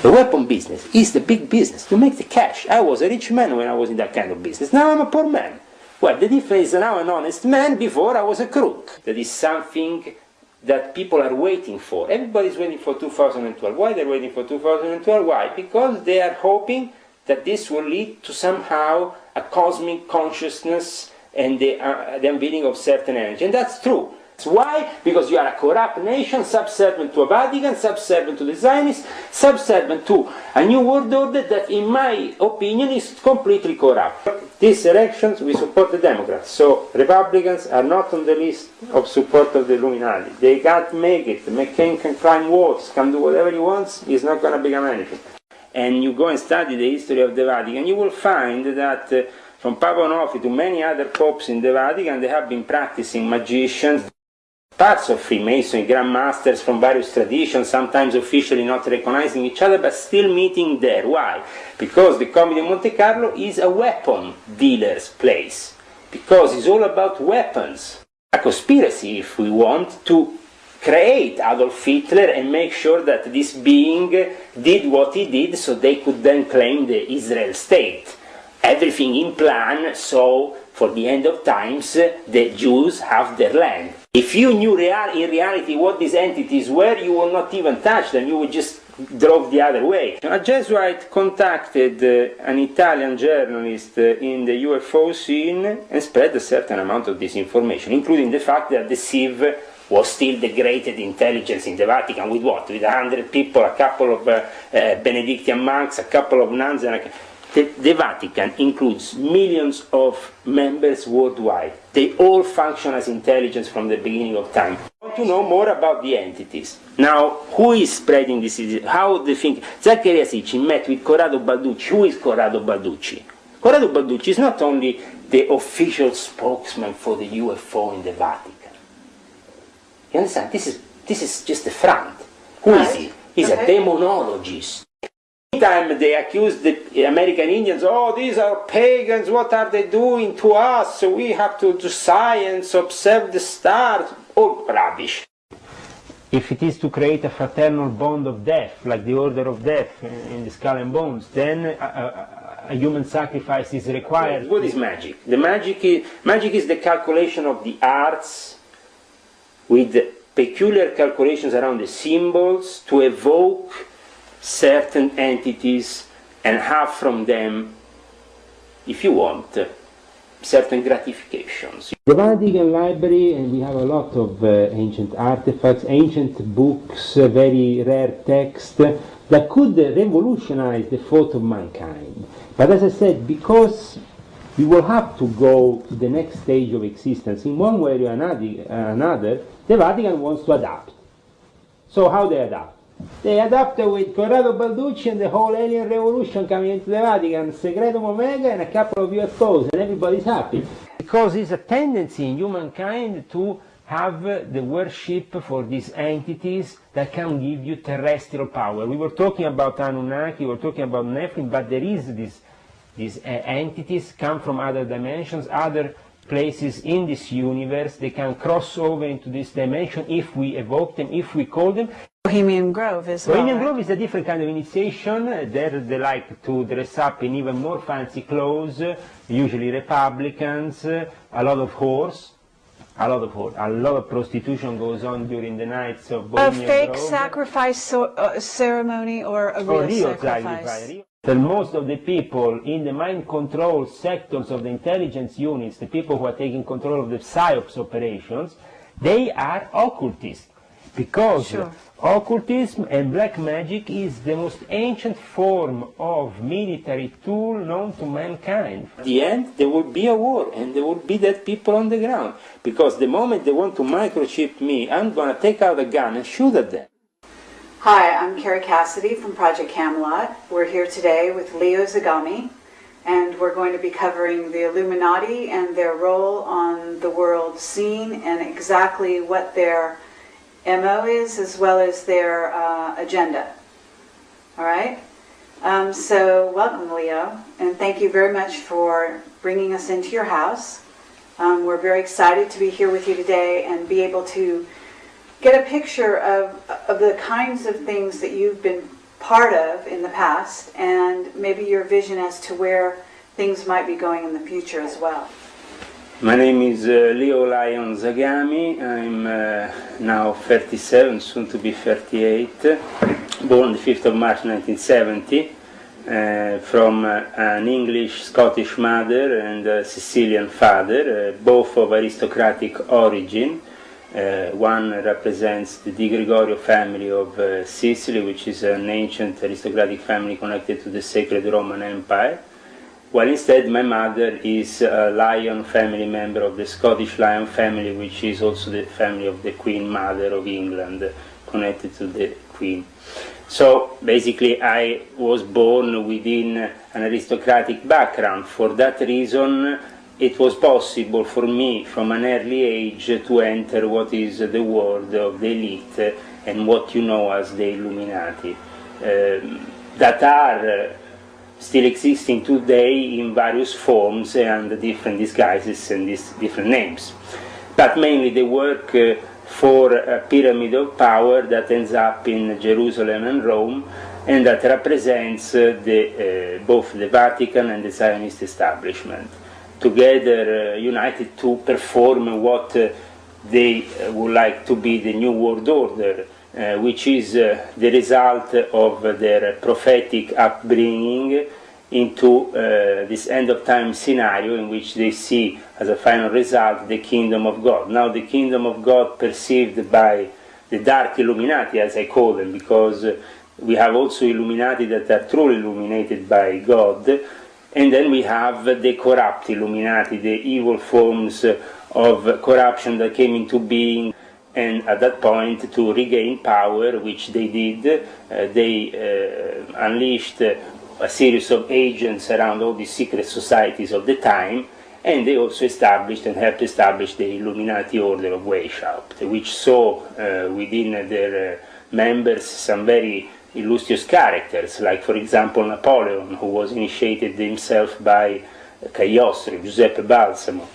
The weapon business is the big business. You make the cash. I was a rich man when I was in that kind of business. Now I'm a poor man. Well, the difference is now an honest man. Before I was a crook. That is something that people are waiting for. Everybody's waiting for 2012. Why they're waiting for 2012? Why? Because they are hoping that this will lead to somehow a cosmic consciousness and the unveiling of certain energy. And that's true. Why? Because you are a corrupt nation, subservient to a Vatican, subservient to the Zionists, subservient to a new world order that, in my opinion, is completely corrupt. These elections, we support the Democrats, so Republicans are not on the list of support of the Illuminati. They can't make it. McCain can climb walls, can do whatever he wants, he's not going to become anything. And you go and study the history of the Vatican, you will find that from Papa Onofre to many other popes in the Vatican, they have been practicing magicians, parts of Freemasonry, Grand Masters from various traditions, sometimes officially not recognizing each other, but still meeting there. Why? Because the Comedy of Monte Carlo is a weapon dealer's place. Because it's all about weapons. A conspiracy, if we want, to create Adolf Hitler and make sure that this being did what he did so they could then claim the Israel state. Everything in plan, so for the end of times the Jews have their land. If you knew in reality what these entities were, you would not even touch them, you would just drove the other way. A Jesuit contacted an Italian journalist in the UFO scene and spread a certain amount of disinformation, including the fact that the CIV was still the greatest intelligence in the Vatican. With what? With 100 people, a couple of Benedictine monks, a couple of nuns, and the Vatican includes millions of members worldwide. They all function as intelligence from the beginning of time. I want to know more about the entities. Now, who is spreading this? How they think? Zaccaria Sitchin met with Corrado Balducci. Who is Corrado Balducci? Corrado Balducci is not only the official spokesman for the UFO in the Vatican. You understand? This is just a front. Who is he? He's a demonologist. Anytime they accuse the American Indians, oh, these are pagans, what are they doing to us? So we have to do science, observe the stars. All rubbish. If it is to create a fraternal bond of death, like the order of death in the Skull and Bones, then a human sacrifice is required. What is magic? The magic is the calculation of the arts with peculiar calculations around the symbols to evoke certain entities and have from them, if you want, certain gratifications. The Vatican Library, and we have a lot of ancient artifacts, ancient books, very rare text that could revolutionize the thought of mankind. But as I said, because we will have to go to the next stage of existence in one way or another, the Vatican wants to adapt. So how they adapt? They adapted with Corrado Balducci and the whole alien revolution coming into the Vatican, Secretum Omega and a couple of UFOs, and everybody's happy. Because it's a tendency in humankind to have the worship for these entities that can give you terrestrial power. We were talking about Anunnaki, we were talking about Nephilim, but there is these entities come from other dimensions, other places in this universe. They can cross over into this dimension if we evoke them, if we call them. Bohemian Grove is Bohemian Grove is a different kind of initiation. There they like to dress up in even more fancy clothes, usually Republicans, a lot of whores, a lot of prostitution goes on during the nights of Bohemian Grove. A fake sacrifice ceremony or a real sacrifice? That most of the people in the mind control sectors of the intelligence units, the people who are taking control of the PSYOPs operations, they are occultists. Because occultism and black magic is the most ancient form of military tool known to mankind. At the end, there will be a war, and there will be dead people on the ground. Because the moment they want to microchip me, I'm going to take out a gun and shoot at them. Hi, I'm Carrie Cassidy from Project Camelot. We're here today with Leo Zagami, and we're going to be covering the Illuminati and their role on the world scene and exactly what their MO is, as well as their agenda. All right? So welcome, Leo, and thank you very much for bringing us into your house. We're very excited to be here with you today and be able to get a picture of the kinds of things that you've been part of in the past, and maybe your vision as to where things might be going in the future as well. My name is Leo Lion Zagami. I'm now 37, soon to be 38, born the 5th of March 1970, from an English-Scottish mother and a Sicilian father, both of aristocratic origin. One represents the Di Gregorio family of Sicily, which is an ancient aristocratic family connected to the Sacred Roman Empire, while instead my mother is a Lion family member of the Scottish Lion family, which is also the family of the Queen Mother of England, connected to the Queen. So basically I was born within an aristocratic background. For that reason it was possible for me from an early age to enter what is the world of the elite and what you know as the Illuminati, that are still existing today in various forms and different disguises and different names. But mainly they work for a pyramid of power that ends up in Jerusalem and Rome, and that represents both the Vatican and the Zionist establishment, together united to perform what they would like to be the New World Order, which is the result of their prophetic upbringing into this end-of-time scenario in which they see as a final result the kingdom of God. Now the kingdom of God perceived by the dark Illuminati, as I call them, because we have also Illuminati that are truly illuminated by God, and then we have the corrupt Illuminati, the evil forms of corruption that came into being. And at that point, to regain power, which they did, they unleashed a series of agents around all the secret societies of the time, and they also established and helped establish the Illuminati Order of Weishaupt, which saw within their members some very illustrious characters, like for example Napoleon, who was initiated himself by Cagliostro, Giuseppe Balsamo,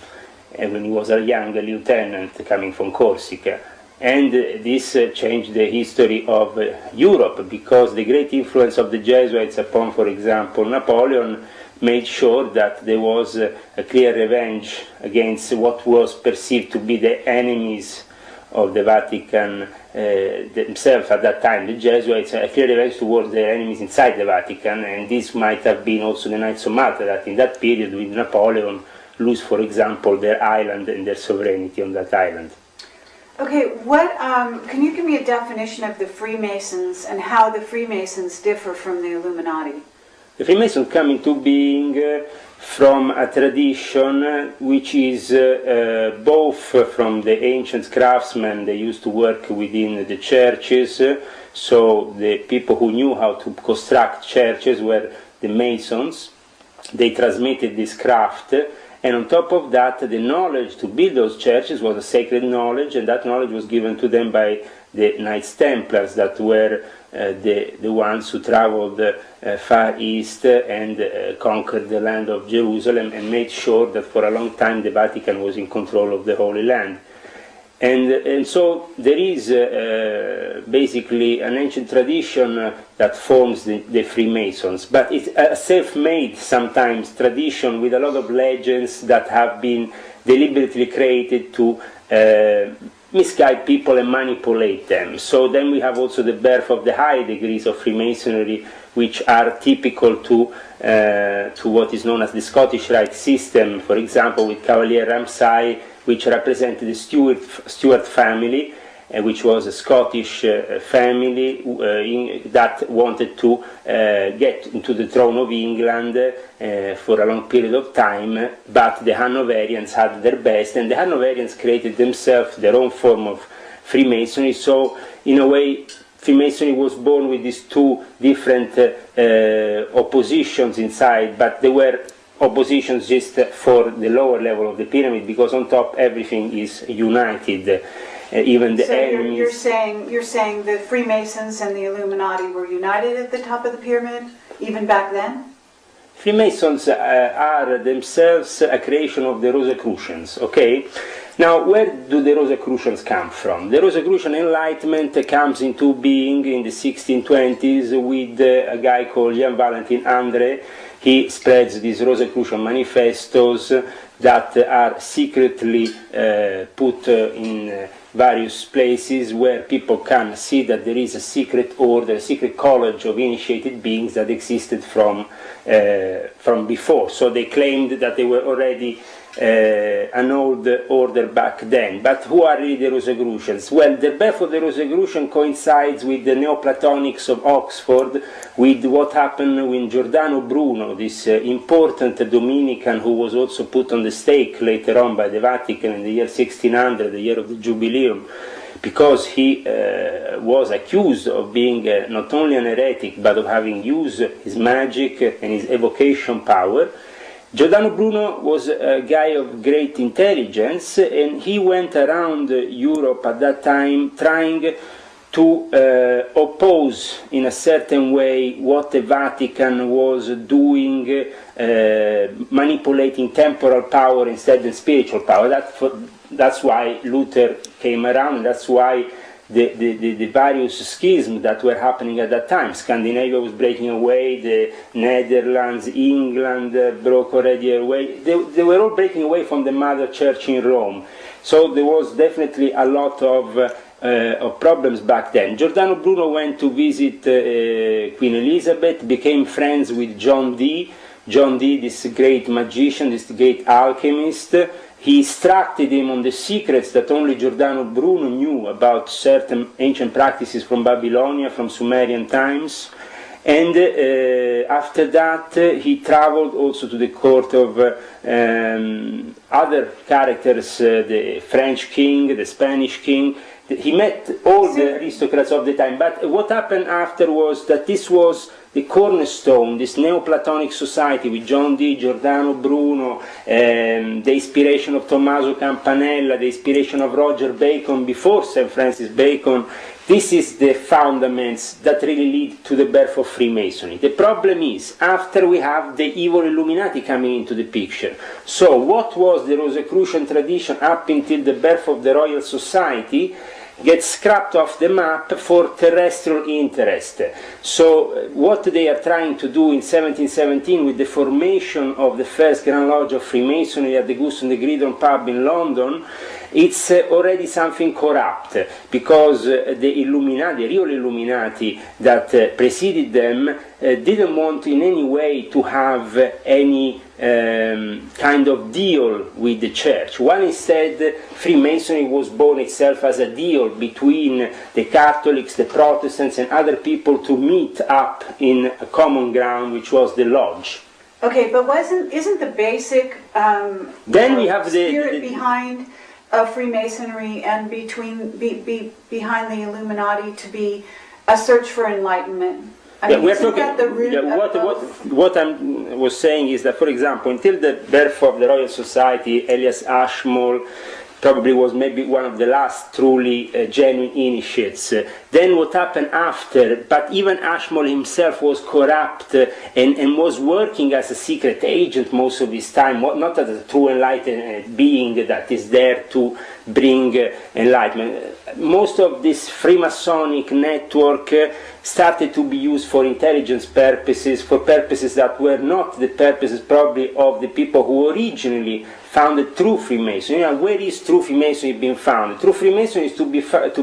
when he was a young lieutenant coming from Corsica. And this changed the history of Europe, because the great influence of the Jesuits upon, for example, Napoleon made sure that there was a clear revenge against what was perceived to be the enemies of the Vatican themselves at that time, the Jesuits, a clear revenge towards their enemies inside the Vatican, and this might have been also the Knights of Malta, that in that period with Napoleon lose, for example, their island and their sovereignty on that island. Okay, can you give me a definition of the Freemasons and how the Freemasons differ from the Illuminati? The Freemasons come into being from a tradition which is both from the ancient craftsmen. They used to work within the churches, so the people who knew how to construct churches were the Masons. They transmitted this craft, and on top of that, the knowledge to build those churches was a sacred knowledge, and that knowledge was given to them by the Knights Templars, that were the ones who traveled far east and conquered the land of Jerusalem and made sure that for a long time the Vatican was in control of the Holy Land. And so there is basically an ancient tradition that forms the Freemasons, but it's a self-made sometimes tradition with a lot of legends that have been deliberately created to misguide people and manipulate them. So then we have also the birth of the high degrees of Freemasonry, which are typical to what is known as the Scottish Rite system, for example with Cavalier Ramsay, which represented the Stuart family, which was a Scottish family that wanted to get into the throne of England for a long period of time, but the Hanoverians had their best, and the Hanoverians created themselves their own form of Freemasonry. So in a way, Freemasonry was born with these two different oppositions inside, but they were oppositions just for the lower level of the pyramid, because on top everything is united. Even the enemies. You're saying the Freemasons and the Illuminati were united at the top of the pyramid, even back then? Freemasons are themselves a creation of the Rosicrucians, okay? Now, where do the Rosicrucians come from? The Rosicrucian Enlightenment comes into being in the 1620s with a guy called Jan Valentin André. He spreads these Rosicrucian manifestos that are secretly put in various places where people can see that there is a secret order, a secret college of initiated beings that existed from before. So they claimed that they were already an old order back then. But who are really the Rosicrucians? Well, the birth of the Rosicrucian coincides with the Neoplatonics of Oxford, with what happened when Giordano Bruno, this important Dominican who was also put on the stake later on by the Vatican in the year 1600, the year of the Jubileum, because he was accused of being not only an heretic, but of having used his magic and his evocation power. Giordano Bruno was a guy of great intelligence, and he went around Europe at that time trying to oppose in a certain way what the Vatican was doing, manipulating temporal power instead of spiritual power. That's why Luther came around, and that's why the various schisms that were happening at that time. Scandinavia was breaking away, the Netherlands, England broke already away. They were all breaking away from the mother church in Rome. So there was definitely a lot of problems back then. Giordano Bruno went to visit Queen Elizabeth, became friends with John Dee. John Dee, this great magician, this great alchemist. He instructed him on the secrets that only Giordano Bruno knew about certain ancient practices from Babylonia, from Sumerian times. And after that, he traveled also to the court of other characters, the French king, the Spanish king. He met all the aristocrats of the time. But what happened after was that this was the cornerstone, this Neoplatonic society with John Dee, Giordano Bruno, the inspiration of Tommaso Campanella, the inspiration of Roger Bacon before St. Francis Bacon. This is the fundaments that really lead to the birth of Freemasonry. The problem is, after we have the evil Illuminati coming into the picture. So what was the Rosicrucian tradition up until the birth of the Royal Society gets scrapped off the map for terrestrial interest. So what they are trying to do in 1717 with the formation of the first Grand Lodge of Freemasonry at the Goose and the Gridiron pub in London, it's already something corrupt, because the Illuminati, the real Illuminati that preceded them, didn't want in any way to have any kind of deal with the church. While instead Freemasonry was born itself as a deal between the Catholics, the Protestants, and other people to meet up in a common ground, which was the lodge. Okay, but isn't the basic then we have spirit behind Freemasonry and behind the Illuminati to be a search for enlightenment? I mean, we're talking, what I was saying is that, for example, until the birth of the Royal Society, Elias Ashmole probably was maybe one of the last truly genuine initiates. Then what happened after, but even Ashmole himself was corrupt and was working as a secret agent most of his time, not as a true enlightened being that is there to bring enlightenment. Most of this Freemasonic network started to be used for intelligence purposes, for purposes that were not the purposes probably of the people who originally founded true Freemasonry. You know, where is true Freemasonry being found? True Freemasonry is to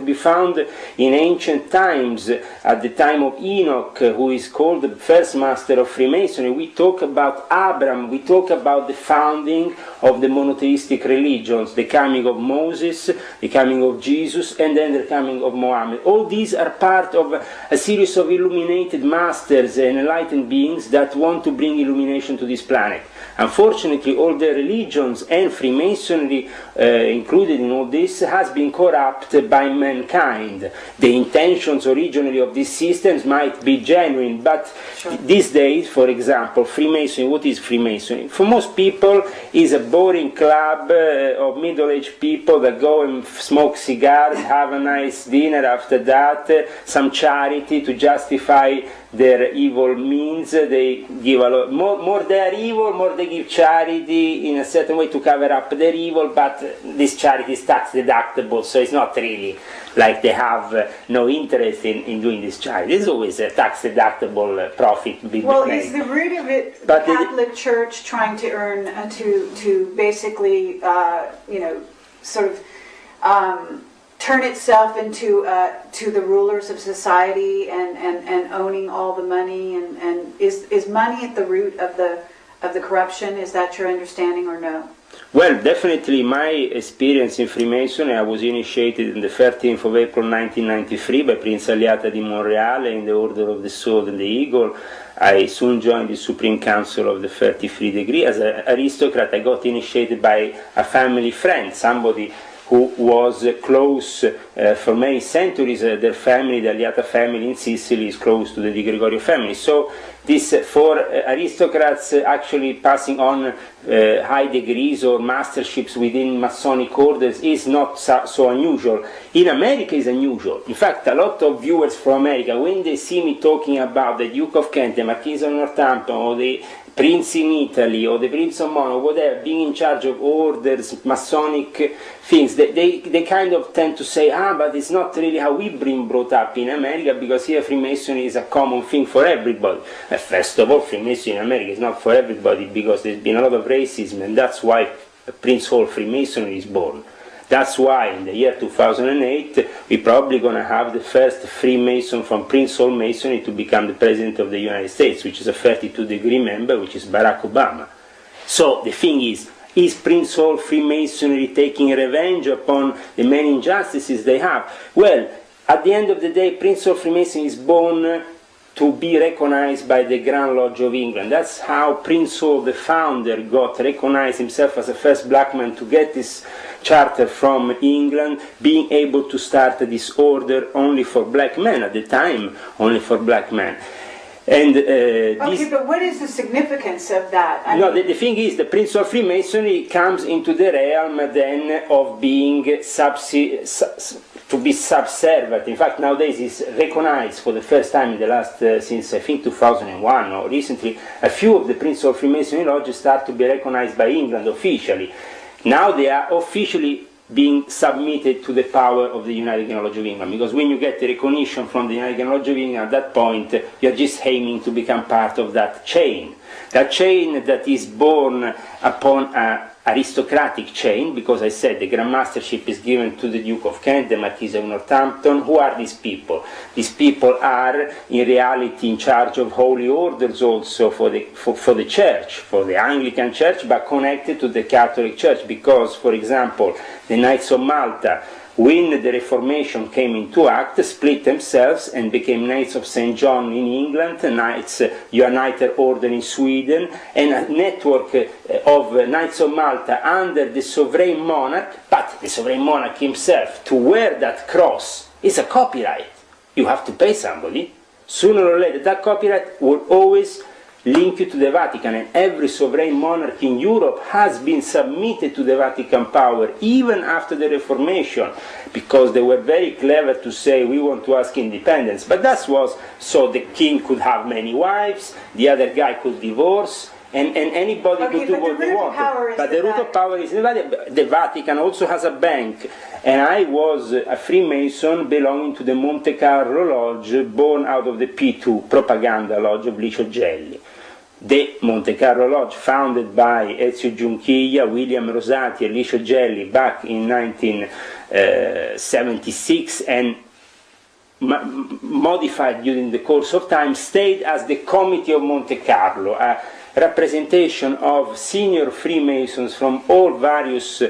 be found in ancient times, at the time of Enoch, who is called the first master of Freemasonry. We talk about Abraham, we talk about the founding of the monotheistic religions, the coming of Moses, the coming of Jesus, and then the coming of Mohammed. All these are part of a series of illuminated masters and enlightened beings that want to bring illumination to this planet. Unfortunately, all the religions and Freemasonry included in all this has been corrupted by mankind. The intentions originally of these systems might be genuine, but these days, for example, Freemasonry, what is Freemasonry? For most people, is a boring club of middle-aged people that go and smoke cigars, have a nice dinner after that, some charity to justify their evil means. They give a lot more they are evil, more they give charity in a certain way to cover up their evil, but this charity is tax deductible, so it's not really like they have no interest in doing this charity. There's always a tax deductible profit being well, made. is the root of it the Catholic Church trying to earn to basically you know, sort of turn itself into to the rulers of society and owning all the money, and is money at the root of the corruption? Is that your understanding or no? Well, definitely my experience in Freemasonry, I was initiated on the 13th of April 1993 by Prince Aliata di Monreale in the Order of the Sword and the Eagle. I soon joined the Supreme Council of the 33 Degree. As an aristocrat, I got initiated by a family friend, somebody who was close for many centuries. Their family, the Aliata family in Sicily, is close to the Di Gregorio family. So this, for aristocrats actually passing on high degrees or masterships within Masonic orders is not so unusual. In America is unusual. In fact, a lot of viewers from America, when they see me talking about the Duke of Kent, the Marquis of Northampton, or the Prince in Italy, or the Prince of Monaco, whatever, being in charge of orders, Masonic things, they kind of tend to say, but it's not really how we've been brought up in America, because here Freemasonry is a common thing for everybody. First of all, Freemasonry in America is not for everybody, because there's been a lot of racism, and that's why Prince Hall Freemasonry is born. That's why in the year 2008 we're probably going to have the first Freemason from Prince Hall Masonry to become the President of the United States, which is a 32-degree member, which is Barack Obama. So the thing is Prince Hall Freemasonry taking revenge upon the many injustices they have? Well, at the end of the day, Prince Hall Freemasonry is born to be recognized by the Grand Lodge of England. That's how Prince Hall, the founder, got recognized himself as the first black man to get this charter from England, being able to start this order only for black men, at the time only for black men. And okay, but what is the significance of that? The thing is, the Prince of Freemasonry comes into the realm then of being to be subservient. In fact, nowadays is recognized for the first time in the last, since I think 2001 or recently, a few of the Prince of Freemasonry lodges start to be recognized by England officially. Now they are officially being submitted to the power of the United Grand Lodge of England, because when you get the recognition from the United Grand Lodge of England, at that point you're just aiming to become part of that chain that is born upon an aristocratic chain, because I said the Grand Mastership is given to the Duke of Kent, the Marquis of Northampton. Who are these people? These people are in reality in charge of holy orders also for the Church, for the Anglican Church, but connected to the Catholic Church, because, for example, the Knights of Malta, when the Reformation came into act, split themselves and became Knights of St. John in England, Knights United Order in Sweden, and a network of Knights of Malta under the sovereign monarch. But the sovereign monarch himself, to wear that cross, is a copyright. You have to pay somebody. Sooner or later, that copyright will always link you to the Vatican, and every sovereign monarch in Europe has been submitted to the Vatican power, even after the Reformation, because they were very clever to say, we want to ask independence. But that was so the king could have many wives, the other guy could divorce, and anybody could do what they wanted. But the root of power is the Vatican also has a bank. And I was a Freemason belonging to the Monte Carlo Lodge, born out of the P2 Propaganda Lodge of Licio Gelli. The Monte Carlo Lodge, founded by Ezio Giunchiglia, William Rosati and Licio Gelli back in 1976, and modified during the course of time, stayed as the Committee of Monte Carlo, a representation of senior Freemasons from all various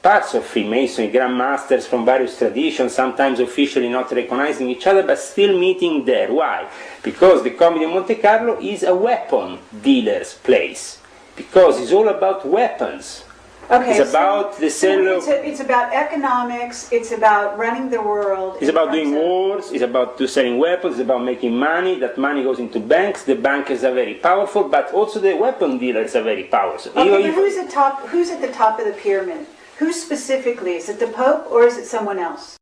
parts of Freemasonry, Grand Masters from various traditions, sometimes officially not recognizing each other, but still meeting there. Why? Because the Committee of Monte Carlo is a weapon dealer's place, because it's all about weapons. Okay, it's about the sale of... It's about economics, it's about running the world. It's about doing wars, it's about selling weapons, it's about making money. That money goes into banks, the bankers are very powerful, but also the weapon dealers are very powerful. Okay, but who's at the top of the pyramid? Who specifically? Is it the Pope or is it someone else?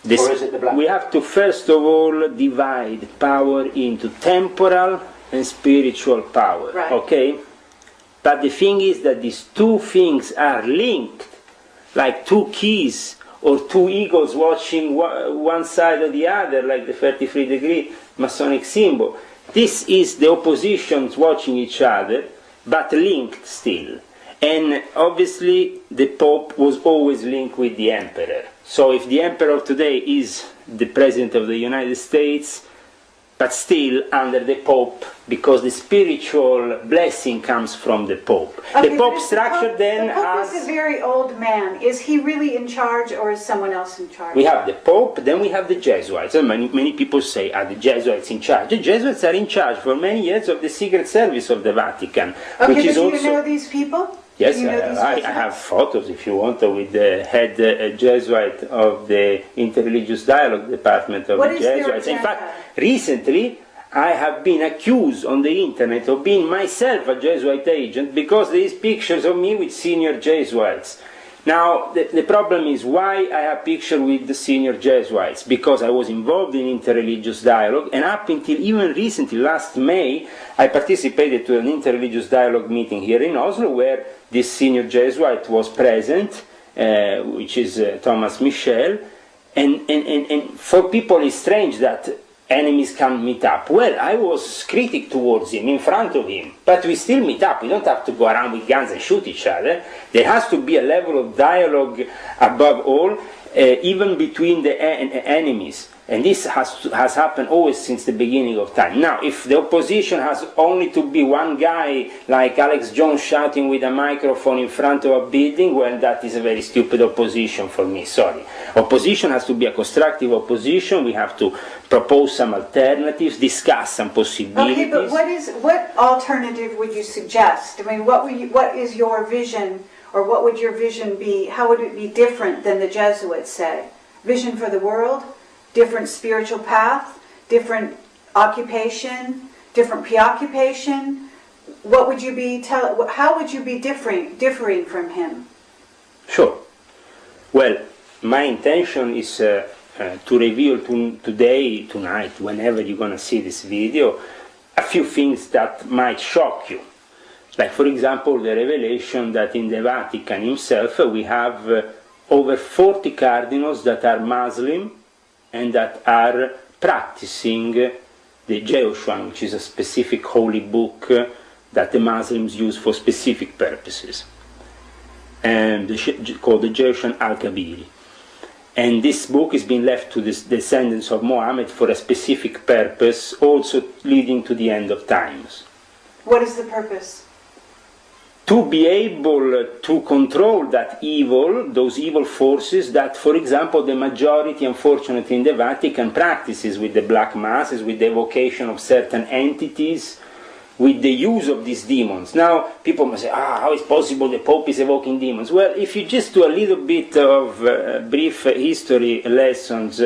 Or is it the black? We have to first of all divide power into temporal and spiritual power, right. Okay? But the thing is that these two things are linked, like two keys or two eagles watching one side or the other, like the 33-degree Masonic symbol. This is the oppositions watching each other, but linked still. And obviously the Pope was always linked with the Emperor. So if the Emperor today is the President of the United States, but still under the Pope, because the spiritual blessing comes from the Pope. Okay, the Pope structure then the Pope has... is a very old man. Is he really in charge or is someone else in charge? We have the Pope, then we have the Jesuits. And many people say, are the Jesuits in charge? The Jesuits are in charge for many years of the Secret Service of the Vatican. Okay, which is do also... you know these people? Yes, I have photos, if you want, with the head Jesuit of the Interreligious Dialogue Department of the Jesuits. In fact, recently I have been accused on the internet of being myself a Jesuit agent because there is pictures of me with senior Jesuits. Now, the problem is why I have pictures with the senior Jesuits, because I was involved in interreligious dialogue, and up until even recently, last May, I participated to an interreligious dialogue meeting here in Oslo, where this senior Jesuit was present, which is Thomas Michel, and for people it's strange that enemies can meet up. Well, I was critic towards him, in front of him, but we still meet up. We don't have to go around with guns and shoot each other. There has to be a level of dialogue above all, even between the enemies. And this has happened always since the beginning of time. Now, if the opposition has only to be one guy, like Alex Jones shouting with a microphone in front of a building, well, that is a very stupid opposition for me, sorry. Opposition has to be a constructive opposition. We have to propose some alternatives, discuss some possibilities. Okay, but what alternative would you suggest? I mean, what is your vision, or what would your vision be? How would it be different than the Jesuits say? Vision for the world? Different spiritual path, different occupation, different preoccupation. What would you be how would you be differing from him? Sure. Well, my intention is to reveal today, tonight, whenever you're going to see this video, a few things that might shock you. Like, for example, the revelation that in the Vatican himself we have over 40 cardinals that are Muslim and that are practicing the Jehoshaphat, which is a specific holy book that the Muslims use for specific purposes, and called the Jehoshaphat al-Kabiri. And this book is being left to the descendants of Muhammad for a specific purpose, also leading to the end of times. What is the purpose? To be able to control that evil, those evil forces that, for example, the majority, unfortunately, in the Vatican practices with the black masses, with the evocation of certain entities, with the use of these demons. Now, people must say, how is possible the Pope is evoking demons? Well, if you just do a little bit of brief history lessons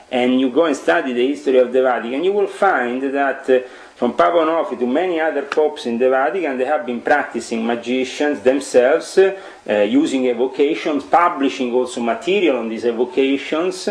and you go and study the history of the Vatican, you will find that from Papa Onofre to many other popes in the Vatican, they have been practicing magicians themselves, using evocations, publishing also material on these evocations,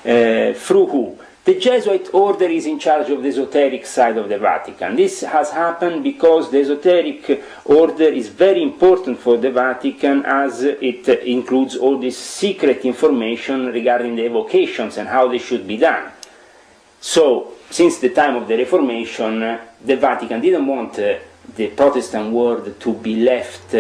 through who? The Jesuit order is in charge of the esoteric side of the Vatican. This has happened because the esoteric order is very important for the Vatican, as it includes all this secret information regarding the evocations and how they should be done. So, since the time of the Reformation, the Vatican didn't want the Protestant world to be left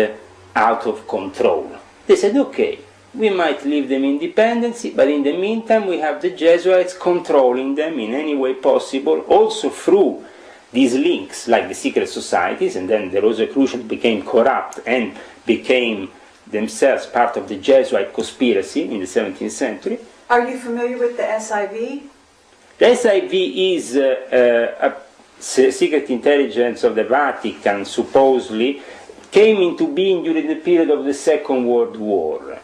out of control. They said, okay, we might leave them independence, but in the meantime we have the Jesuits controlling them in any way possible, also through these links, like the secret societies, and then the Rosicrucians became corrupt and became themselves part of the Jesuit conspiracy in the 17th century. Are you familiar with the SIV? The SIV is a secret intelligence of the Vatican, supposedly, came into being during the period of the Second World War.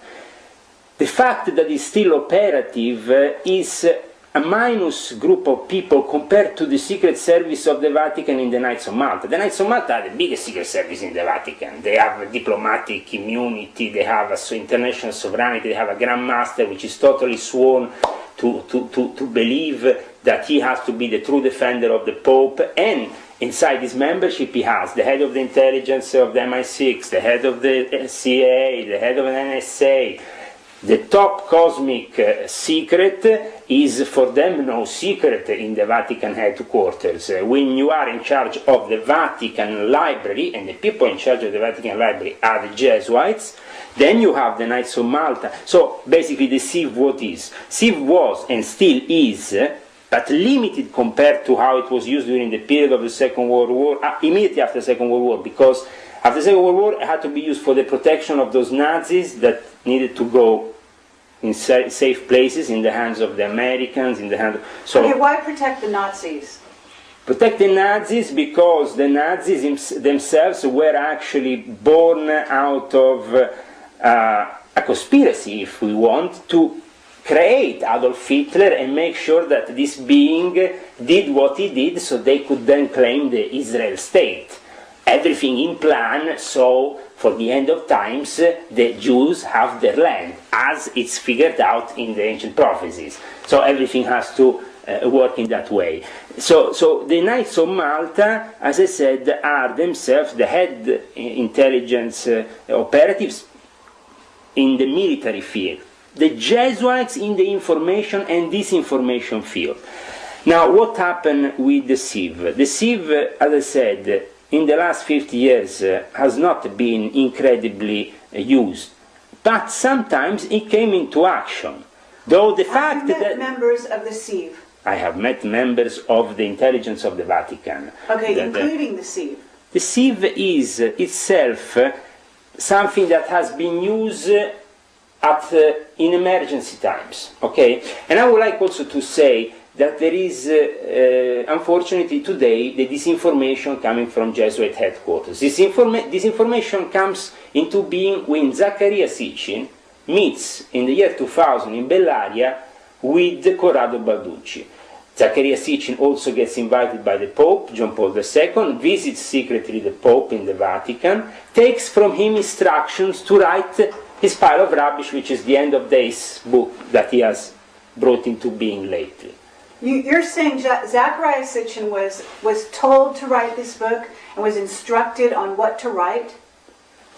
The fact that it's still operative is a minus group of people compared to the Secret Service of the Vatican in the Knights of Malta. The Knights of Malta are the biggest secret service in the Vatican. They have diplomatic immunity, they have international sovereignty, they have a Grand Master which is totally sworn to believe that he has to be the true defender of the Pope, and inside his membership he has the head of the intelligence of the MI6, the head of the CIA, the head of an NSA. The top cosmic secret is for them no secret in the Vatican headquarters. When you are in charge of the Vatican Library, and the people in charge of the Vatican Library are the Jesuits, then you have the Knights of Malta. So basically the CIV what is? CIV was and still is, but limited compared to how it was used during the period of the Second World War, immediately after the Second World War, because after the Second World War it had to be used for the protection of those Nazis that needed to go in safe places, in the hands of the Americans, in the hands of... So, okay, why protect the Nazis? Protect the Nazis because the Nazis themselves were actually born out of a conspiracy, if we want, to create Adolf Hitler and make sure that this being did what he did so they could then claim the Israel state. Everything in plan, so for the end of times the Jews have their land, as it's figured out in the ancient prophecies. So everything has to work in that way. So the Knights of Malta, as I said, are themselves the head intelligence operatives in the military field. The Jesuits in the information and disinformation field. Now, what happened with the CIV? The CIV, as I said, in the last 50 years has not been incredibly used, but sometimes it came into action. Though the fact that members of the CIV. I have met members of the intelligence of the Vatican. Okay, including the CIV. The CIV is itself something that has been used in emergency times. Okay, and I would like also to say that there is, unfortunately today, the disinformation coming from Jesuit headquarters. This information comes into being when Zaccaria Sitchin meets in the year 2000 in Bellaria with Corrado Balducci. Zaccaria Sitchin also gets invited by the Pope, John Paul II, visits secretly the Pope in the Vatican, takes from him instructions to write his pile of rubbish, which is the End of Days book that he has brought into being lately. You're saying Zaccaria Sitchin was told to write this book and was instructed on what to write?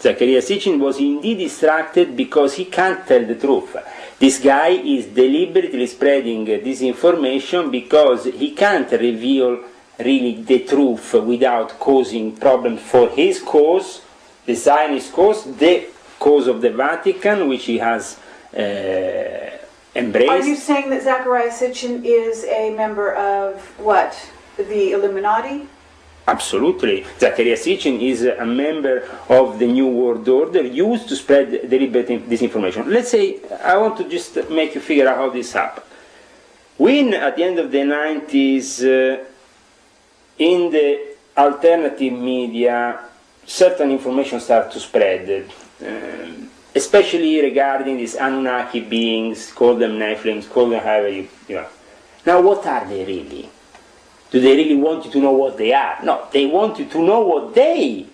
Zaccaria Sitchin was indeed instructed because he can't tell the truth. This guy is deliberately spreading this information because he can't reveal really the truth without causing problems for his cause, the Zionist cause, the cause of the Vatican, which he has embraced. Are you saying that Zaccaria Sitchin is a member of what? The Illuminati? Absolutely. Zaccaria Sitchin is a member of the New World Order used to spread deliberate disinformation. Let's say, I want to just make you figure out how this happened. When, at the end of the 90s, in the alternative media, certain information started to spread, especially regarding these Anunnaki beings, call them Nephilims, call them however you know. Now, what are they really? Do they really want you to know what they are? No, they want you to know what they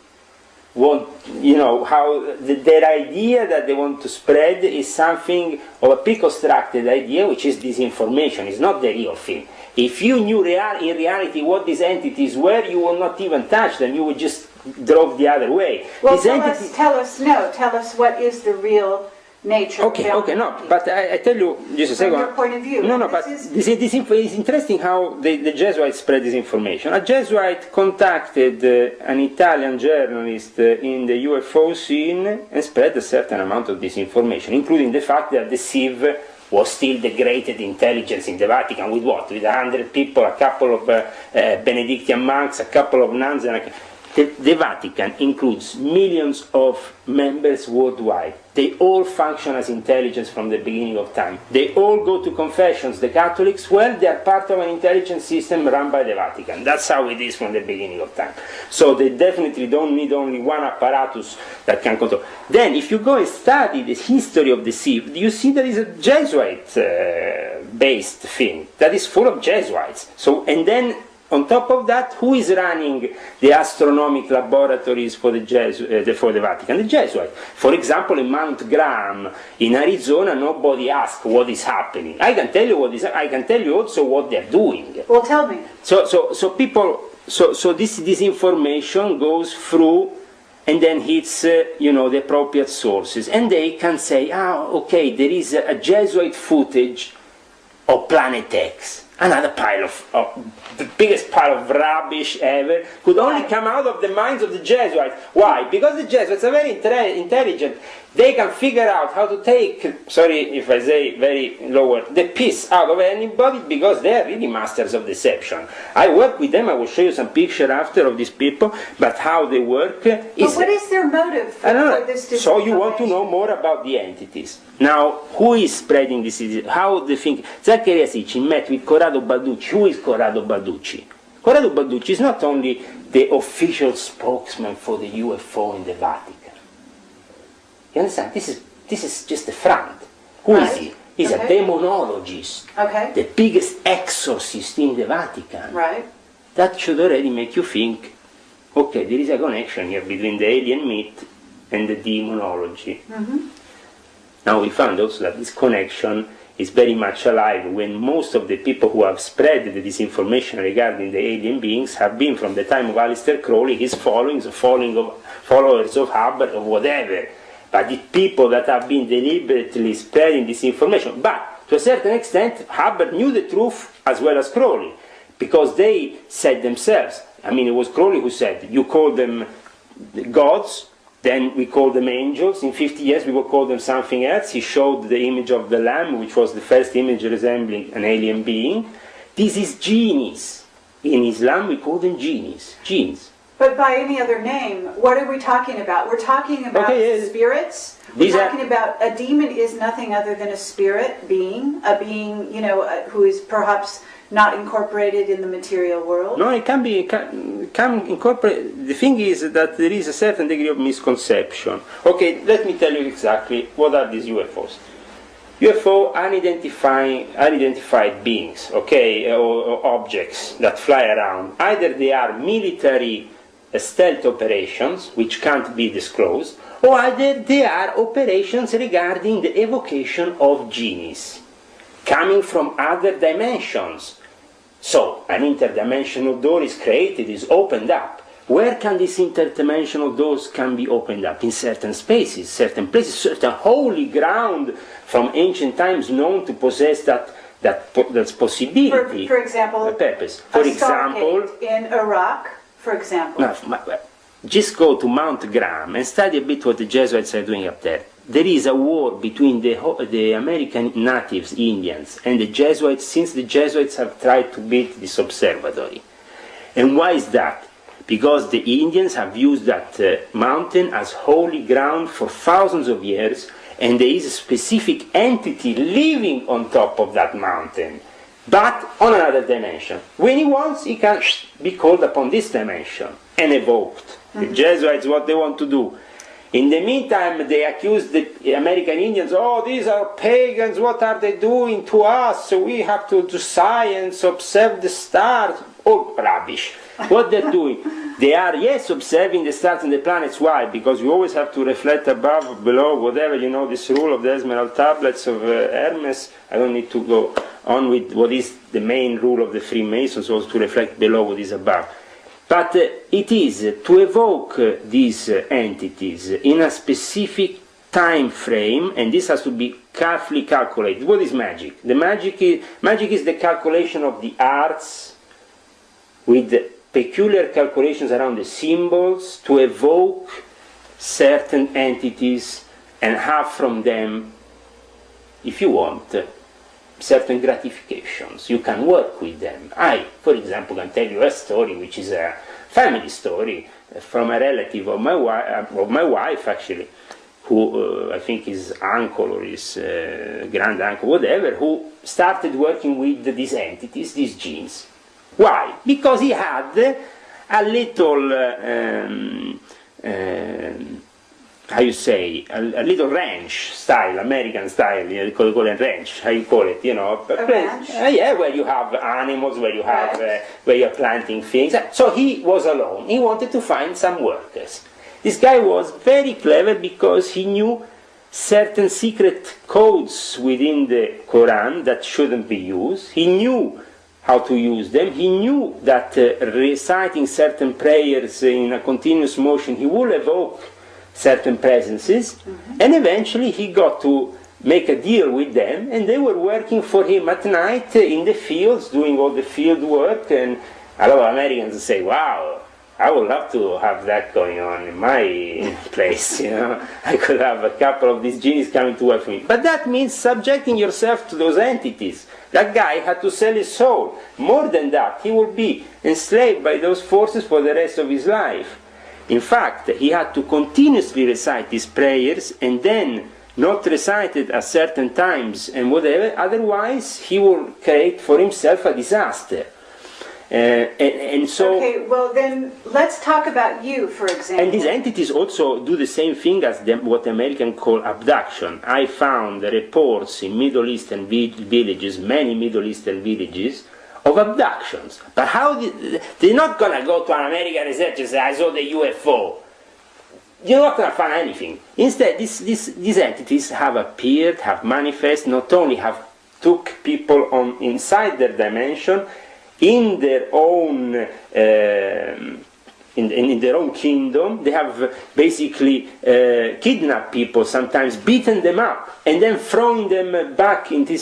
want, you know, how their idea that they want to spread is something of a pre-constructed idea, which is disinformation. It's not the real thing. If you knew in reality what these entities were, you would not even touch them. You would just drove the other way. Well, tell us what is the real nature of the Okay, no, but I tell you, just a second. From your point of view. No, but this is interesting how the Jesuits spread this information. A Jesuit contacted an Italian journalist in the UFO scene and spread a certain amount of disinformation, including the fact that the CIV was still the greatest intelligence in the Vatican. With what? With 100 people, a couple of Benedictine monks, a couple of nuns, and the Vatican includes millions of members worldwide. They all function as intelligence from the beginning of time. They all go to confessions. The Catholics, well, they are part of an intelligence system run by the Vatican. That's how it is from the beginning of time. So they definitely don't need only one apparatus that can control. Then, if you go and study the history of the CIV, you see there is a Jesuit based thing that is full of Jesuits. So, and then on top of that, who is running the astronomical laboratories for the for the Vatican? The Jesuits. For example, in Mount Graham in Arizona, nobody asks what is happening. I can tell you what is. I can tell you also what they are doing. Well, tell me. So people. So this information goes through and then hits you know, the appropriate sources, and they can say, okay, there is a Jesuit footage of Planet X. Another pile of the biggest pile of rubbish ever, could only come out of the minds of the Jesuits. Why? Because the Jesuits are very intelligent. They can figure out how to take, sorry if I say very lower, the piss out of anybody, because they are really masters of deception. I work with them. I will show you some picture after of these people, but how they work is... But what is their motive for this disinformation? So you want to know more about the entities. Now, who is spreading this? How they think? Zaccaria Sitchin met with Corrado Balducci. Who is Corrado Balducci? Corrado Balducci is not only the official spokesman for the UFO in the Vatican. You understand? This is just the front. Who is he? He's a demonologist. Okay. The biggest exorcist in the Vatican. Right. That should already make you think, okay, there is a connection here between the alien myth and the demonology. Mm-hmm. Now we found also that this connection is very much alive when most of the people who have spread the disinformation regarding the alien beings have been from the time of Aleister Crowley, his followers of Hubbard or whatever. But the people that have been deliberately spreading this information. But to a certain extent, Hubbard knew the truth as well as Crowley, because they said themselves, I mean, it was Crowley who said, you call them gods, then we call them angels. In 50 years we will call them something else. He showed the image of the lamb, which was the first image resembling an alien being. This is genies. In Islam we call them genies. Genes. But by any other name, what are we talking about? We're talking about spirits. We're talking about a demon is nothing other than a spirit being, a being, you know, who is perhaps not incorporated in the material world. No, it can be, can incorporate. The thing is that there is a certain degree of misconception. Okay, let me tell you exactly what are these UFOs. UFO unidentified beings, okay, or objects that fly around. Either they are military stealth operations, which can't be disclosed, or either they are operations regarding the evocation of genies, coming from other dimensions. So, an interdimensional door is created, is opened up. Where can these interdimensional doors can be opened up? In certain spaces, certain places, certain holy ground from ancient times known to possess that's possibility. For example, a purpose. For example, in Iraq, for example. No, just go to Mount Graham and study a bit what the Jesuits are doing up there. There is a war between the American natives, Indians, and the Jesuits, since the Jesuits have tried to build this observatory. And why is that? Because the Indians have used that mountain as holy ground for thousands of years, and there is a specific entity living on top of that mountain, but on another dimension. When he wants, he can be called upon this dimension and evoked. The Jesuits, what they want to do. In the meantime, they accuse the American Indians, oh, these are pagans, what are they doing to us? So we have to do science, observe the stars. Oh, rubbish. What they're doing, they are, yes, observing the stars and the planets. Why? Because you always have to reflect above, below, whatever, you know, this rule of the Esmeralda tablets of Hermes. I don't need to go on with what is the main rule of the Freemasons, also to reflect below what is above. But it is to evoke these entities in a specific time frame, and this has to be carefully calculated. What is magic? The magic is the calculation of the arts with peculiar calculations around the symbols to evoke certain entities and have from them, if you want, certain gratifications. You can work with them. I, for example, can tell you a story which is a family story from a relative of my wife actually, who I think his uncle or his grand uncle, whatever, who started working with these entities, these genes. Why? Because he had a little how you say, a little ranch style, American style, you know, they call it ranch, how you call it, you know. A ranch? Yeah, where you have animals, where you have, where you're planting things. So he was alone. He wanted to find some workers. This guy was very clever because he knew certain secret codes within the Quran that shouldn't be used. He knew how to use them. He knew that reciting certain prayers in a continuous motion, he will evoke certain presences, and eventually he got to make a deal with them, and they were working for him at night in the fields, doing all the field work, and a lot of Americans say, wow, I would love to have that going on in my place, you know. I could have a couple of these genies coming to work for me. But that means subjecting yourself to those entities. That guy had to sell his soul. More than that, he would be enslaved by those forces for the rest of his life. In fact, he had to continuously recite his prayers and then not recite it at certain times and whatever, otherwise he will create for himself a disaster. And so, okay, well then let's talk about you, for example. And these entities also do the same thing as what Americans call abduction. I found reports in Middle Eastern villages, many Middle Eastern villages, of abductions. But how they're not going to go to an American researcher and say, I saw the UFO. You're not going to find anything. Instead, these entities have appeared, have manifest, not only have took people on inside their dimension, in their own in their own kingdom. They have basically kidnapped people, sometimes beaten them up, and then thrown them back into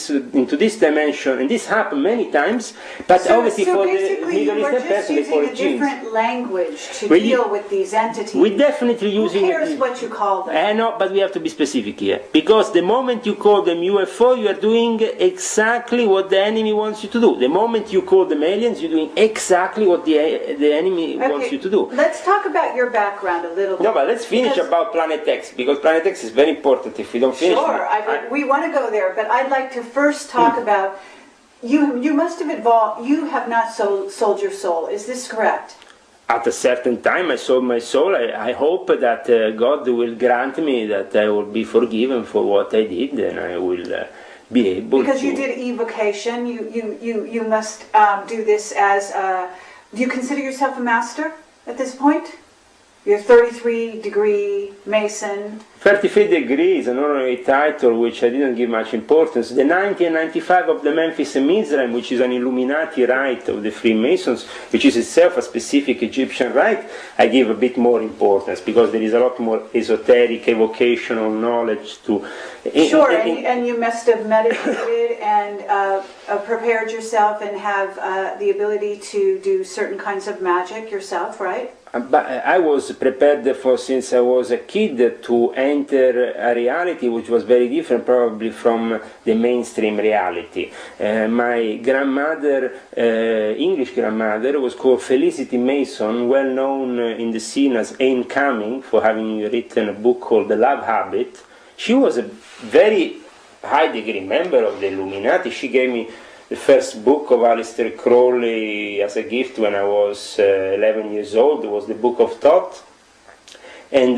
this dimension. And this happened many times. But obviously, for the Middle Eastern person, they call it using a different language to deal with these entities. We're definitely using. Who cares what you call them? I know, but we have to be specific here, because the moment you call them UFO, you are doing exactly what the enemy wants you to do. The moment you call them aliens, you're doing exactly what the enemy wants you to do. Let's talk about your background a little bit. No, but let's finish about Planet X, because Planet X is very important. If we don't finish... Sure, we want to go there, but I'd like to first talk about, you must have evolved, you have not sold your soul, is this correct? At a certain time I sold my soul. I hope that God will grant me that I will be forgiven for what I did, and I will be able because to... you did evocation, you must do this as, do you consider yourself a master at this point? You're 33-degree Mason. 33 degrees, an honorary title which I didn't give much importance. The 90 and 95 of the Memphis and Mizraim, which is an Illuminati rite of the Freemasons, which is itself a specific Egyptian rite, I give a bit more importance, because there is a lot more esoteric, evocational knowledge to... Sure, and you must have meditated and prepared yourself and have the ability to do certain kinds of magic yourself, right? But I was prepared for, since I was a kid, to enter a reality which was very different probably from the mainstream reality. My grandmother, English grandmother, was called Felicity Mason, well known in the scene as Aim Cumming for having written a book called The Love Habit. She was a very high degree member of the Illuminati. She gave me the first book of Aleister Crowley as a gift when I was 11 years old. It was the Book of Thoth. And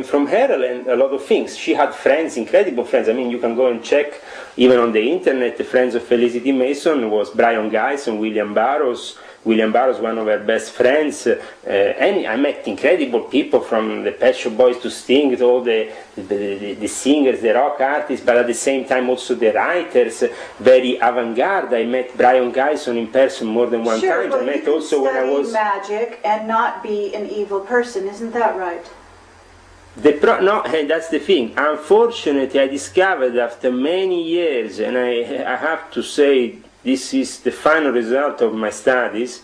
from her I learned a lot of things. She had friends, incredible friends. I mean, you can go and check, even on the internet, the friends of Felicity Mason was Brian Geis and William Burroughs. William Burroughs, one of her best friends, and I met incredible people, from the Pet Shop Boys to Sting, to all the singers, the rock artists, but at the same time also the writers, very avant-garde. I met Brian Geison in person more than one time. Well, I met also when I was magic and not be an evil person, isn't that right? No, that's the thing. Unfortunately, I discovered after many years, and I have to say, this is the final result of my studies,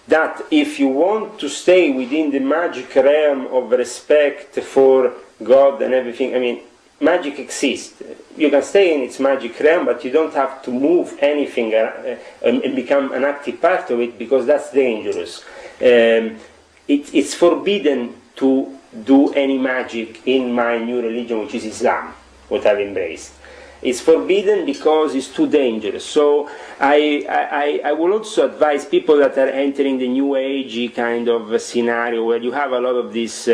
that if you want to stay within the magic realm of respect for God and everything, I mean, magic exists. You can stay in its magic realm, but you don't have to move anything and become an active part of it, because that's dangerous. It's forbidden to do any magic in my new religion, which is Islam, what I've embraced. It's forbidden because it's too dangerous. So I will also advise people that are entering the New Age kind of scenario where you have a lot of this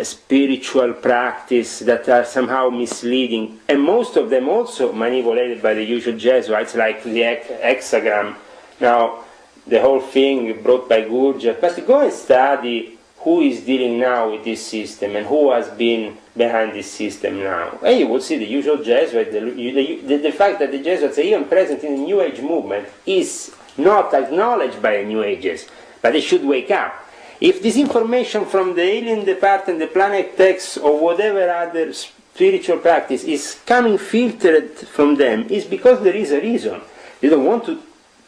spiritual practice that are somehow misleading, and most of them also manipulated by the usual Jesuits, like the hexagram. Now, the whole thing brought by Gurdjieff, but go and study who is dealing now with this system and who has been behind this system now. And you will see the usual Jesuit, the fact that the Jesuits are even present in the New Age movement is not acknowledged by the New Agers, but they should wake up. If this information from the alien department, the planet text, or whatever other spiritual practice is coming filtered from them, it's because there is a reason. They don't want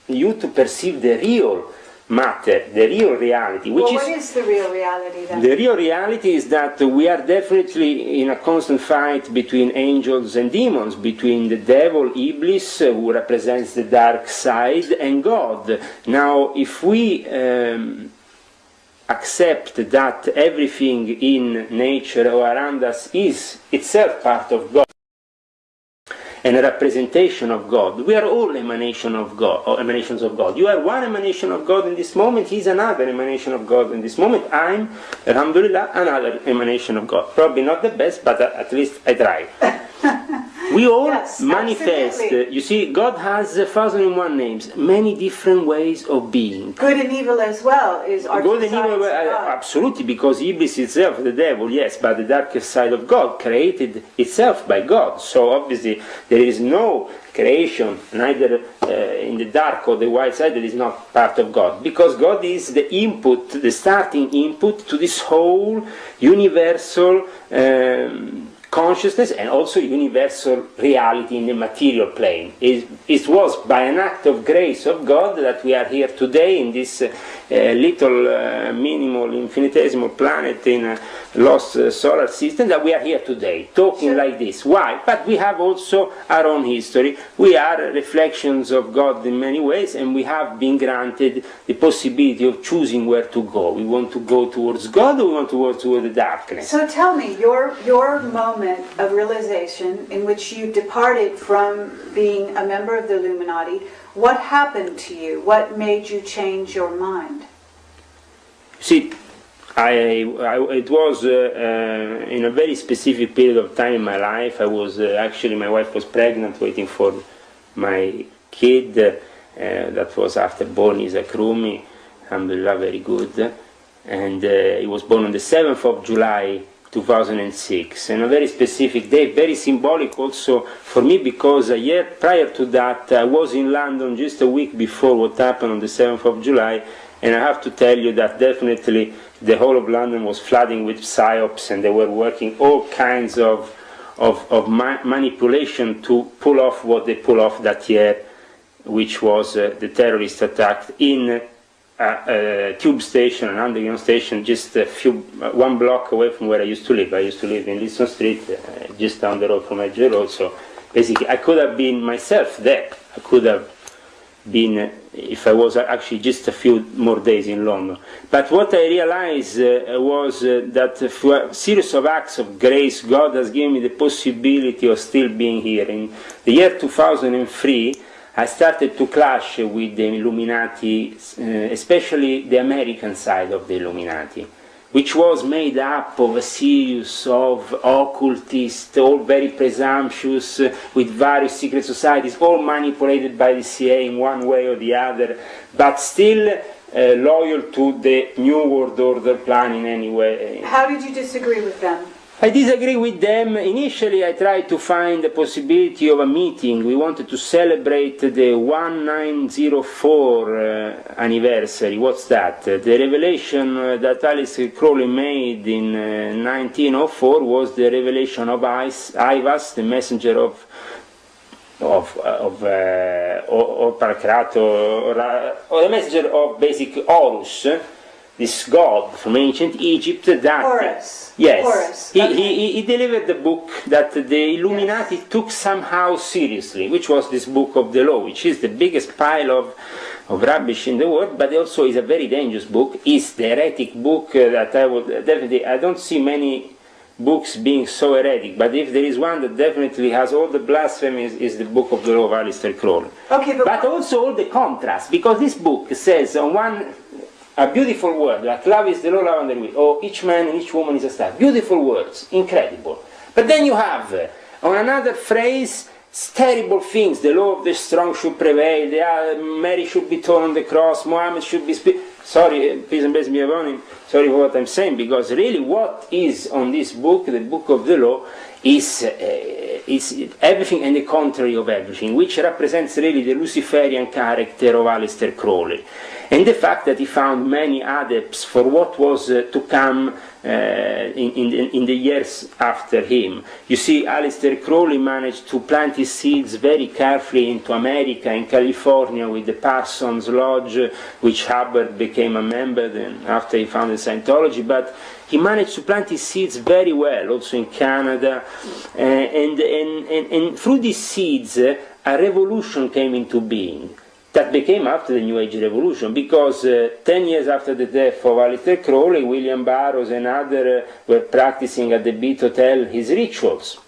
you to perceive the real matter, the real reality. Which what is the real reality then? The real reality is that we are definitely in a constant fight between angels and demons, between the devil, Iblis, who represents the dark side, and God. Now, if we accept that everything in nature or around us is itself part of God, and a representation of God. We are all emanation of God, or emanations of God. You are one emanation of God in this moment, he is another emanation of God in this moment. I'm, alhamdulillah, another emanation of God. Probably not the best, but at least I try. We all manifest, you see, God has 1,001 names, many different ways of being. Good and evil as well is our good and evil, absolutely, because Iblis itself, the devil, yes, but the darkest side of God created itself by God. So obviously there is no creation, neither in the dark or the white side, that is not part of God, because God is the input, the starting input to this whole universal consciousness and also universal reality in the material plane. It was by an act of grace of God that we are here today in this little minimal infinitesimal planet in a lost solar system, that we are here today talking like this. Why? But we have also our own history. We are reflections of God in many ways, and we have been granted the possibility of choosing where to go. We want to go towards God, or we want to go towards the darkness. So tell me, your moment of realization in which you departed from being a member of the Illuminati, what happened to you? What made you change your mind? See, it was in a very specific period of time in my life. I was actually, my wife was pregnant, waiting for my kid. That was after born Isaac Rumi, alhamdulillah, very good. And he was born on the 7th of July 2006, and a very specific day, very symbolic also for me, because a year prior to that I was in London just a week before what happened on the 7th of July, and I have to tell you that definitely the whole of London was flooding with psyops, and they were working all kinds of manipulation to pull off what they pulled off that year, which was the terrorist attack in a tube station, an underground station, just one block away from where I used to live. I used to live in Liston Street, just down the road from Edge Road. So basically, I could have been myself there. I could have been, if I was actually just a few more days in London. But what I realized was that through a series of acts of grace, God has given me the possibility of still being here. In the year 2003, I started to clash with the Illuminati, especially the American side of the Illuminati, which was made up of a series of occultists, all very presumptuous, with various secret societies, all manipulated by the CIA in one way or the other, but still loyal to the New World Order plan in any way. How did you disagree with them? I disagree with them. Initially, I tried to find the possibility of a meeting. We wanted to celebrate the 1904 anniversary. What's that? The revelation that Alice Crowley made in 1904 was the revelation of Ivas, the messenger of Paracrato, or the messenger of basic Horus, this god from ancient Egypt. That Horus. Yes, Horus. He delivered the book that the Illuminati took somehow seriously, which was this book of the law, which is the biggest pile of rubbish in the world, but also is a very dangerous book. It's the heretic book that I would definitely, I don't see many books being so heretic, but if there is one that definitely has all the blasphemies, is the Book of the Law of Aleister Crowley. Okay, but also all the contrast, because this book says on one, a beautiful word, like love is the law, love and the will, or each man and each woman is a star. Beautiful words, incredible. But then you have, on another phrase, terrible things. The law of the strong should prevail, Mary should be torn on the cross, Muhammad should be... Sorry, peace and blessings be upon him. Sorry for what I'm saying, because really what is on this book, the Book of the Law, is everything and the contrary of everything, which represents really the Luciferian character of Aleister Crowley. And the fact that he found many adepts for what was to come in the years after him. You see, Aleister Crowley managed to plant his seeds very carefully into America, in California, with the Parsons Lodge, which Hubbard became a member then after he founded Scientology, but he managed to plant his seeds very well, also in Canada, and through these seeds, a revolution came into being. That became after the New Age revolution, because 10 years after the death of Aleister Crowley, William Burroughs and others were practicing at the Beat Hotel his rituals.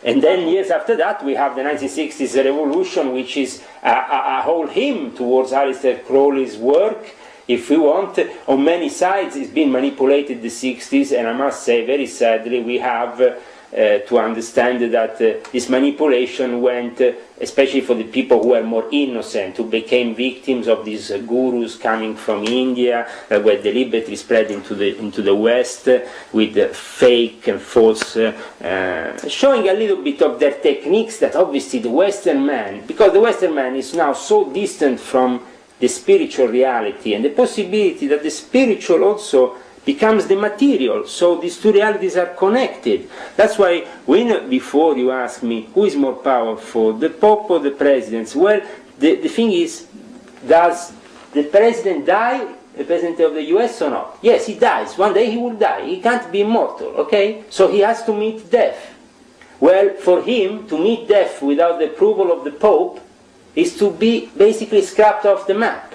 And then years after that, we have the 1960s revolution, which is a whole hymn towards Aleister Crowley's work. If we want, on many sides, it's been manipulated the 60s, and I must say, very sadly, we have to understand that this manipulation went, especially for the people who were more innocent, who became victims of these gurus coming from India, that were deliberately spread into the West with fake and false, showing a little bit of their techniques that obviously the Western man, because the Western man is now so distant from the spiritual reality and the possibility that the spiritual also becomes the material, so these two realities are connected. That's why before you ask me who is more powerful, the Pope or the presidents, well, the thing is, does the president die, the president of the US, or not? Yes, he dies. One day he will die. He can't be immortal, okay? So he has to meet death. Well, for him to meet death without the approval of the Pope is to be basically scrapped off the map,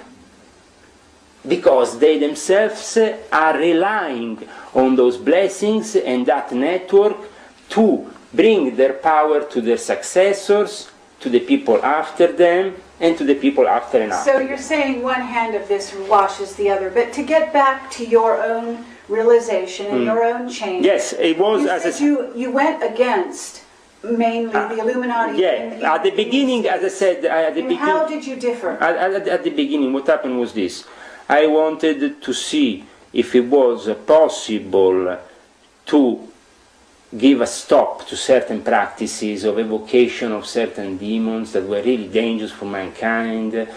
because they themselves are relying on those blessings and that network to bring their power to their successors, to the people after them, and to the people after and after. So you're saying one hand of this washes the other, but to get back to your own realization and your own change. Yes, it was as you went against mainly the Illuminati. Yeah, at the beginning, as I said, at the beginning. How did you differ? At the beginning, what happened was this. I wanted to see if it was possible to give a stop to certain practices of evocation of certain demons that were really dangerous for mankind.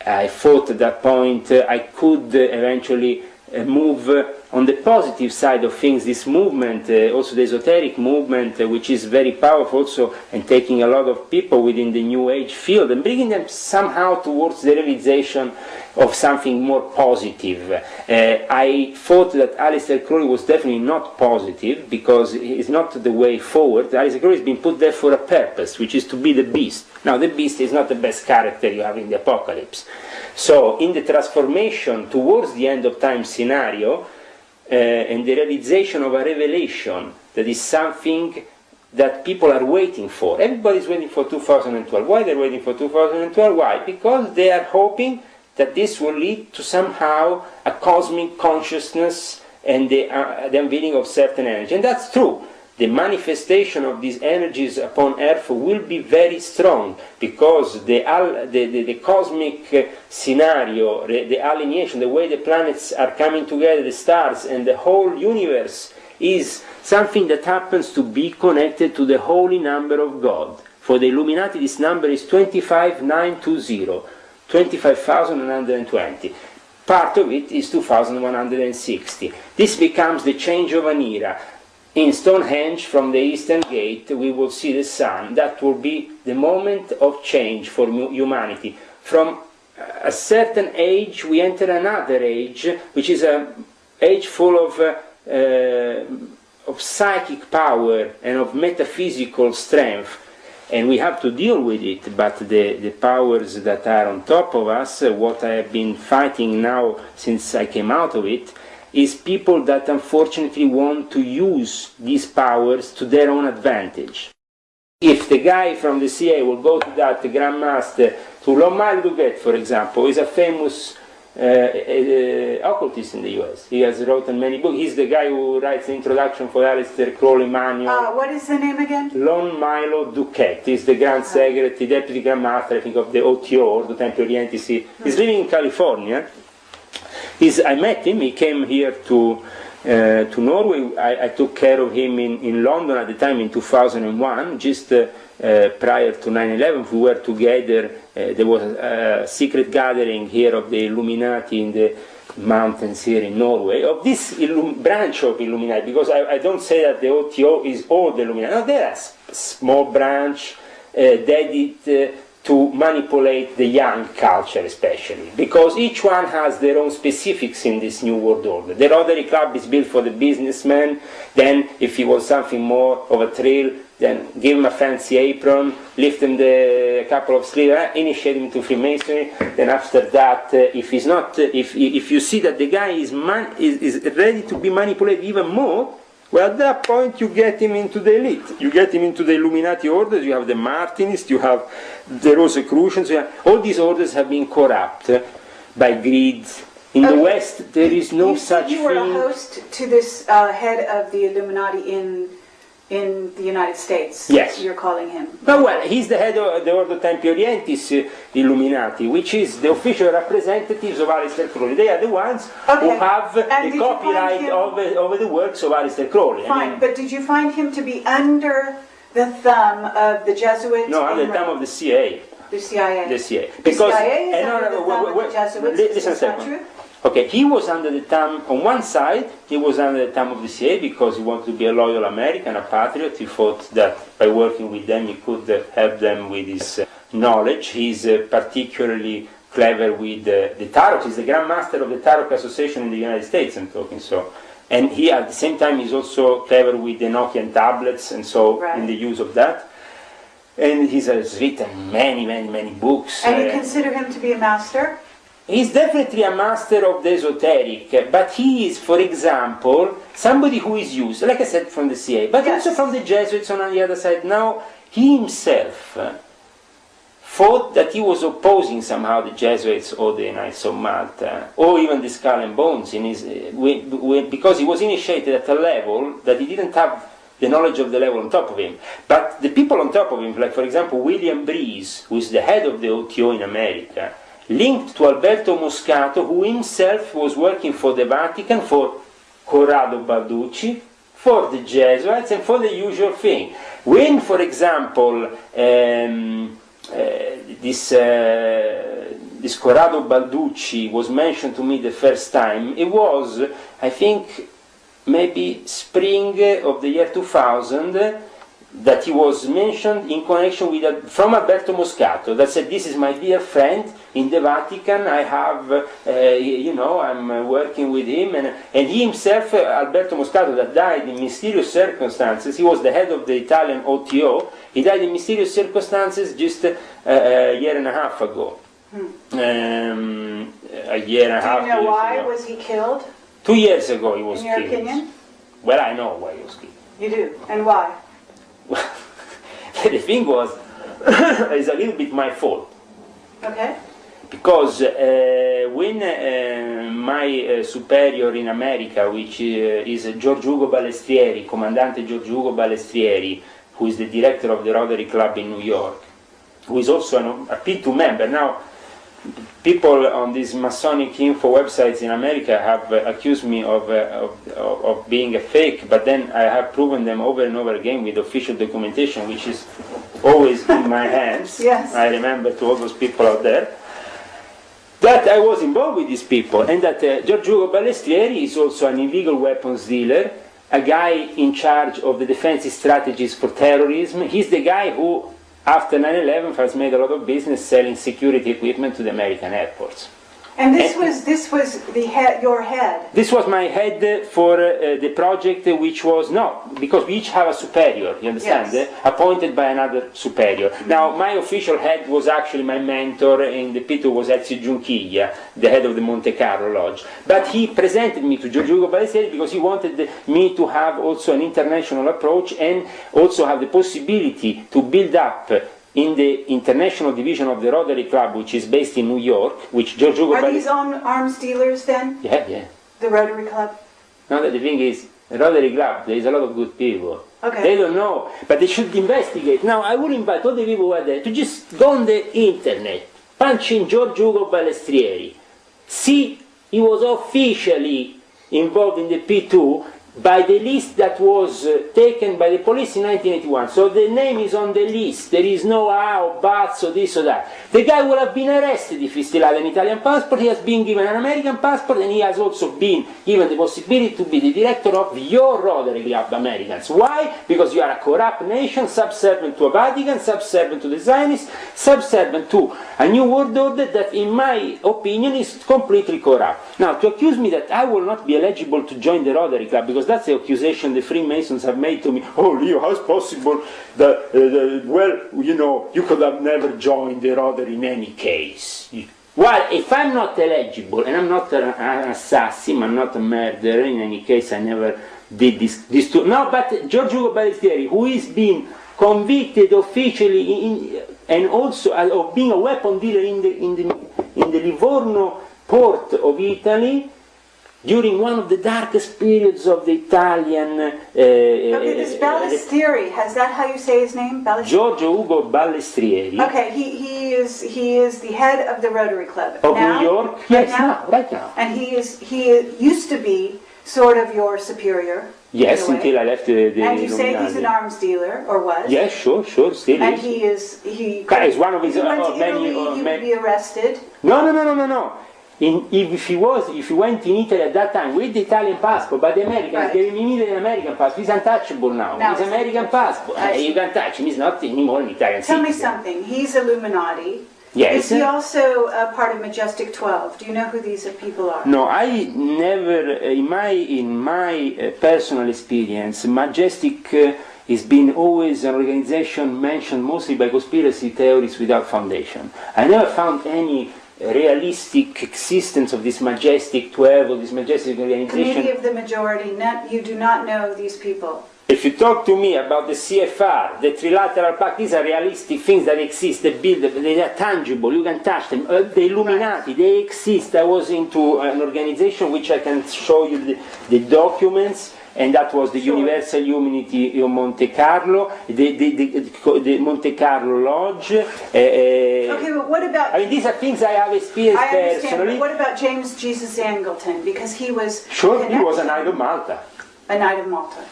I thought at that point I could eventually move on the positive side of things, this movement, also the esoteric movement, which is very powerful also, and taking a lot of people within the New Age field and bringing them somehow towards the realization of something more positive. I thought that Aleister Crowley was definitely not positive, because it's not the way forward. Aleister Crowley has been put there for a purpose, which is to be the beast. Now, the beast is not the best character you have in the apocalypse. So, in the transformation towards the end of time scenario, and the realization of a revelation that is something that people are waiting for. Everybody's waiting for 2012. Why they're waiting for 2012? Why? Because they are hoping that this will lead to somehow a cosmic consciousness and the unveiling of certain energy. And that's true. The manifestation of these energies upon Earth will be very strong, because the cosmic scenario, the alienation, the way the planets are coming together, the stars and the whole universe, is something that happens to be connected to the holy number of God. For the Illuminati, this number is 25920, 25,120. Part of it is 2160. This becomes the change of an era. In Stonehenge, from the Eastern Gate, we will see the sun. That will be the moment of change for humanity. From a certain age, we enter another age, which is an age full of psychic power and of metaphysical strength. And we have to deal with it, but the powers that are on top of us, what I have been fighting now since I came out of it, is people that unfortunately want to use these powers to their own advantage. If the guy from the CIA will go to that Grandmaster, to Lon Duquette, for example, is a famous occultist in the US. He has written many books. He's the guy who writes the introduction for Aleister Crowley manual. What is the name again? Lon Milo Duquette. He's the Grand Secretary, Deputy Grandmaster, I think, of the OTO, Ordo Templi Orientis. He's living in California. I met him. He came here to Norway. I took care of him in London at the time in 2001, just prior to 9/11. We were together. There was a secret gathering here of the Illuminati in the mountains here in Norway, of this branch of Illuminati, because I don't say that the OTO is all the Illuminati. No, there are small branch dedicated to manipulate the young culture especially, because each one has their own specifics in this new world order. The Rotary Club is built for the businessman, then if he wants something more of a thrill, then give him a fancy apron, lift him a couple of sleeves, initiate him to Freemasonry, then after that, if you see that the guy is ready to be manipulated even more, well, at that point you get him into the elite. You get him into the Illuminati orders. You have the Martinists, you have the Rosicrucians. All these orders have been corrupt by greed. In the West, there is no such thing. You were a host to this head of the Illuminati in the United States. Yes. You're calling him. Oh, well, he's the head of the Ordo Templi Orientis Illuminati, which is the official representatives of Aleister Crowley. They are the ones who have the copyright over the works of Aleister Crowley. Fine, but did you find him to be under the thumb of the Jesuits? No, under the thumb of the CIA. The CIA. The CIA. The CIA is under the thumb of the Jesuits. Listen a second. Okay, he was under the thumb, on one side, he was under the thumb of the CIA because he wanted to be a loyal American, a patriot. He thought that by working with them he could help them with his knowledge. He's particularly clever with the Tarot. He's the Grand Master of the Tarot Association in the United States, I'm talking so. And he, at the same time, is also clever with the Enochian tablets, and so in the use of that. And he has written many books. And you consider him to be a master? He's definitely a master of the esoteric, but he is, for example, somebody who is used, like I said, from the CIA, but also from the Jesuits on the other side. Now, he himself thought that he was opposing somehow the Jesuits or the Knights of Malta, or even the Skull and Bones, because he was initiated at a level that he didn't have the knowledge of the level on top of him. But the people on top of him, like for example William Breeze, who is the head of the OTO in America, linked to Alberto Moscato, who himself was working for the Vatican, for Corrado Balducci, for the Jesuits, and for the usual thing. When, for example, this Corrado Balducci was mentioned to me the first time, it was, I think, maybe spring of the year 2000, that he was mentioned in connection with from Alberto Moscato, that said, this is my dear friend in the Vatican, I have, I'm working with him, and he himself, Alberto Moscato, that died in mysterious circumstances. He was the head of the Italian OTO. He died in mysterious circumstances just a year and a half ago. A year and a half. Do you know why was he killed? 2 years ago he was killed. In your opinion? Well, I know why he was killed. You do? And why? The thing was, it's a little bit my fault. Okay. Because when my superior in America, which is George Ugo Balestrieri, Comandante George Ugo Balestrieri, who is the director of the Rotary Club in New York, who is also a P2 member. Now, people on these Masonic info websites in America have accused me of being a fake, but then I have proven them over and over again with official documentation, which is always in my hands. Yes. I remember to all those people out there that I was involved with these people, and that George Ugo Balestrieri is also an illegal weapons dealer, a guy in charge of the defensive strategies for terrorism. He's the guy who, after 9/11, has made a lot of business selling security equipment to the American airports. And this was your head. This was my head for the project, which was not, because we each have a superior, you understand, Yes. appointed by another superior. Now, my official head was actually my mentor, and the P2 was Ezio Giunchiglia, the head of the Monte Carlo Lodge. But he presented me to Giorgio Ugo Ballestieri because he wanted me to have also an international approach and also have the possibility to build up in the international division of the Rotary Club, which is based in New York, which Giorgio Ugo Are these arms dealers then? Yeah, yeah. The Rotary Club? No, the thing is, Rotary Club, there is a lot of good people. Okay. They don't know, but they should investigate. Now, I would invite all the people who are there to just go on the internet, punch in Giorgio Ugo Ballestieri. See, he was officially involved in the P2 by the list that was taken by the police in 1981. So the name is on the list. There is no how, buts, or this or that. The guy would have been arrested if he still had an Italian passport. He has been given an American passport, and he has also been given the possibility to be the director of your Rotary Club, Americans. Why? Because you are a corrupt nation, subservient to a Vatican, subservient to the Zionists, subservient to a new world order that, in my opinion, is completely corrupt. Now, to accuse me that I will not be eligible to join the Rotary Club, because that's the accusation the Freemasons have made to me. Oh, Leo, how's possible that, well, you know, you could have never joined the Rotary in any case. Well, if I'm not eligible, and I'm not an assassin, I'm not a murderer, in any case, I never did this too. No, but Giorgio Ugo Ballestieri, who is being convicted officially and also of being a weapon dealer in the Livorno port of Italy, during one of the darkest periods of the Italian... Okay, this Ballestieri, is that how you say his name? Giorgio Ugo Ballestieri. Okay, he is the head of the Rotary Club. Of now, New York? Right Yes, now. right now. And he used to be sort of your superior. Yes, until I left the And you say Illuminati. he's an arms dealer, or was? Yes, sure, still And is. he is... Is one of his if he went to many... Italy, he would be arrested. No. If he went in Italy at that time with the Italian passport, but the Americans gave him immediately an American passport. He's untouchable now. He's he's American passport. You can't touch him. He's not anymore an Italian Tell me citizen. something. He's Illuminati. Yes. Is he also a part of Majestic 12? Do you know who these people are? No, I never, in my personal experience, Majestic has been always an organization mentioned mostly by conspiracy theories without foundation. I never found any realistic existence of this Majestic 12 or this Majestic organization. Committee of the Majority, you do not know these people. If you talk to me about the CFR, the Trilateral Pact, these are realistic things that exist, they build, they are tangible, you can touch them. The Illuminati, they exist. I was into an organization which I can show you the documents, and that was the Universal Unity of Monte Carlo, the Monte Carlo Lodge. Okay, but what about... I mean, these are things I have experienced I understand, personally. but what about James Jesus Angleton? Because he was... Sure, he was a Knight of Malta. A Knight of Malta.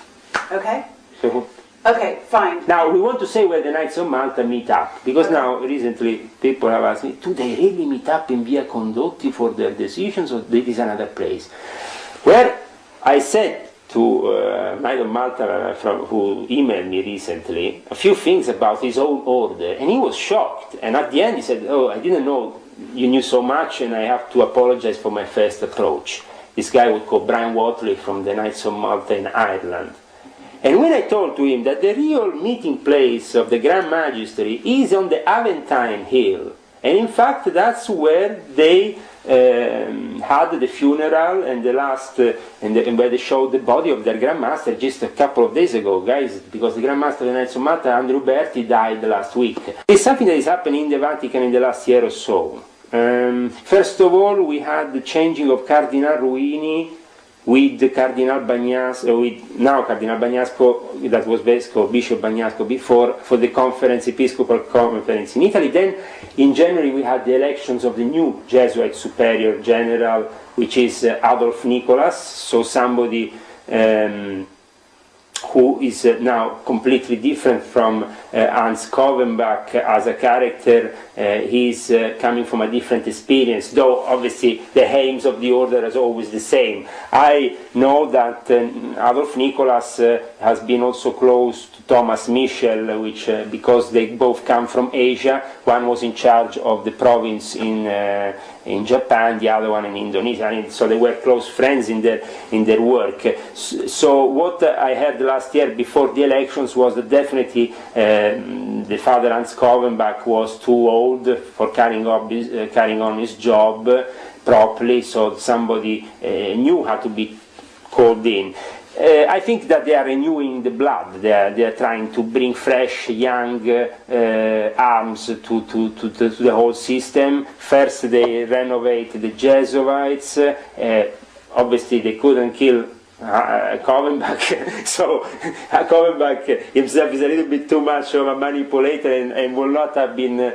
Okay? So, Okay, fine. now, we want to say where the Knights of Malta meet up, because now, recently, people have asked me, do they really meet up in Via Condotti for their decisions, or this is another place? Well, I said to Knight of Malta, who emailed me recently, a few things about his own order, and he was shocked. And at the end he said, oh, I didn't know you knew so much, and I have to apologize for my first approach. This guy would call Brian Watley from the Knights of Malta in Ireland. And when I told to him that the real meeting place of the Grand Magistracy is on the Aventine Hill, and in fact that's where they had the funeral and the last, and where they showed the body of their Grand Master just a couple of days ago, guys, because the Grand Master of the Knights of Malta, Andrew Berti, died last week. It's something that is happening in the Vatican in the last year or so. First of all, we had the changing of Cardinal Ruini with Cardinal Bagnasco, with now Cardinal Bagnasco, that was basically Bishop Bagnasco before, for the conference, Episcopal Conference in Italy. Then in January we had the elections of the new Jesuit Superior General, which is Adolf Nicolas, so somebody who is now completely different from Hans Kovenbach as a character. He's coming from a different experience, though obviously the aims of the order is always the same. I know that Adolf Nicolas has been also close to Thomas Michel, which because they both come from Asia. One was in charge of the province in Japan, the other one in Indonesia, and so they were close friends in their work. So what I heard last year before the elections was that definitely the father Hans Kovenbach was too old for carrying on his job properly, so somebody knew how to be called in. I think that they are renewing the blood. They are trying to bring fresh, young arms to the whole system. First, they renovate the Jesuits. Obviously, they couldn't kill Kovenbach, so Kovenbach himself is a little bit too much of a manipulator and will not have been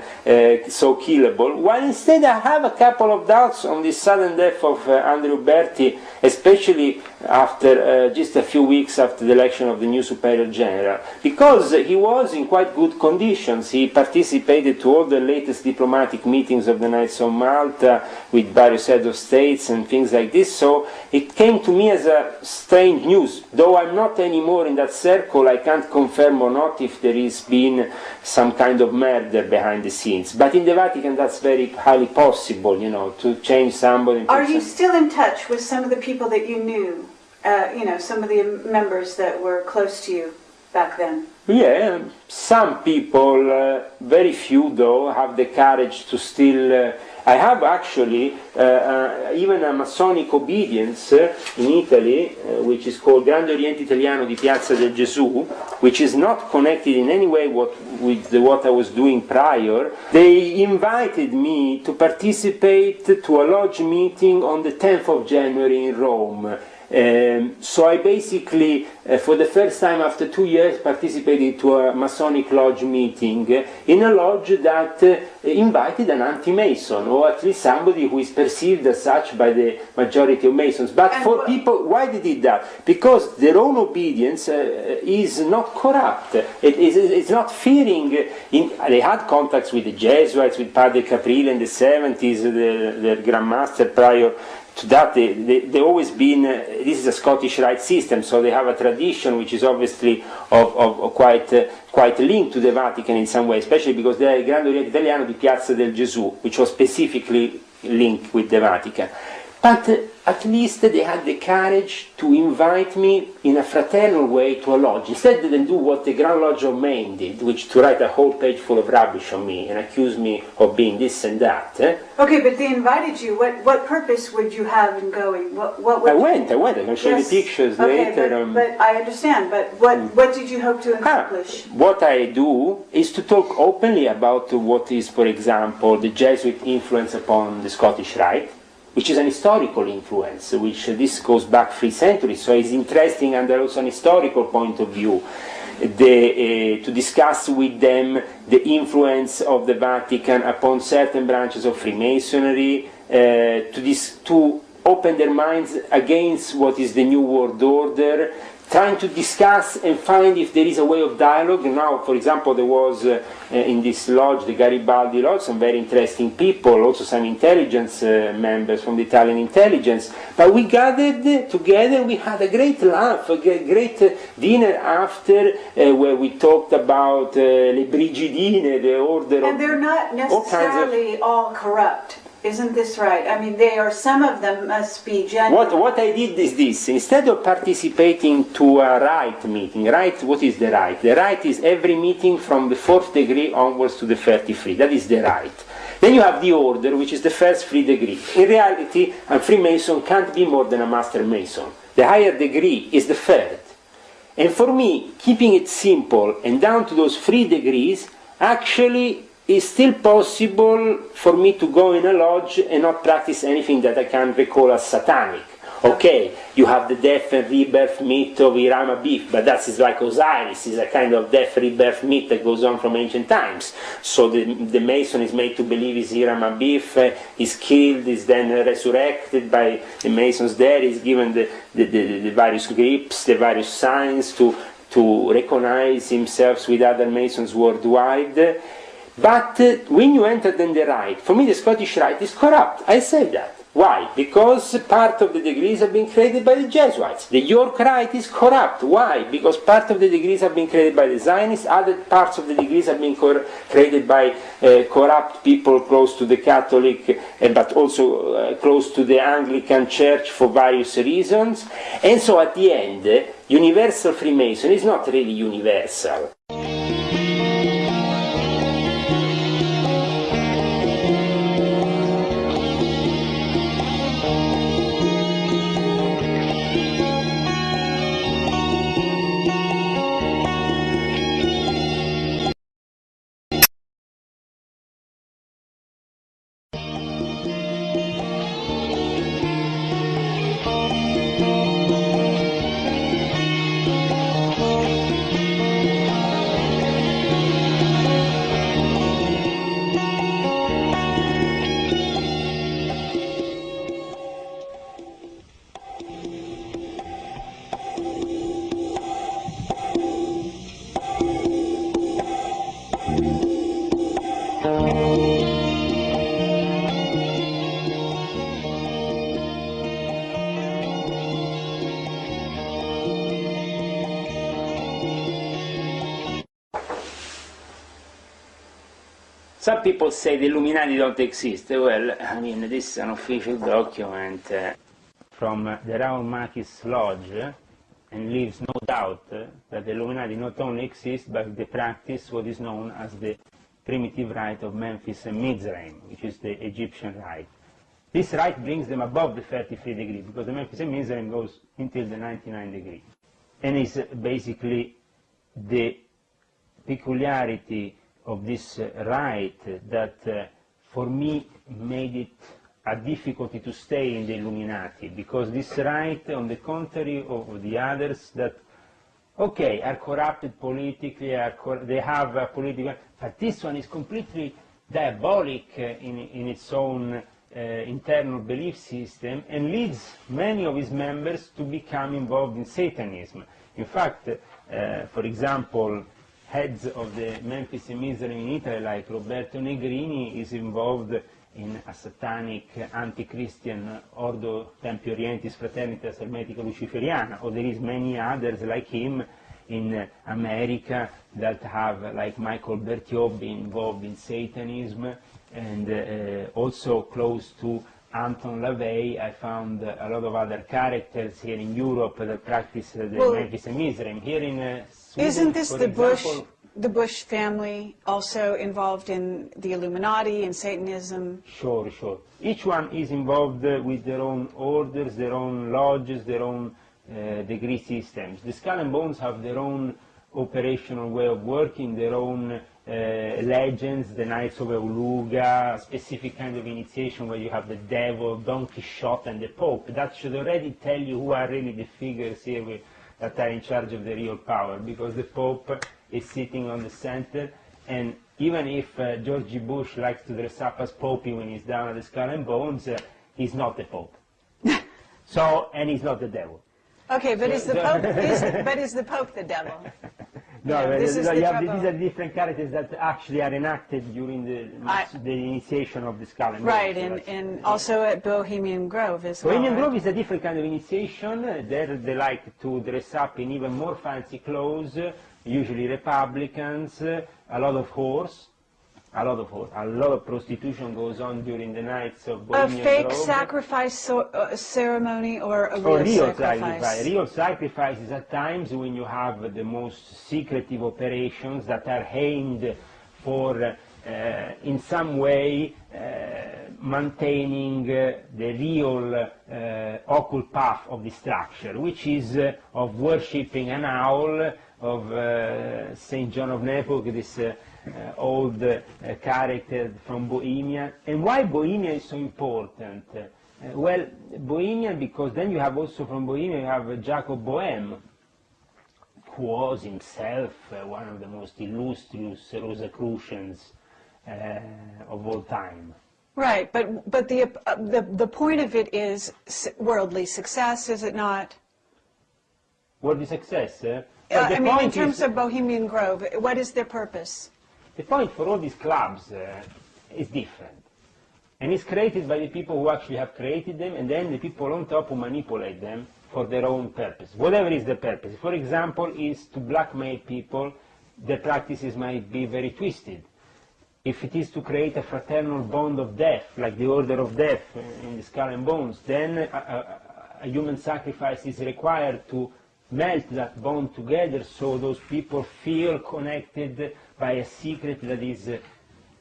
so killable. While instead I have a couple of doubts on the sudden death of Andrew Berti, especially after just a few weeks after the election of the new Superior General, because he was in quite good conditions. He participated to all the latest diplomatic meetings of the Knights of Malta with various heads of states and things like this, so it came to me as a strange news. Though I'm not anymore in that circle, I can't confirm or not if there has been some kind of murder behind the scenes. But in the Vatican that's very highly possible, you know, to change somebody. Are you still in touch with some of the people that you knew? You know, some of the members that were close to you back then? Yeah, some people, very few though, have the courage to still... I have actually even a Masonic obedience in Italy, which is called Grande Oriente Italiano di Piazza del Gesù, which is not connected in any way with what I was doing prior. They invited me to participate to a lodge meeting on the 10th of January in Rome. So I basically, for the first time after 2 years, participated to a Masonic lodge meeting in a lodge that invited an anti-Mason, or at least somebody who is perceived as such by the majority of Masons. But for people, why they did that? Because their own obedience is not corrupt. It's not fearing. They had contacts with the Jesuits, with Padre Caprile in the 70s, their Grand Master prior to that. They always been, this is a Scottish Rite system, so they have a tradition which is obviously of quite linked to the Vatican in some way, especially because they are Grande Oriente Italiano di Piazza del Gesù, which was specifically linked with the Vatican. But at least they had the courage to invite me in a fraternal way to a lodge. Instead they didn't do what the Grand Lodge of Maine did, which to write a whole page full of rubbish on me and accuse me of being this and that. Okay, but they invited you. What purpose would you have in going? What I went. I can show you the pictures later. But I understand. But what did you hope to accomplish? What I do is to talk openly about what is, for example, the Jesuit influence upon the Scottish Rite, which is an historical influence, which this goes back 3 centuries, so it's interesting under also an historical point of view to discuss with them the influence of the Vatican upon certain branches of Freemasonry, to open their minds against what is the New World Order, trying to discuss and find if there is a way of dialogue. Now, for example, there was in this lodge, the Garibaldi Lodge, some very interesting people, also some intelligence members from the Italian intelligence. But we gathered together, we had a great laugh, a great dinner after, where we talked about Le Brigidine, the order. And they're not necessarily all corrupt. Isn't this right? I mean, some of them must be genuine. What I did is this. Instead of participating to a Rite meeting, Rite, what is the Rite? The Rite is every meeting from the 4th degree onwards to the 33. That is the Rite. Then you have the Order, which is the first 3 degree. In reality, a Freemason can't be more than a Master Mason. The higher degree is the 3rd. And for me, keeping it simple and down to those 3 degrees, actually it's still possible for me to go in a lodge and not practice anything that I can recall as satanic. Okay, you have the death and rebirth myth of Hiram Abiff, but that is like Osiris, is a kind of death rebirth myth that goes on from ancient times. So the Mason is made to believe is Hiram Abiff, is killed, is then resurrected by the Masons there, is given the various grips, the various signs to recognize himself with other Masons worldwide. But when you enter then the Rite, for me the Scottish Rite is corrupt. I say that. Why? Because part of the degrees have been created by the Jesuits. The York Rite is corrupt. Why? Because part of the degrees have been created by the Zionists, other parts of the degrees have been created by corrupt people close to the Catholic, but also close to the Anglican Church for various reasons. And so at the end, universal Freemason is not really universal. Some people say the Illuminati don't exist. Well, I mean, this is an official document from the Raoul Makis Lodge, and leaves no doubt that the Illuminati not only exist, but they practice what is known as the primitive rite of Memphis and Mizraim, which is the Egyptian rite. This rite brings them above the 33 degrees, because the Memphis and Mizraim goes until the 99 degrees. And it's basically the peculiarity of this rite that for me made it a difficulty to stay in the Illuminati, because this rite, on the contrary of the others that, okay, are corrupted politically, they have a political, but this one is completely diabolic in its own internal belief system, and leads many of its members to become involved in Satanism. In fact, for example, heads of the Memphis and Mizraim in Italy, like Roberto Negrini, is involved in a satanic anti-Christian Ordo Tempio Orientis Fraternitas Hermetica Luciferiana, or there is many others like him in America that have, like Michael Bertiob, been involved in Satanism, and also close to Anton LaVey, I found a lot of other characters here in Europe that practice the Memphis and Mizraim. Here in Sweden, isn't this for the example, the Bush family also involved in the Illuminati and Satanism? Sure, sure. Each one is involved with their own orders, their own lodges, their own degree systems. The Skull and Bones have their own operational way of working, their own legends, the Knights of Euluga, a specific kind of initiation where you have the devil, Don Quixote, and the Pope. That should already tell you who are really the figures here that are in charge of the real power, because the Pope is sitting on the center, and even if George Bush likes to dress up as Pope when he's down at the Skull and Bones, he's not the Pope. So, and he's not the devil. Okay, but is the Pope the devil? No, yeah, these are different characters that actually are enacted during the initiation of the Skull and Bones. Right, and also at Bohemian Grove as well. Bohemian Grove is a different kind of initiation. There they like to dress up in even more fancy clothes, usually Republicans, a lot of whores. A lot of prostitution goes on during the nights of Bohemian Grove. A fake sacrifice ceremony or a real sacrifice? Real sacrifice is at times when you have the most secretive operations that are aimed for, in some way, maintaining the real occult path of the structure, which is of worshipping an owl, of St. John of Nepos, this old character from Bohemia. And why Bohemia is so important? Well, Bohemian, because then you have also from Bohemia, you have Jacob Boehme, who was himself one of the most illustrious Rosicrucians of all time. Right, but the point of it is worldly success, is it not? Worldly success? I mean, in terms of Bohemian Grove, what is their purpose? The point for all these clubs is different. And it's created by the people who actually have created them, and then the people on top who manipulate them for their own purpose, whatever is the purpose. For example, is to blackmail people, their practices might be very twisted. If it is to create a fraternal bond of death, like the order of death in the Skull and Bones, then a human sacrifice is required to melt that bond together so those people feel connected by a secret that is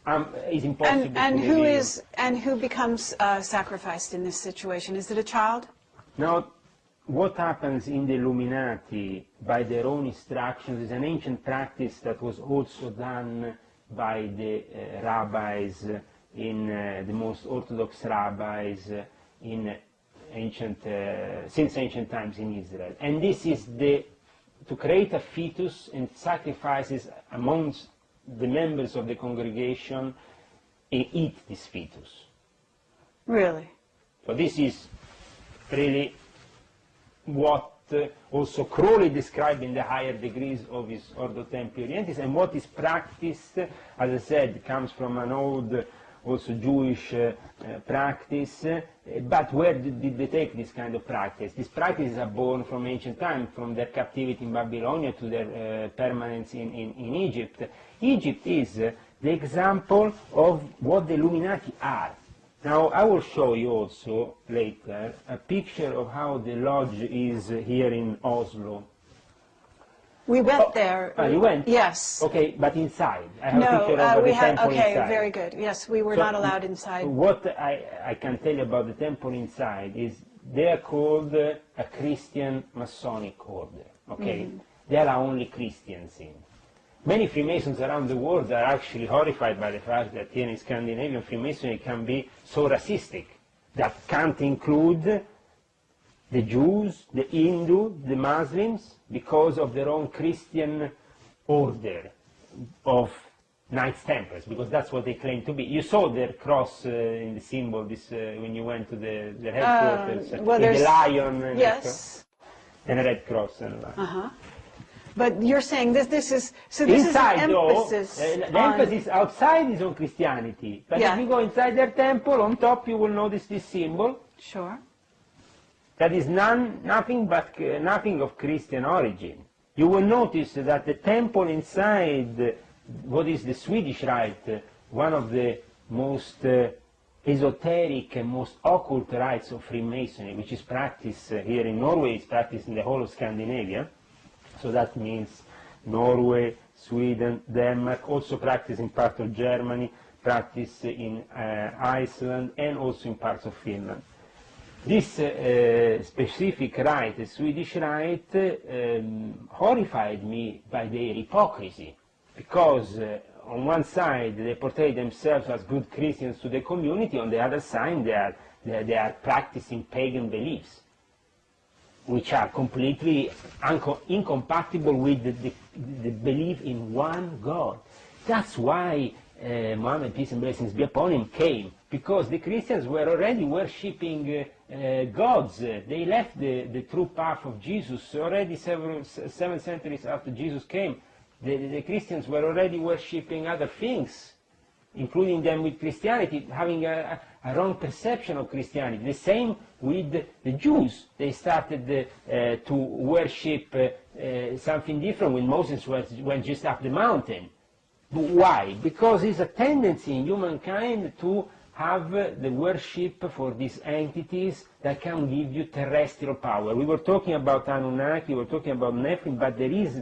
impossible and to who reveal. and who becomes sacrificed in this situation? Is it a child? Now, what happens in the Illuminati by their own instructions is an ancient practice that was also done by the rabbis, in the most orthodox rabbis in since ancient times in Israel. And this is to create a fetus and sacrifices amongst the members of the congregation and eat this fetus. Really? So this is really what also Crowley described in the higher degrees of his Ordo Templi Orientis, and what is practiced, as I said, comes from an old, also Jewish practice, but where did they take this kind of practice? These practices are born from ancient times, from their captivity in Babylonia to their permanence in Egypt. Egypt is the example of what the Illuminati are. Now, I will show you also later a picture of how the lodge is here in Oslo. We went there. You went? Yes. Okay, but inside. I have a picture No, of we the had, temple okay, inside. very good. Yes, we were not allowed inside. What I can tell you about the temple inside is they are called a Christian Masonic order, okay? There are only Christians in. Many Freemasons around the world are actually horrified by the fact that here in Scandinavia Freemasonry can be so racistic, that can't include the Jews, the Hindu, the Muslims, because of their own Christian order of Knights Templars, because that's what they claim to be. You saw their cross in the symbol this, when you went to their headquarters, well, with the lion and, yes. And a red cross. And But you're saying this is inside, an emphasis. The emphasis outside is on Christianity. But if you go inside their temple, on top you will notice this symbol. Sure. That is nothing of Christian origin. You will notice that the temple inside, what is the Swedish rite, one of the most esoteric and most occult rites of Freemasonry, which is practiced here in Norway, is practiced in the whole of Scandinavia. So that means Norway, Sweden, Denmark, also practiced in part of Germany, practiced in Iceland, and also in parts of Finland. This specific rite, the Swedish rite, horrified me by their hypocrisy, because on one side they portray themselves as good Christians to the community, on the other side they are practicing pagan beliefs, which are completely incompatible with the belief in one God. That's why Muhammad, peace and blessings be upon him, came, because the Christians were already worshipping gods. They left the true path of Jesus already 7 centuries after Jesus came. The Christians were already worshipping other things, including them with Christianity, having a wrong perception of Christianity. The same with the Jews. They started to worship something different when Moses went just up the mountain. But why? Because it's a tendency in humankind to have the worship for these entities that can give you terrestrial power. We were talking about Anunnaki, we were talking about Nephilim, but there is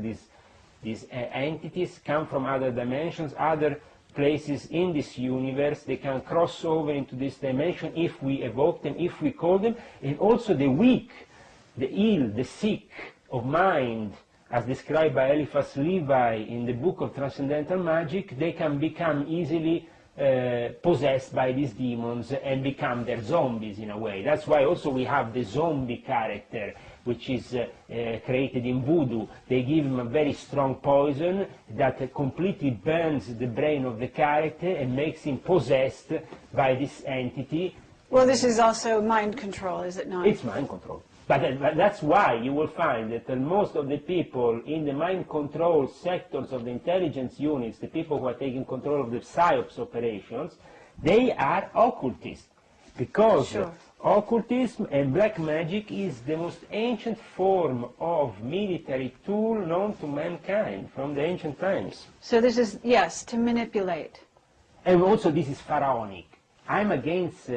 these entities come from other dimensions, other places in this universe. They can cross over into this dimension if we evoke them, if we call them. And also the weak, the ill, the sick of mind, as described by Eliphas Levi in the book of Transcendental Magic, they can become easily possessed by these demons and become their zombies in a way. That's why also we have the zombie character, which is created in voodoo. They give him a very strong poison that completely burns the brain of the character and makes him possessed by this entity. Well, this is also mind control, is it not? It's mind control. But that's why you will find that most of the people in the mind control sectors of the intelligence units, the people who are taking control of the PSYOPs operations, they are occultists. Because occultism and black magic is the most ancient form of military tool known to mankind from the ancient times. So this is, yes, to manipulate. And also this is pharaonic. I'm against,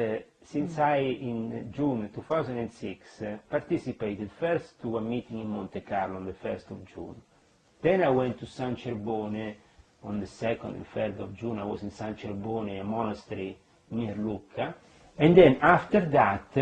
since I, in June 2006, participated first to a meeting in Monte Carlo on the 1st of June. Then I went to San Cerbone on the 2nd and 3rd of June. I was in San Cerbone, a monastery near Lucca. And then after that,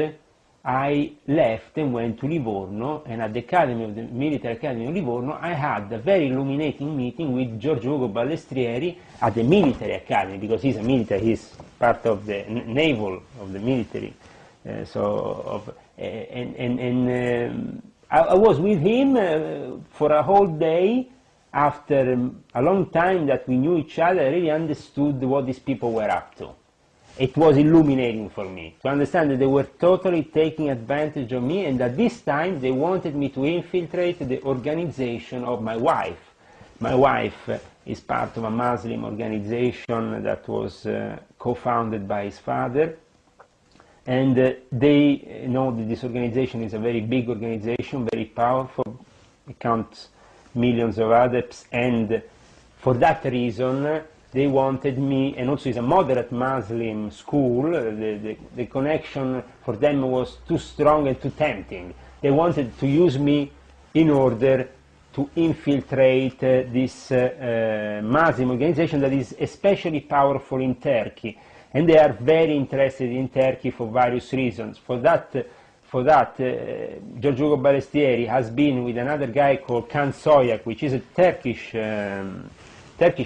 I left and went to Livorno, and at the Academy of the Military Academy of Livorno, I had a very illuminating meeting with Giorgio Ugo Ballestrieri at the Military Academy, because he's a military, he's part of the naval of the military. I was with him for a whole day. After a long time that we knew each other, I really understood what these people were up to. It was illuminating for me to understand that they were totally taking advantage of me, and at this time they wanted me to infiltrate the organization of my wife. My wife is part of a Muslim organization that was co-founded by his father, and they know that this organization is a very big organization, very powerful. It counts millions of adepts, and for that reason they wanted me, and also it's a moderate Muslim school, the connection for them was too strong and too tempting. They wanted to use me in order to infiltrate this Muslim organization that is especially powerful in Turkey. And they are very interested in Turkey for various reasons. For that, Giorgio Ugo Balestieri has been with another guy called Kan Soyak, which is a Turkish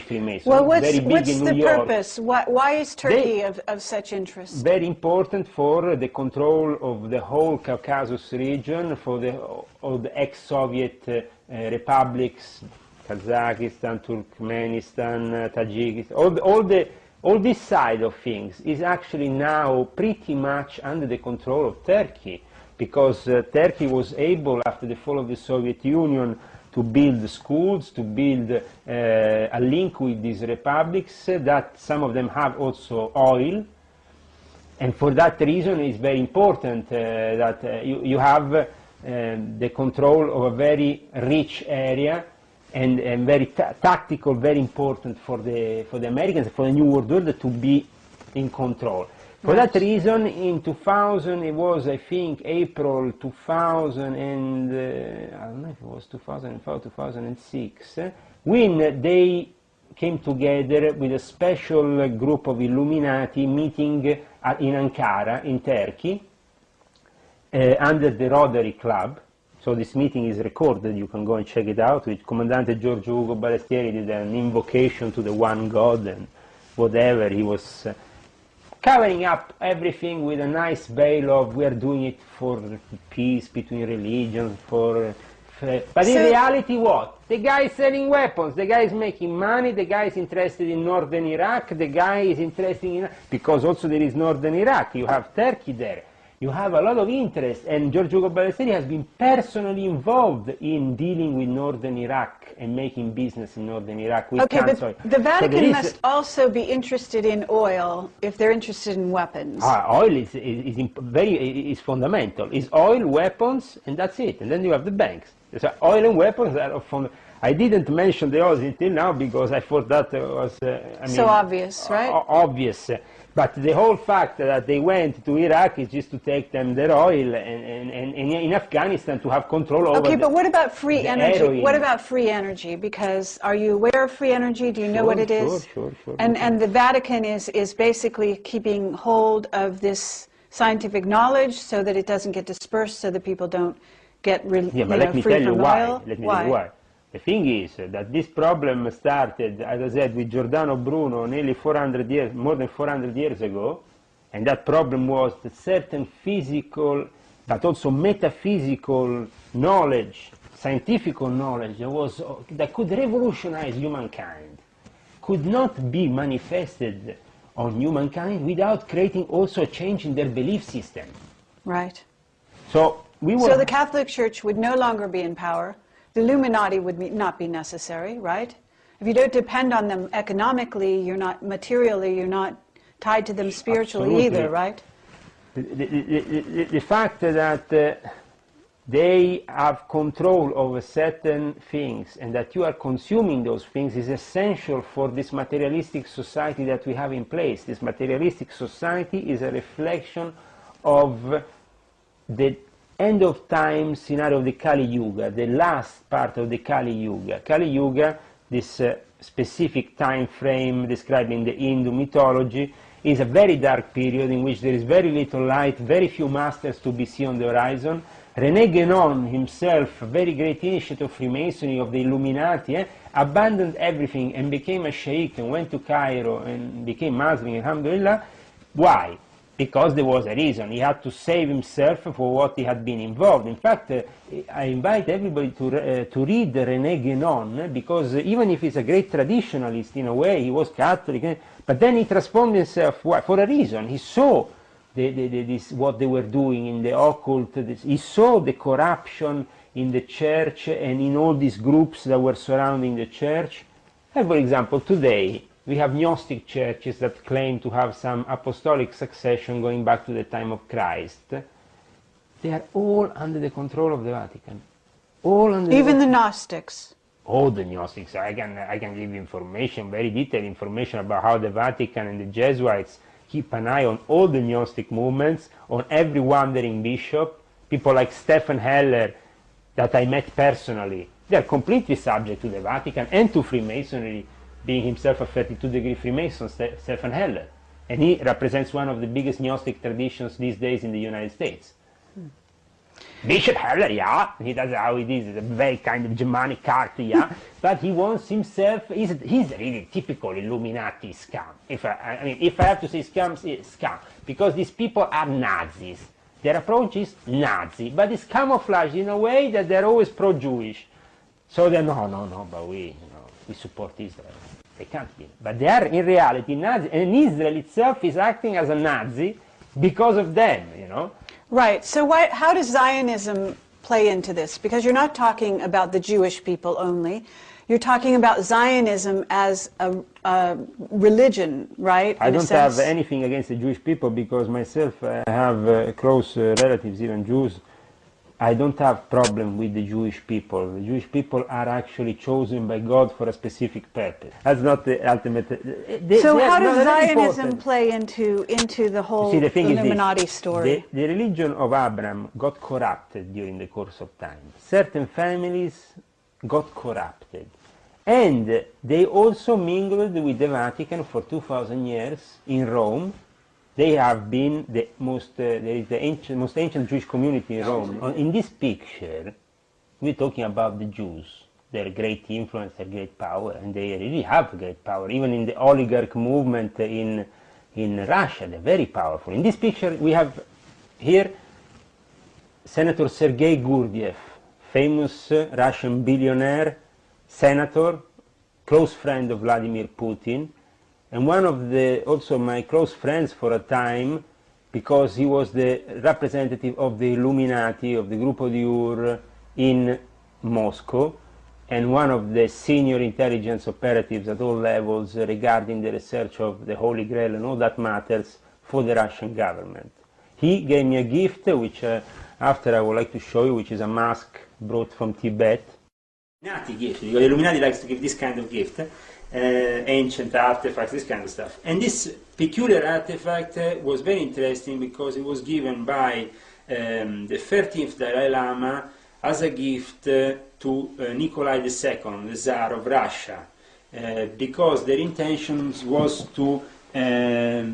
Freemason, well, very big in New York. Purpose? Why is Turkey of such interest? Very important for the control of the whole Caucasus region, for all the ex-Soviet republics, Kazakhstan, Turkmenistan, Tajikistan, all this side of things is actually now pretty much under the control of Turkey, because Turkey was able, after the fall of the Soviet Union, to build schools, to build a link with these republics, that some of them have also oil. And for that reason it's very important that you have the control of a very rich area, and very tactical, very important for the Americans, for the New World Order to be in control. For that reason, in 2000, it was, I think, April 2000, and I don't know if it was 2005, 2006, when they came together with a special group of Illuminati meeting in Ankara, in Turkey, under the Rotary Club. So this meeting is recorded, you can go and check it out, with Commandante Giorgio Ugo Balestieri did an invocation to the one God and whatever. He was covering up everything with a nice veil of, we are doing it for peace between religions, but in reality what? The guy is selling weapons, the guy is making money, the guy is interested in northern Iraq, the guy is interested in, because also there is northern Iraq, you have Turkey there. You have a lot of interest, and Giorgio Ugo Balestieri has been personally involved in dealing with northern Iraq and making business in northern Iraq with cancer. But the Vatican must also be interested in oil if they're interested in weapons. Oil is fundamental. It's oil, weapons, and that's it. And then you have the banks. So oil and weapons are fundamental. I didn't mention the oil until now because I thought that was so obvious, right? Obvious. But the whole fact that they went to Iraq is just to take them their oil, and in Afghanistan to have control over. Okay, but what about free energy? Heroin. What about free energy? Because are you aware of free energy? Do you know what it is? Sure. And the Vatican is basically keeping hold of this scientific knowledge so that it doesn't get dispersed, so that people don't get but let me tell you why. The thing is that this problem started, as I said, with Giordano Bruno nearly 400 years, more than 400 years ago, and that problem was that certain physical, but also metaphysical knowledge, scientific knowledge that could revolutionize humankind, could not be manifested on humankind without creating also a change in their belief system. Right. So the Catholic Church would no longer be in power. The Illuminati would not be necessary, right? If you don't depend on them economically, you're not materially, you're not tied to them spiritually either, right? The fact that they have control over certain things and that you are consuming those things is essential for this materialistic society that we have in place. This materialistic society is a reflection of the end of time scenario of the Kali Yuga, the last part of the Kali Yuga. Kali Yuga, this specific time frame described in the Hindu mythology, is a very dark period in which there is very little light, very few masters to be seen on the horizon. René Guénon himself, a very great initiate of Freemasonry, of the Illuminati, abandoned everything and became a sheikh and went to Cairo and became Muslim, alhamdulillah. Why? Because there was a reason. He had to save himself for what he had been involved. In fact, I invite everybody to read René Guénon, because even if he's a great traditionalist in a way, he was Catholic, but then he transformed himself for a reason. He saw what they were doing in the occult. He saw the corruption in the church and in all these groups that were surrounding the church. And for example, today, we have Gnostic churches that claim to have some apostolic succession going back to the time of Christ. They are all under the control of the Vatican. All under even the Gnostics. All the Gnostics. I can give information, very detailed information about how the Vatican and the Jesuits keep an eye on all the Gnostic movements, on every wandering bishop. People like Stephen Heller, that I met personally, they are completely subject to the Vatican and to Freemasonry, being himself a 32-degree Freemason, Stephen Heller. And he represents one of the biggest Gnostic traditions these days in the United States. Bishop Heller, yeah, he does how it is, a very kind of Germanic character, yeah, but he wants himself, he's really typical Illuminati scam. If I have to say scam, it's scam, because these people are Nazis. Their approach is Nazi, but it's camouflaged in a way that they're always pro-Jewish. So they're, no, but we support Israel. They can't be. But they are in reality Nazi, and Israel itself is acting as a Nazi because of them, you know. Right. So how does Zionism play into this? Because you're not talking about the Jewish people only. You're talking about Zionism as a religion, right? I don't have anything against the Jewish people, because myself I have close relatives, even Jews. I don't have problem with the Jewish people. The Jewish people are actually chosen by God for a specific purpose. That's not the ultimate. So how does Zionism play into the whole Illuminati story? The religion of Abraham got corrupted during the course of time. Certain families got corrupted. And they also mingled with the Vatican for 2,000 years in Rome. They have been the most ancient Jewish community in Rome. In this picture, we're talking about the Jews, their great influence, their great power, and they really have great power. Even in the oligarch movement in Russia, they're very powerful. In this picture, we have here Senator Sergei Gurdjieff, famous Russian billionaire, senator, close friend of Vladimir Putin, and one of also my close friends for a time, because he was the representative of the Illuminati, of the Gruppo Diur in Moscow, and one of the senior intelligence operatives at all levels regarding the research of the Holy Grail and all that matters for the Russian government. He gave me a gift, which after I would like to show you, which is a mask brought from Tibet. Illuminati gift, because Illuminati likes to give this kind of gift. Ancient artifacts, this kind of stuff. And this peculiar artifact was very interesting because it was given by the 13th Dalai Lama as a gift to Nikolai II, the Tsar of Russia, because their intentions was to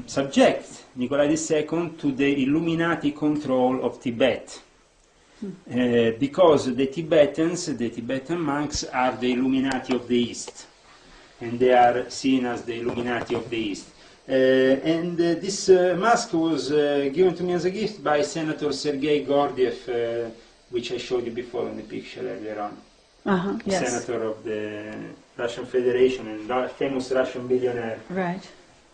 subject Nikolai II to the Illuminati control of Tibet. because the Tibetans, the Tibetan monks, are the Illuminati of the East, and they are seen as the Illuminati of the East. This mask was given to me as a gift by Senator Sergei Gordiev, which I showed you before in the picture earlier on. Yes. Senator of the Russian Federation and famous Russian billionaire. Right.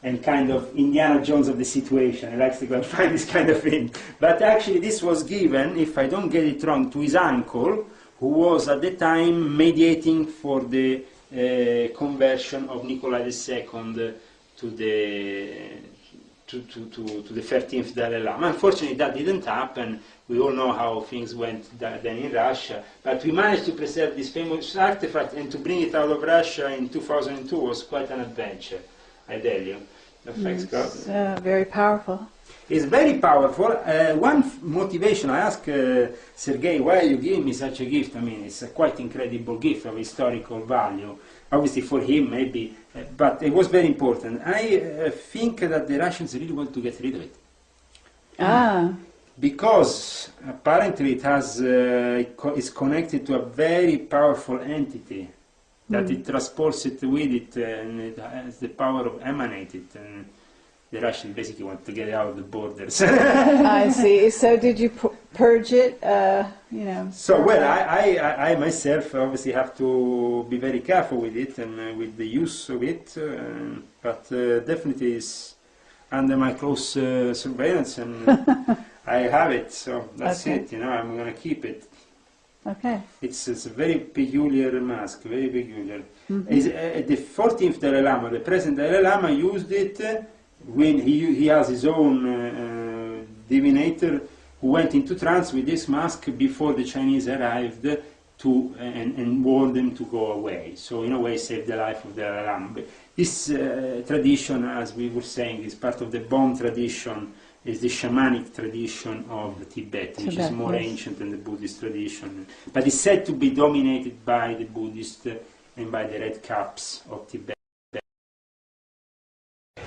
And kind of Indiana Jones of the situation. He likes to go and find this kind of thing. But actually this was given, if I don't get it wrong, to his uncle, who was at the time mediating for the conversion of Nikolai II to the 13th Dalai Lama. Unfortunately, that didn't happen. We all know how things went then in Russia. But we managed to preserve this famous artifact, and to bring it out of Russia in 2002 was quite an adventure, I tell you. It's very powerful. It's very powerful. One motivation, I asked Sergei, why are you giving me such a gift? I mean, it's a quite incredible gift of historical value. Obviously for him, maybe, but it was very important. I think that the Russians really want to get rid of it. Because apparently it has, is connected to a very powerful entity, that it transports it with it, and it has the power of emanate it. And the Russians basically want to get it out of the borders. I see. So did you purge it, you know? So, well, I myself obviously have to be very careful with it and with the use of it, but definitely it's under my close surveillance, and I have it, so that's it, you know, I'm going to keep it. Okay. It's a very peculiar mask, very peculiar. The 14th Dalai Lama, the present Dalai Lama, used it when he has his own divinator who went into trance with this mask before the Chinese arrived and warned them to go away. So in a way saved the life of the Dalai Lama. But this tradition, as we were saying, is part of the Bon tradition, is the shamanic tradition of Tibet, which is more ancient than the Buddhist tradition. But it's said to be dominated by the Buddhists and by the red caps of Tibet.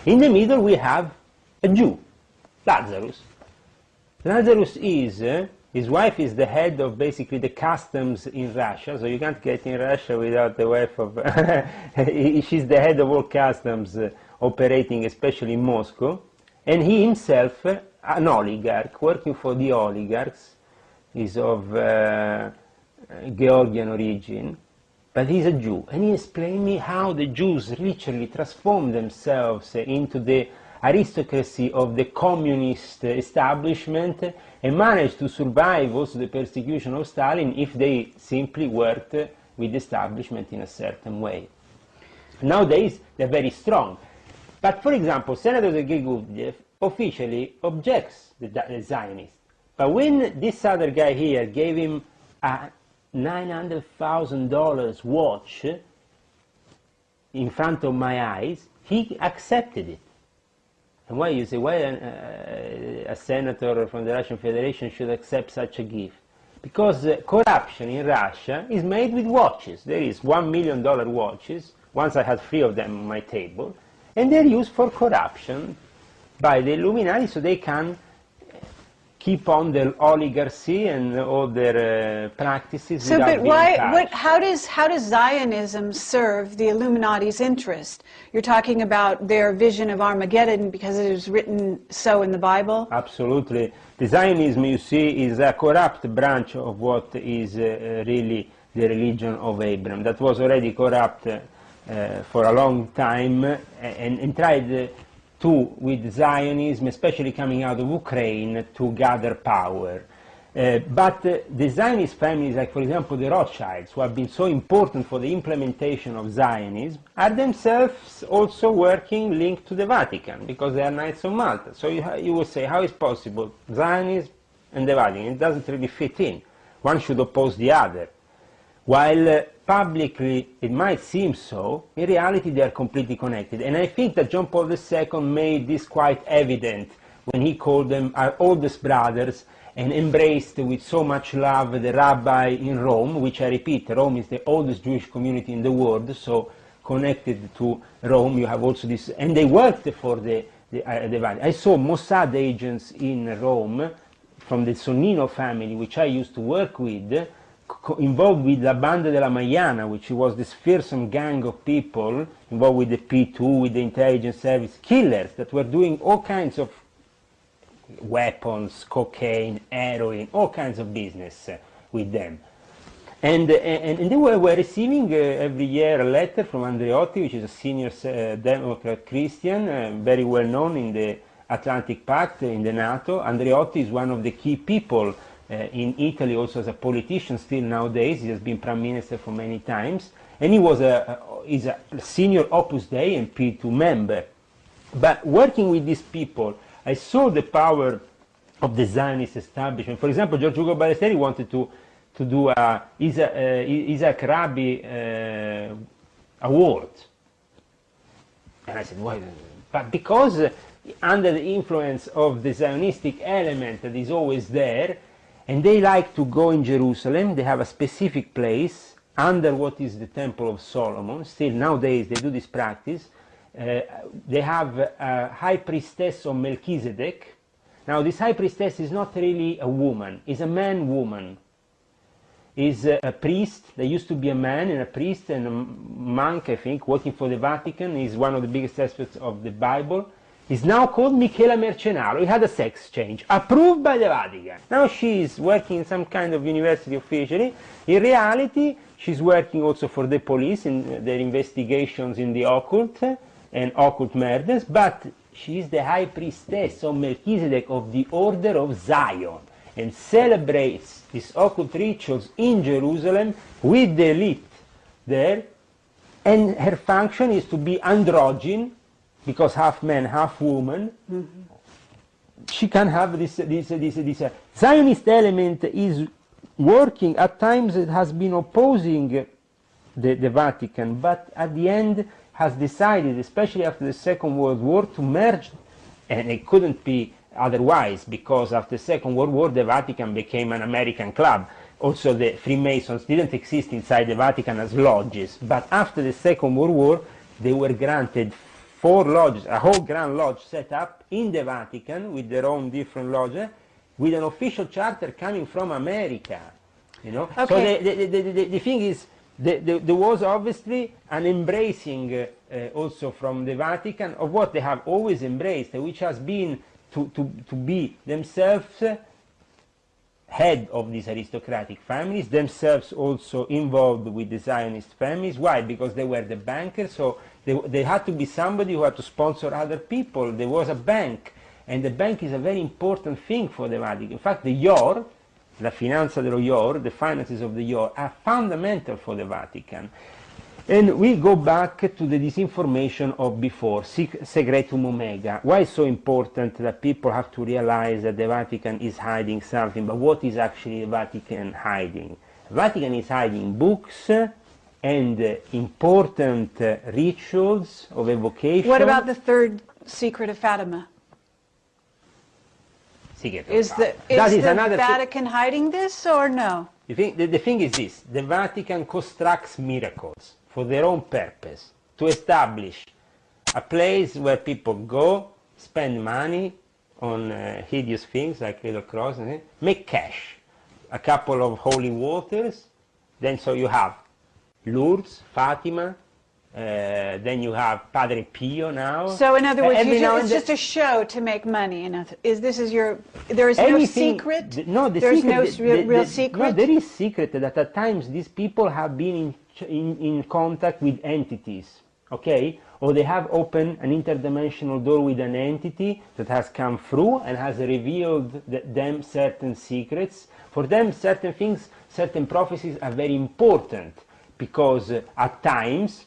In the middle we have a Jew, Lazarus. Lazarus is, his wife is the head of basically the customs in Russia, so you can't get in Russia without the wife of, she's the head of all customs operating especially in Moscow, and he himself, an oligarch, working for the oligarchs, is of Georgian origin, but he's a Jew, and he explained me how the Jews literally transformed themselves into the aristocracy of the communist establishment and managed to survive also the persecution of Stalin if they simply worked with the establishment in a certain way. Nowadays they're very strong. But for example, Senator Sergei Gurdjieff officially objects the Zionists. But when this other guy here gave him a $900,000 watch in front of my eyes, he accepted it. And why, you say, why a senator from the Russian Federation should accept such a gift? Because corruption in Russia is made with watches. There is $1 million watches. Once I had 3 of them on my table. And they're used for corruption by the Illuminati so they can keep on their oligarchy and all their practices without being touched. How does Zionism serve the Illuminati's interest? You're talking about their vision of Armageddon because it is written so in the Bible? Absolutely. The Zionism, you see, is a corrupt branch of what is really the religion of Abraham. That was already corrupt for a long time and tried with Zionism, especially coming out of Ukraine, to gather power. But the Zionist families, like for example the Rothschilds, who have been so important for the implementation of Zionism, are themselves also working linked to the Vatican, because they are Knights of Malta. So you will say, how is possible Zionism and the Vatican? It doesn't really fit in. One should oppose the other. While publicly it might seem so, in reality they are completely connected. And I think that John Paul II made this quite evident when he called them our oldest brothers and embraced with so much love the rabbi in Rome, which I repeat, Rome is the oldest Jewish community in the world, so connected to Rome you have also this, and they worked for the Vatican. I saw Mossad agents in Rome from the Sonnino family, which I used to work with, involved with La Banda della Maiana, which was this fearsome gang of people involved with the P2, with the intelligence service, killers that were doing all kinds of weapons, cocaine, heroin, all kinds of business with them. And they were receiving every year a letter from Andreotti, which is a senior Democrat Christian, very well known in the Atlantic Pact, in the NATO. Andreotti is one of the key people in Italy, also as a politician still nowadays. He has been prime minister for many times. And he was is a senior Opus Dei and P2 member. But working with these people, I saw the power of the Zionist establishment. For example, George Ugo Ballesteri wanted to do a Isaac Rabi award. And I said, why? But because under the influence of the Zionistic element that is always there, and they like to go in Jerusalem, they have a specific place under what is the Temple of Solomon. Still nowadays they do this practice. They have a high priestess of Melchizedek. Now this high priestess is not really a woman, is a man-woman. Is a priest. There used to be a man and a priest and a monk, I think, working for the Vatican. He's one of the biggest experts of the Bible. He's now called Michela Mercenaro. He had a sex change, approved by the Vatican. Now she's working in some kind of university officially. In reality, she's working also for the police in their investigations in the occult and occult murders, but she's the high priestess of Melchizedek of the Order of Zion, and celebrates these occult rituals in Jerusalem with the elite there, and her function is to be androgyne, because half man, half woman. Mm-hmm. She can have this Zionist element is working. At times it has been opposing the Vatican, but at the end has decided, especially after the Second World War, to merge, and it couldn't be otherwise, because after the Second World War the Vatican became an American club. Also the Freemasons didn't exist inside the Vatican as lodges, but after the Second World War they were granted 4 lodges, a whole Grand Lodge set up in the Vatican with their own different lodges, with an official charter coming from America, you know. Okay. So the thing is, there was obviously an embracing also from the Vatican of what they have always embraced, which has been to be themselves head of these aristocratic families, themselves also involved with the Zionist families. Why? Because they were the bankers, so they had to be somebody who had to sponsor other people. There was a bank, and the bank is a very important thing for the Vatican. In fact, the IOR, la finanza dello IOR, the finances of the IOR, are fundamental for the Vatican. And we go back to the disinformation of before, Segretum Omega. Why it's so important that people have to realize that the Vatican is hiding something, but what is actually the Vatican hiding? The Vatican is hiding books and important rituals of evocation. What about the third secret of Fatima? Is the Vatican hiding this or no? The thing is this: the Vatican constructs miracles for their own purpose, to establish a place where people go, spend money on hideous things like little cross, make cash, a couple of holy waters, then so you have Lourdes, Fatima, then you have Padre Pio now. So in other words, it's just a show to make money. There is no secret? No, there's no real secret? No, there is secret that at times these people have been in contact with entities, okay? Or they have opened an interdimensional door with an entity that has come through and has revealed them certain secrets. For them, certain things, certain prophecies are very important, because at times,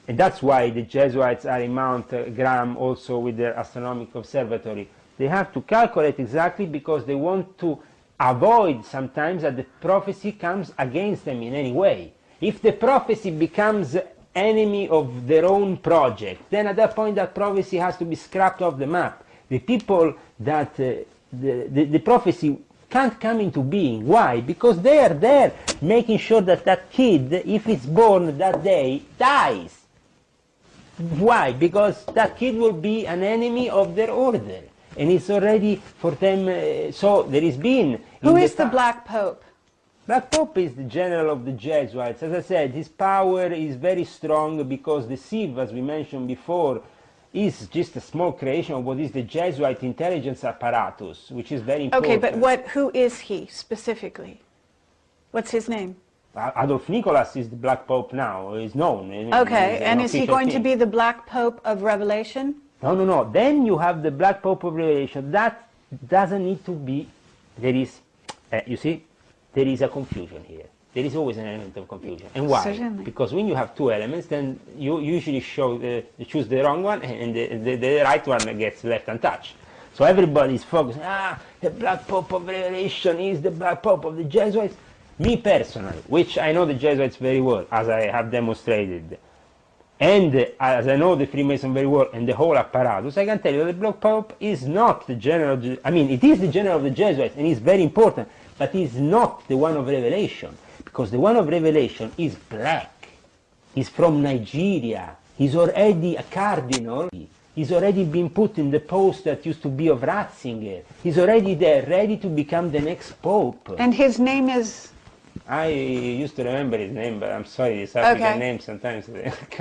and that's why the Jesuits are in Mount Graham also with their astronomical observatory, they have to calculate exactly, because they want to avoid sometimes that the prophecy comes against them in any way. If the prophecy becomes enemy of their own project, then at that point that prophecy has to be scrapped off the map. The people that the prophecy can't come into being. Why? Because they are there making sure that that kid, if it's born that day, dies. Why? Because that kid will be an enemy of their order. and it's already for them, so there has been... Who is the Black Pope? Black Pope is the general of the Jesuits. As I said, his power is very strong because the sieve, as we mentioned before, is just a small creation of what is the Jesuit intelligence apparatus, which is very important. Okay, but who is he specifically? What's his name? Adolf Nicholas is the Black Pope now, is known. Okay, and is he going to be the Black Pope of Revelation? No, no, no. Then you have the Black Pope of Revelation. That doesn't need to be, there is, you see, there is a confusion here. There is always an element of confusion. And why? Certainly. Because when you have two elements, then you usually choose the wrong one, and the right one gets left untouched. So everybody is focusing, the Black Pope of Revelation is the Black Pope of the Jesuits. Me personally, which I know the Jesuits very well, as I have demonstrated, and as I know the Freemason very well, and the whole apparatus, I can tell you that the Black Pope is not the general, I mean, it is the general of the Jesuits, and it's very important, but he's not the one of Revelation, because the one of Revelation is black. He's from Nigeria. He's already a cardinal. He's already been put in the post that used to be of Ratzinger. He's already there, ready to become the next pope. And his name is? I used to remember his name, but I'm sorry, it's African name sometimes.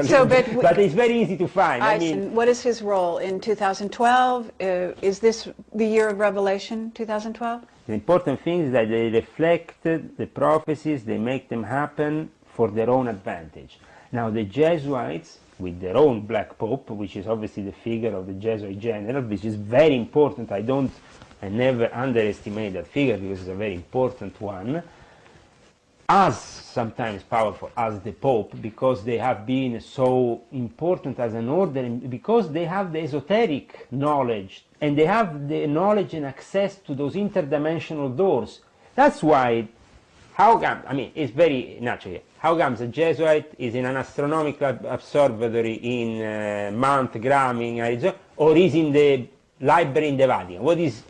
So, but it's very easy to find. I mean, what is his role in 2012? Is this the year of Revelation, 2012? The important thing is that they reflect the prophecies, they make them happen for their own advantage. Now the Jesuits, with their own Black Pope, which is obviously the figure of the Jesuit general, which is very important, I never underestimate that figure because it's a very important one, as sometimes powerful as the Pope, because they have been so important as an order, and because they have the esoteric knowledge, and they have the knowledge and access to those interdimensional doors. That's why, I mean, it's very natural. How comes a Jesuit is in an astronomical observatory in Mount Graham in Arizona, or is in the library in the Vatican? What is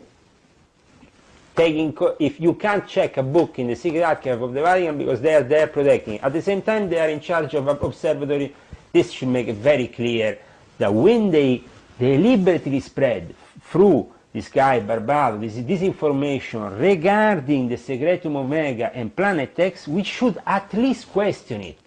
taking, if you can't check a book in the secret archive of the Vatican because they are there protecting it. At the same time, they are in charge of an observatory. This should make it very clear that when they deliberately spread through this guy Barbado, this information regarding the Secretum Omega and Planet X, we should at least question it,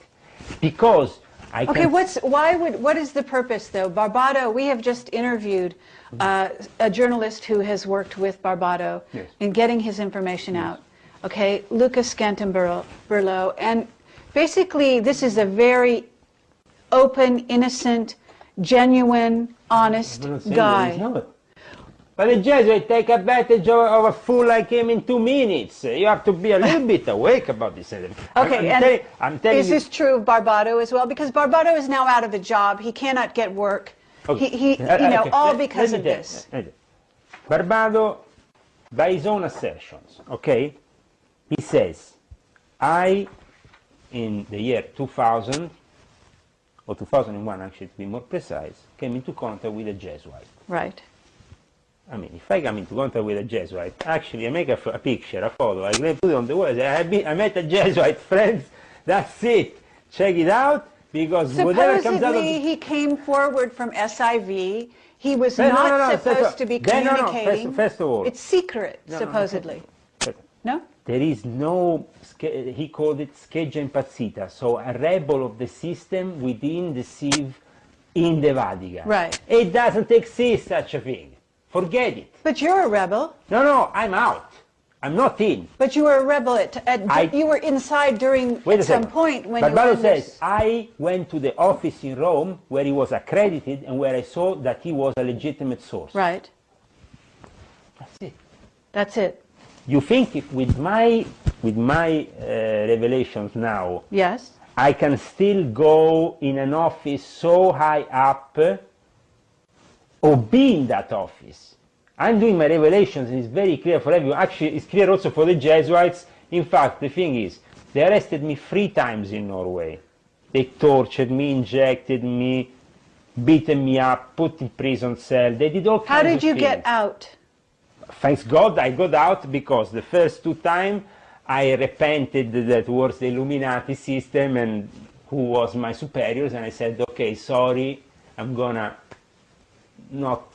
because Okay, what is the purpose though? Barbado, we have just interviewed a journalist who has worked with Barbado in getting his information out. Okay, Lucas Scantamburlo, and basically this is a very open, innocent, genuine, honest guy. But the Jesuits take advantage of a fool like him in 2 minutes. You have to be a little bit awake about this. Okay, is this true of Barbado as well? Because Barbado is now out of a job. He cannot get work. Okay. All because of this. Barbado, by his own assertions, okay, he says, in the year 2000, or 2001 actually to be more precise, came into contact with a Jesuit. Right. I mean, if I come into contact with a Jesuit, actually I make a picture, a photo, I put it on the wall, I met a Jesuit, friends, that's it, check it out, because whatever comes out of... Supposedly he came forward from SIV, he was not supposed to be communicating. First of all... It's secret, supposedly. No? There is no, he called it scheggia impazzita, so a rebel of the system within the sieve in the Vatican. Right. It doesn't exist, such a thing. Forget it. But you're a rebel. No, I'm out. I'm not in. But you were a rebel you were inside at some point when Barbado says, I went to the office in Rome where he was accredited and where I saw that he was a legitimate source. Right. That's it. That's it. You think if with my revelations now, yes, I can still go in an office so high up or be in that office? I'm doing my revelations and it's very clear for everyone. Actually, it's clear also for the Jesuits. In fact, the thing is, they arrested me 3 times in Norway. They tortured me, injected me, beaten me up, put in prison cell. They did all kinds of things. How did you get out? Thanks God, I got out because the first 2 times I repented towards the Illuminati system and who was my superiors, and I said, okay, sorry, I'm gonna not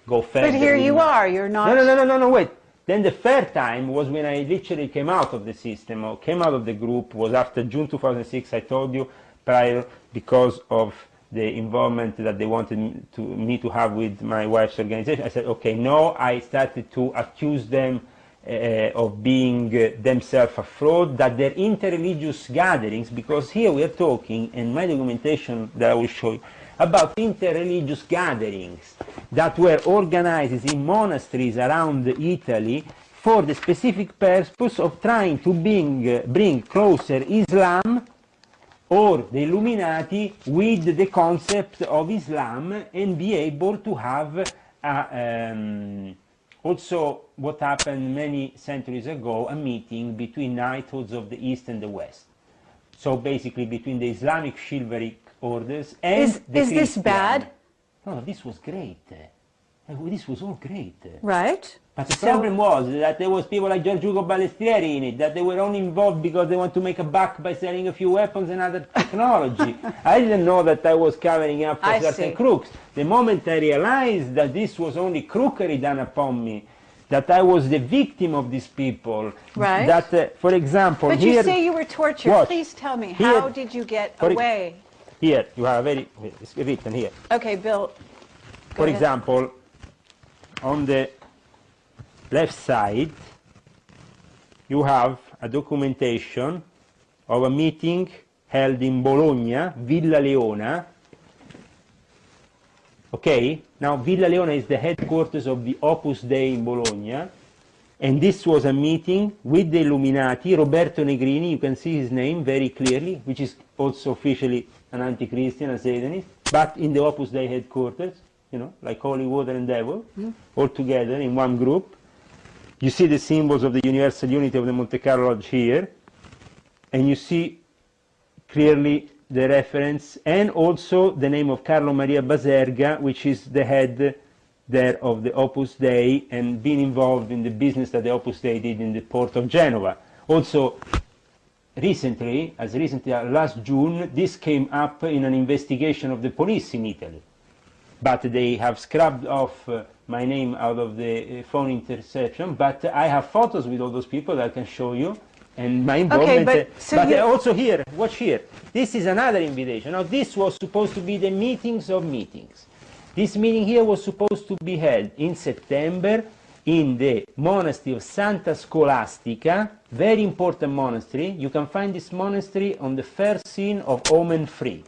go further. But here you are, you're not... No, wait. Then the third time was when I literally came out of the system, or came out of the group, was after June 2006, I told you, prior, because of the involvement that they wanted me to have with my wife's organization. I said, okay, no, I started to accuse them of being themselves a fraud, that their interreligious gatherings, because here we are talking, in my documentation that I will show you, about interreligious gatherings that were organized in monasteries around Italy for the specific purpose of trying to bring closer Islam or the Illuminati with the concept of Islam, and be able to have also what happened many centuries ago, a meeting between knighthoods of the East and the West. So basically between the Islamic chivalric orders and the Christian. Is this bad? No, this was great. This was all great. Right. But the problem was that there was people like George Hugo Balestrieri in it, that they were only involved because they want to make a buck by selling a few weapons and other technology. I didn't know that I was covering up for certain crooks. The moment I realized that this was only crookery done upon me, that I was the victim of these people, right. That, for example, but here, you say you were tortured. Watch. Please tell me, Here, how did you get away? Here, you have it's written here. Okay, Bill. For example, on the left side, you have a documentation of a meeting held in Bologna, Villa Leona. Okay, now Villa Leona is the headquarters of the Opus Dei in Bologna, and this was a meeting with the Illuminati. Roberto Negrini, you can see his name very clearly, which is also officially an anti-Christian, a Satanist, but in the Opus Dei headquarters, you know, like Holy Water and Devil, all together in one group. You see the symbols of the universal unity of the Monte Carlo Lodge here, and you see clearly the reference, and also the name of Carlo Maria Baserga, which is the head there of the Opus Dei, and being involved in the business that the Opus Dei did in the port of Genova. Also, recently, as recently as last June, this came up in an investigation of the police in Italy. But they have scrubbed off my name out of the phone interception, but I have photos with all those people that I can show you, and my involvement. Okay, but also here, watch here, this is another invitation. Now this was supposed to be the meetings of meetings. This meeting here was supposed to be held in September in the monastery of Santa Scholastica, very important monastery. You can find this monastery on the first scene of Omen Free.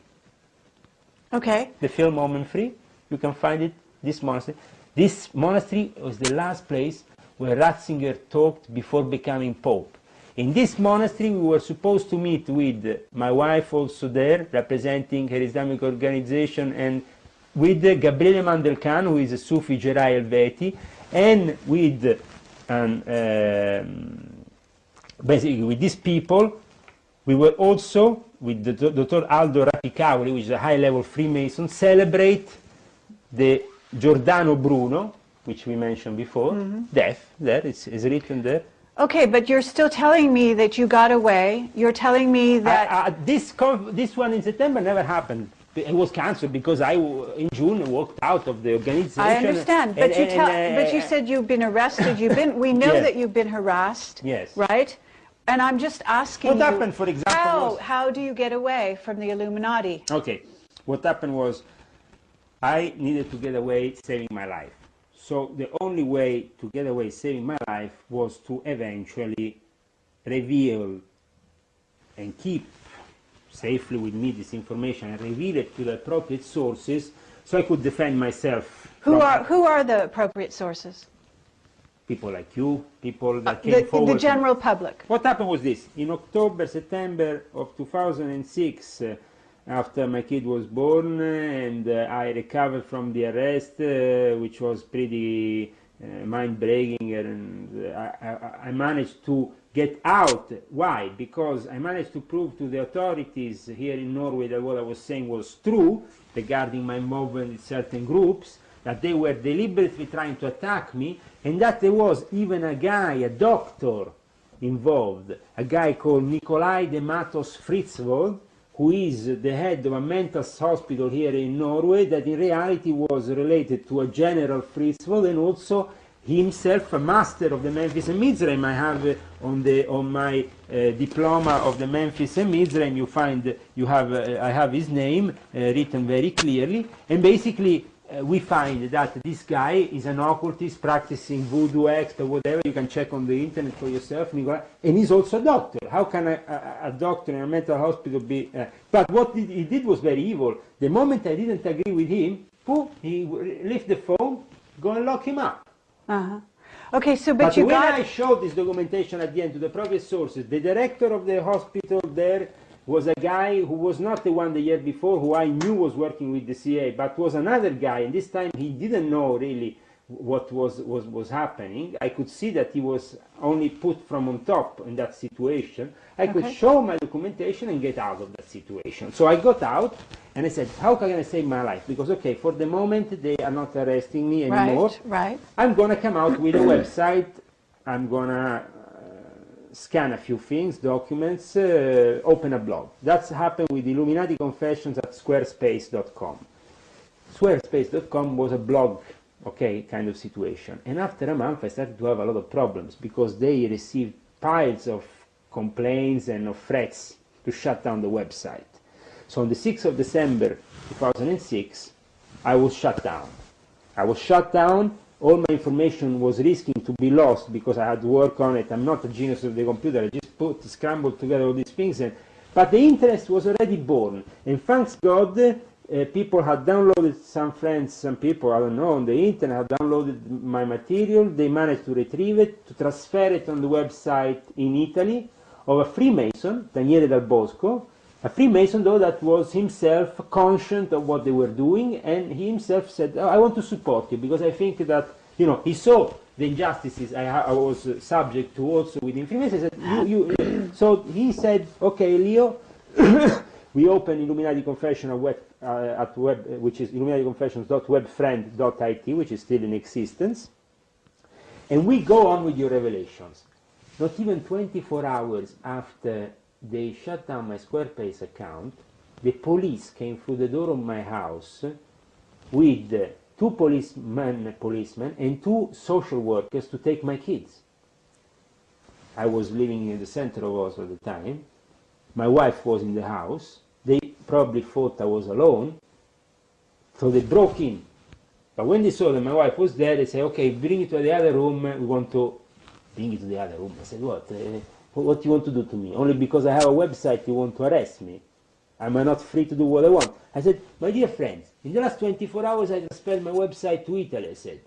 Okay. The film Omen Free, you can find it, this monastery. This monastery was the last place where Ratzinger talked before becoming Pope. In this monastery we were supposed to meet with my wife also there, representing her Islamic organization, and with Gabriele Mandelkhan, who is a Sufi Gerai Helveti, and with basically with these people. We were also, with the Dr. Aldo Rapicavoli, which is a high-level Freemason, celebrate the Giordano Bruno, which we mentioned before, death, there, it's written there. Okay, but you're still telling me that you got away. You're telling me that... This one in September never happened. It was cancelled because I, in June, walked out of the organization. I understand, but, but you said you've been arrested. We know Yes. that you've been harassed, Yes. right? And I'm just asking What you, happened, for example, how do you get away from the Illuminati? Okay, what happened was I needed to get away saving my life. So the only way to get away saving my life was to eventually reveal and keep safely with me this information and reveal it to the appropriate sources so I could defend myself. Who are the appropriate sources? People like you, people that came forward. The general public. What happened was this. In October, September of 2006, after my kid was born and I recovered from the arrest, which was pretty mind-breaking, and I managed to get out. Why? Because I managed to prove to the authorities here in Norway that what I was saying was true regarding my involvement in certain groups, that they were deliberately trying to attack me, and that there was even a guy, a doctor, involved, a guy called Nikolai de Matos Fritzwold, who is the head of a mental hospital here in Norway, that in reality was related to a general Frisvold, and also himself a master of the Memphis and Mizraim. I have on my diploma of the Memphis and Mizraim, I have his name written very clearly, and basically we find that this guy is an occultist practicing voodoo act or whatever. You can check on the internet for yourself, Nicola, and he's also a doctor. How can a doctor in a mental hospital be? But what he did was very evil. The moment I didn't agree with him, he lift the phone, go and lock him up. Okay, so but you when got... I showed this documentation at the end to the private sources, the director of the hospital there was a guy who was not the one the year before, who I knew was working with the CIA, but was another guy, and this time he didn't know really what was happening. I could see that he was only put from on top in that situation. I could show my documentation and get out of that situation. So I got out, and I said, how can I save my life? Because, okay, for the moment they are not arresting me anymore. Right. I'm going to come out with a website. I'm going to scan a few things, documents, open a blog. That's happened with Illuminati Confessions at squarespace.com. Squarespace.com was a blog, okay, kind of situation. And after a month I started to have a lot of problems because they received piles of complaints and of threats to shut down the website. So on the 6th of December 2006, I was shut down. All my information was risking to be lost because I had to work on it. I'm not a genius of the computer. I just scrambled together all these things. But the interest was already born. And thanks God, people had downloaded, some people, I don't know, on the internet had downloaded my material. They managed to retrieve it, to transfer it on the website in Italy of a Freemason, Daniele Dal Bosco, a Freemason though that was himself conscious of what they were doing, and he himself said, oh, I want to support you because I think that, you know, he saw the injustices I was subject to also within Freemasons. So he said, okay, Leo, we open Illuminati Confession at web, which is illuminaticonfessions.webfriend.it, which is still in existence, and we go on with your revelations. Not even 24 hours after they shut down my Squarespace account, the police came through the door of my house with two policemen and two social workers to take my kids. I was living in the center of Oslo at the time. My wife was in the house. They probably thought I was alone, so they broke in. But when they saw that my wife was there, they said, okay, bring it to the other room. We want to bring it to the other room. I said, what? What do you want to do to me? Only because I have a website you want to arrest me? Am I not free to do what I want? I said, my dear friends, in the last 24 hours I transferred my website to Italy. I said,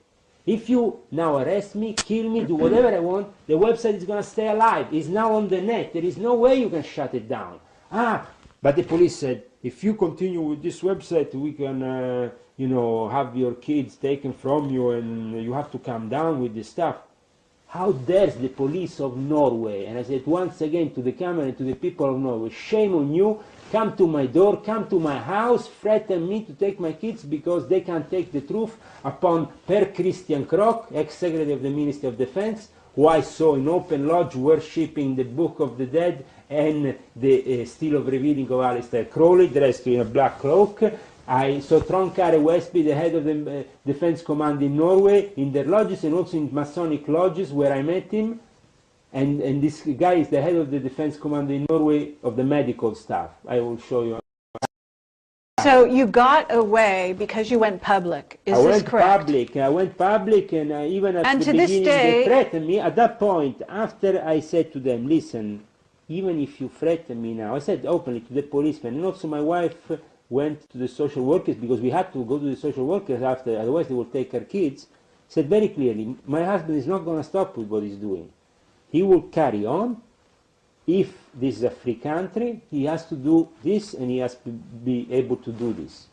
if you now arrest me, kill me, do whatever I want, the website is going to stay alive. It's now on the net. There is no way you can shut it down. But the police said, if you continue with this website, we can, you know, have your kids taken from you and you have to come down with this stuff. How dares the police of Norway, and I said once again to the camera and to the people of Norway, shame on you, come to my door, come to my house, threaten me to take my kids because they can't take the truth upon Per Christian Krok, ex-secretary of the Ministry of Defense, who I saw in open lodge worshipping the Book of the Dead and the Steel of Revealing of Aleister Crowley, dressed in a black cloak. I saw Trond Kare Westby, the head of the Defense Command in Norway, in their lodges and also in Masonic lodges where I met him. And this guy is the head of the Defense Command in Norway of the medical staff. I will show you. So you got away because you went public. Is this correct? I went public, and even at the beginning they threatened me. At that point, after I said to them, listen, even if you threaten me now, I said openly to the policemen, and also my wife went to the social workers because we had to go to the social workers after, otherwise they will take our kids. Said very clearly, my husband is not going to stop with what he's doing. He will carry on. If this is a free country, he has to do this and he has to be able to do this.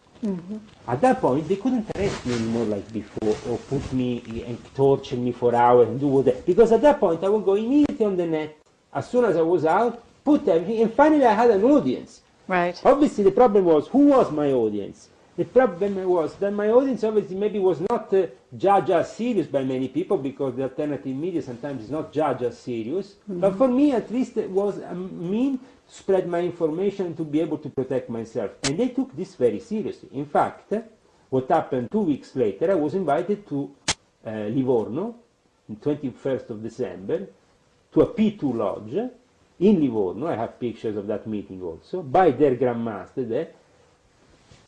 At that point, they couldn't arrest me anymore like before or put me and torture me for hours and do whatever. Because at that point, I would go immediately on the net. As soon as I was out, put everything, and finally I had an audience. Right. Obviously, the problem was, who was my audience? The problem was that my audience obviously maybe was not judged as serious by many people, because the alternative media sometimes is not judged as serious. But for me, at least, it was a mean to spread my information, to be able to protect myself. And they took this very seriously. In fact, what happened 2 weeks later, I was invited to Livorno, on 21st of December, to a P2 lodge in Livorno. I have pictures of that meeting also, by their grandmaster there,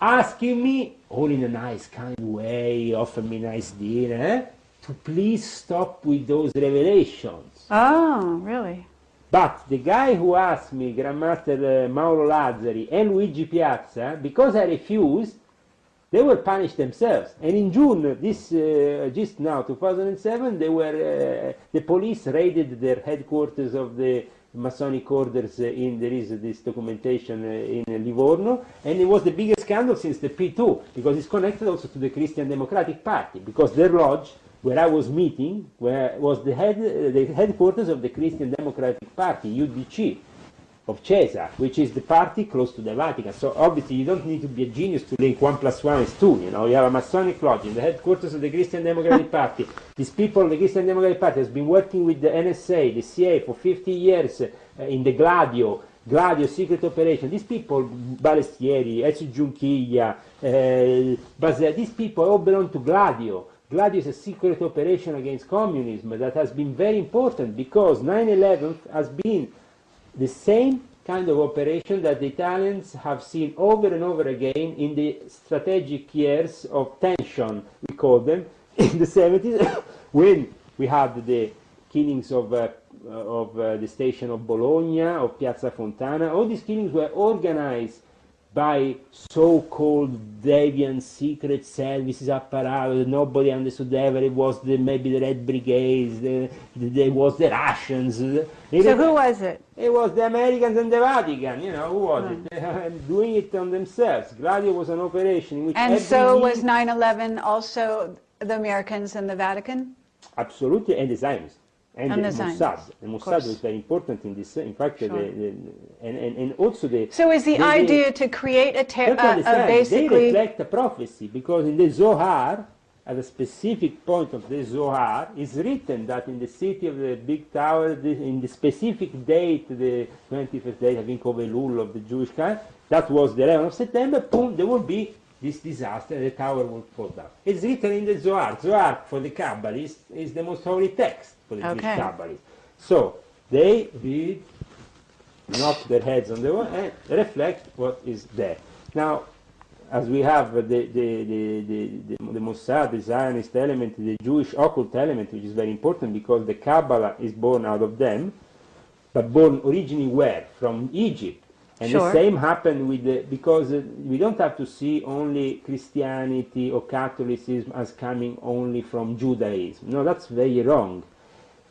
asking me, all in a nice kind way, offer me nice dinner, to please stop with those revelations. Oh, really? But the guy who asked me, Grandmaster Mauro Lazzari and Luigi Piazza, because I refused, they were punished themselves. And in June, just now, 2007, they were, the police raided their headquarters of the Masonic orders. There is this documentation in Livorno, and it was the biggest scandal since the P2, because it's connected also to the Christian Democratic Party, because their lodge, where I was meeting, was the headquarters of the Christian Democratic Party, UDC, of Caesar, which is the party close to the Vatican. So obviously you don't need to be a genius to link 1 + 1 is 2, you know. You have a Masonic lodge in the headquarters of the Christian Democratic Party. These people, the Christian Democratic Party, has been working with the NSA, the CIA for 50 years in the Gladio secret operation. These people, Balestieri, Ezio Giunchiglia, these people all belong to Gladio. Gladio is a secret operation against communism that has been very important, because 9/11 has been the same kind of operation that the Italians have seen over and over again in the strategic years of tension, we call them, in the 70s, when we had the killings of the station of Bologna, of Piazza Fontana. All these killings were organized by so-called deviant secret services apparatus. Nobody understood ever. It was maybe the Red Brigades, there was the Russians. So who was it? It was the Americans and the Vatican, you know, who was it? Doing it on themselves. Gladio was an operation in which And so was 9/11 also the Americans and the Vatican? Absolutely, and the Zionists. And the Mossad. The Mossad was very important in this. In fact, Sure. and also the. So is the idea to create basically? They reflect a prophecy, because in the Zohar, at a specific point of the Zohar, is written that in the city of the big tower, in the specific date, the 21st date, I think, of Elul, of the Jewish calendar, that was the 11th of September, boom, there will be this disaster, the tower will fall down. It's written in the Zohar. Zohar, for the Kabbalists, is the most holy text for the Jewish Kabbalists. So they read, knock their heads on the wall, and reflect what is there. Now, as we have the Mossad, the Zionist element, the Jewish occult element, which is very important because the Kabbalah is born out of them, but born originally where? From Egypt. And the same happened with because we don't have to see only Christianity or Catholicism as coming only from Judaism. No, that's very wrong.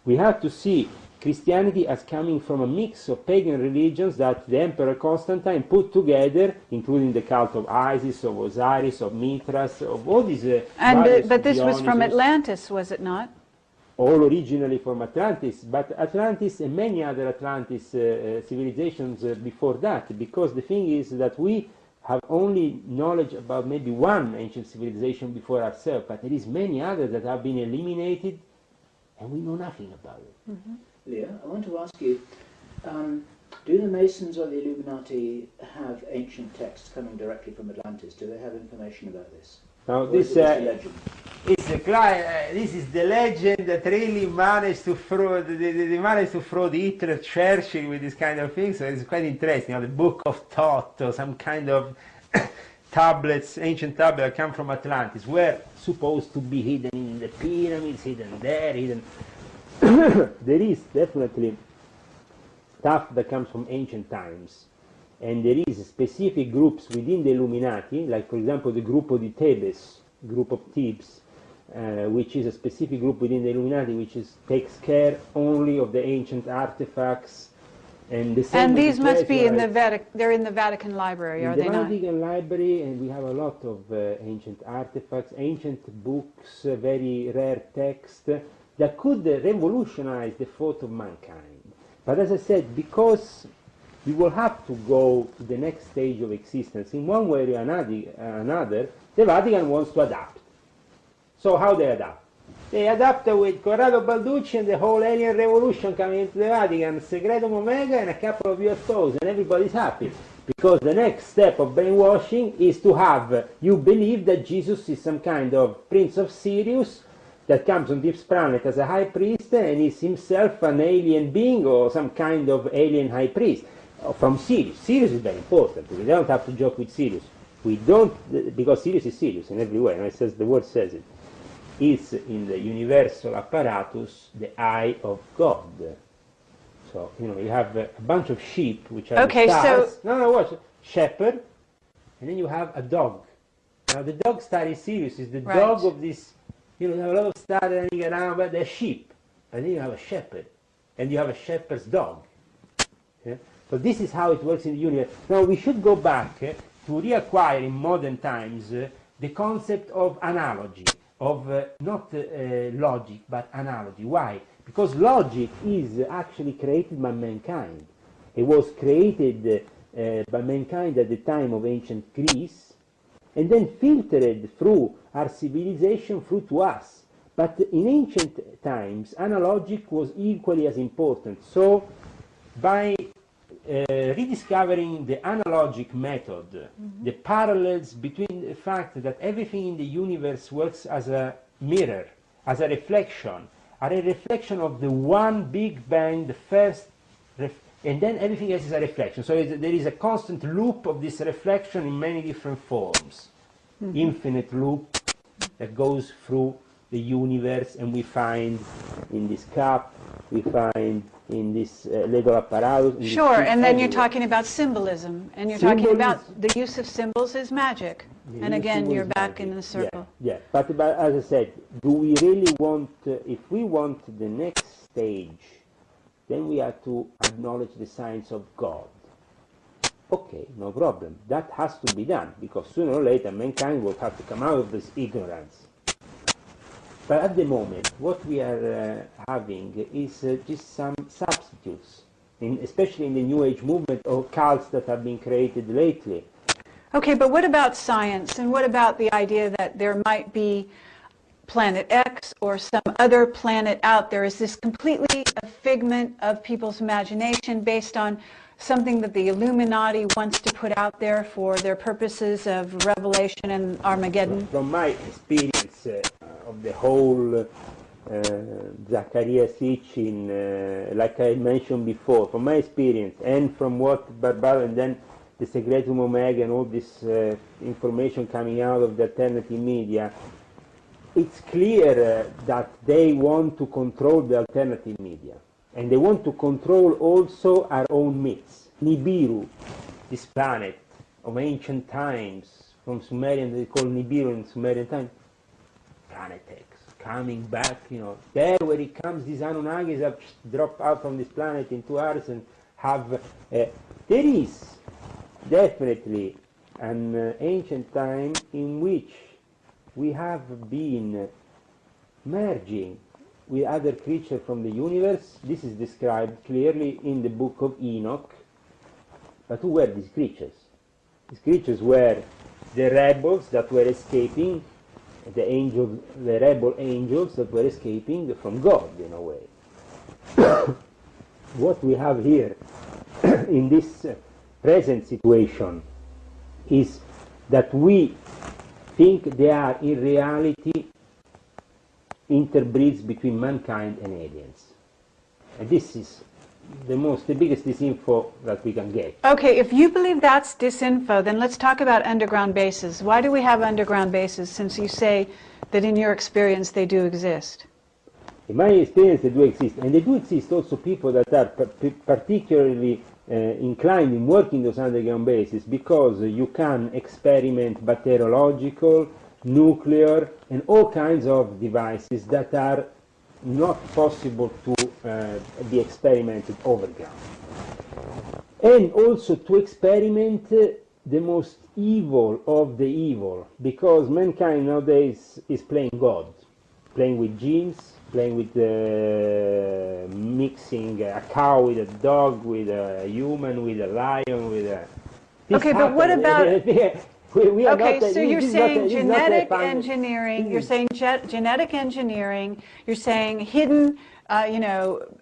We have to see Christianity as coming from a mix of pagan religions that the Emperor Constantine put together, including the cult of Isis, of Osiris, of Mithras, of all these. But this was from Atlantis, was it not? All originally from Atlantis, but Atlantis and many other Atlantis civilizations before that, because the thing is that we have only knowledge about maybe one ancient civilization before ourselves, but there is many others that have been eliminated and we know nothing about it. Mm-hmm. Leah, I want to ask you, do the Masons or the Illuminati have ancient texts coming directly from Atlantis? Do they have information about this? Now, this is a legend? This is the legend that really managed to fraud. They managed to fraud Hitler, Churchill with this kind of thing. So it's quite interesting. You know, the Book of Thoth, or some kind of tablets, ancient tablets that come from Atlantis, were supposed to be hidden in the pyramids, hidden there, hidden. There is definitely stuff that comes from ancient times. And there is specific groups within the Illuminati, like for example the Gruppo di Thebes, group of Thebes, which is a specific group within the Illuminati which takes care only of the ancient artifacts. And these must be in the Vatican. They're in the Vatican Library, are they not? In the Vatican Library, and we have a lot of ancient artifacts, ancient books, very rare text that could revolutionize the thought of mankind. But as I said, because we will have to go to the next stage of existence. In one way or another, the Vatican wants to adapt. So how they adapt? They adapt with Corrado Balducci and the whole alien revolution coming into the Vatican, Secretum Omega and a couple of UFOs, and everybody's happy. Because the next step of brainwashing is to have you believe that Jesus is some kind of Prince of Sirius that comes on this planet as a high priest and is himself an alien being or some kind of alien high priest from Sirius. Sirius is very important. We don't have to joke with Sirius. We don't, because Sirius is Sirius in every way, and it says, the word says it. It's in the universal apparatus the eye of God. So, you know, you have a bunch of sheep, which are okay, stars. So no, watch. Shepherd, and then you have a dog. Now, the dog star is Sirius, is the right. dog of this, you know, you have a lot of stars running around, but they're sheep. And then you have a shepherd, and you have a shepherd's dog. Yeah? So this is how it works in the universe. Now, we should go back to reacquire in modern times the concept of analogy, of not logic, but analogy. Why? Because logic is actually created by mankind. It was created by mankind at the time of ancient Greece, and then filtered through our civilization through to us. But in ancient times, analogic was equally as important. So, by rediscovering the analogic method, the parallels between the fact that everything in the universe works as a mirror, as a reflection, are a reflection of the one Big Bang, the first, and then everything else is a reflection. So there is a constant loop of this reflection in many different forms. Infinite loop that goes through the universe, and we find in this cup, we find in this Lego apparatus. Sure, and then you're talking about symbolism, and you're talking about the use of symbols is magic. And again, you're back in the circle. Yeah, yeah. But as I said, do we really want, if we want the next stage, then we have to acknowledge the science of God. Okay, no problem. That has to be done, because sooner or later mankind will have to come out of this ignorance. But at the moment, what we are having is just some substitutes, especially in the New Age movement or cults that have been created lately. Okay, but what about science, and what about the idea that there might be Planet X or some other planet out there? Is this completely a figment of people's imagination based on something that the Illuminati wants to put out there for their purposes of revelation and Armageddon? From my experience of the whole Zacharias teaching, like I mentioned before, from my experience and from what Barbara and then the Secretum Omega and all this information coming out of the alternative media, it's clear that they want to control the alternative media. And they want to control also our own myths. Nibiru, this planet of ancient times, from Sumerian, they call Nibiru in Sumerian times, Planet X, coming back, you know, there where it comes, these Anunnakis have dropped out from this planet into ours and have, there is definitely an ancient time in which we have been merging with other creatures from the universe. This is described clearly in the book of Enoch. But who were these creatures? These creatures were the rebels that were escaping, the rebel angels that were escaping from God in a way. What we have here in this present situation is that we think they are in reality interbreeds between mankind and aliens. And this is the biggest disinfo that we can get. Okay, if you believe that's disinfo, then let's talk about underground bases. Why do we have underground bases, since you say that in your experience they do exist? In my experience they do exist, and they do exist also people that are particularly inclined in working those underground bases, because you can experiment bacteriological, nuclear, and all kinds of devices that are not possible to be experimented overground. And also to experiment the most evil of the evil, because mankind nowadays is playing God, playing with genes, playing with mixing a cow with a dog, with a human, with a lion, with a... Okay, but what about... we are Okay, not, so you're saying genetic final... engineering, you're saying genetic engineering, you're saying hidden,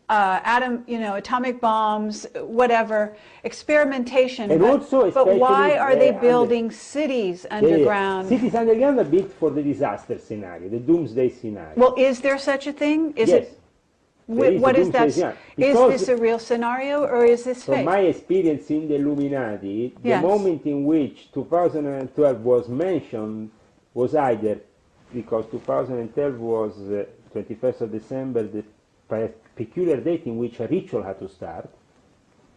atomic bombs, whatever, experimentation. And also, but why are they building cities underground? Cities underground a bit for the disaster scenario, the doomsday scenario. Well, is there such a thing? Yes. What is that? Is this a real scenario or is this fake? From my experience in the Illuminati, Yes. the moment in which 2012 was mentioned was either because 2012 was 21st of December, the peculiar date in which a ritual had to start,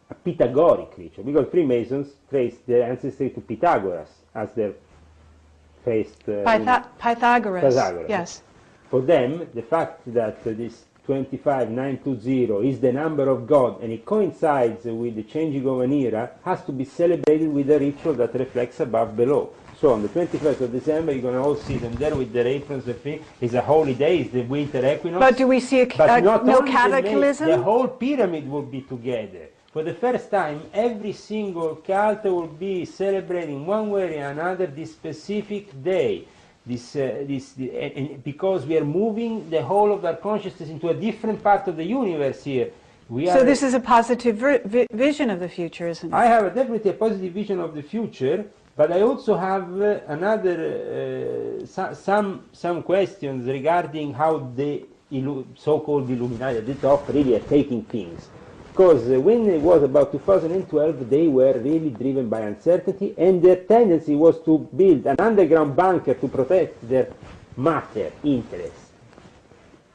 a Pythagorean ritual, because Freemasons traced their ancestry to Pythagoras as their first... Pythagoras, yes. For them, the fact that this 25920 is the number of God and it coincides with the changing of an era has to be celebrated with a ritual that reflects above below. So on the 21st of December you're going to all see them there with their aprons. It's a holy day, it's the winter equinox. But do we see no cataclysm? The whole pyramid will be together. For the first time, every single cult will be celebrating one way or another this specific day. Because we are moving the whole of our consciousness into a different part of the universe here. So this is a positive vision of the future, isn't it? I have definitely a positive vision of the future, but I also have another some questions regarding how the so-called Illuminati at the top really are taking things. Because when it was about 2012, they were really driven by uncertainty, and their tendency was to build an underground bunker to protect their matter interests,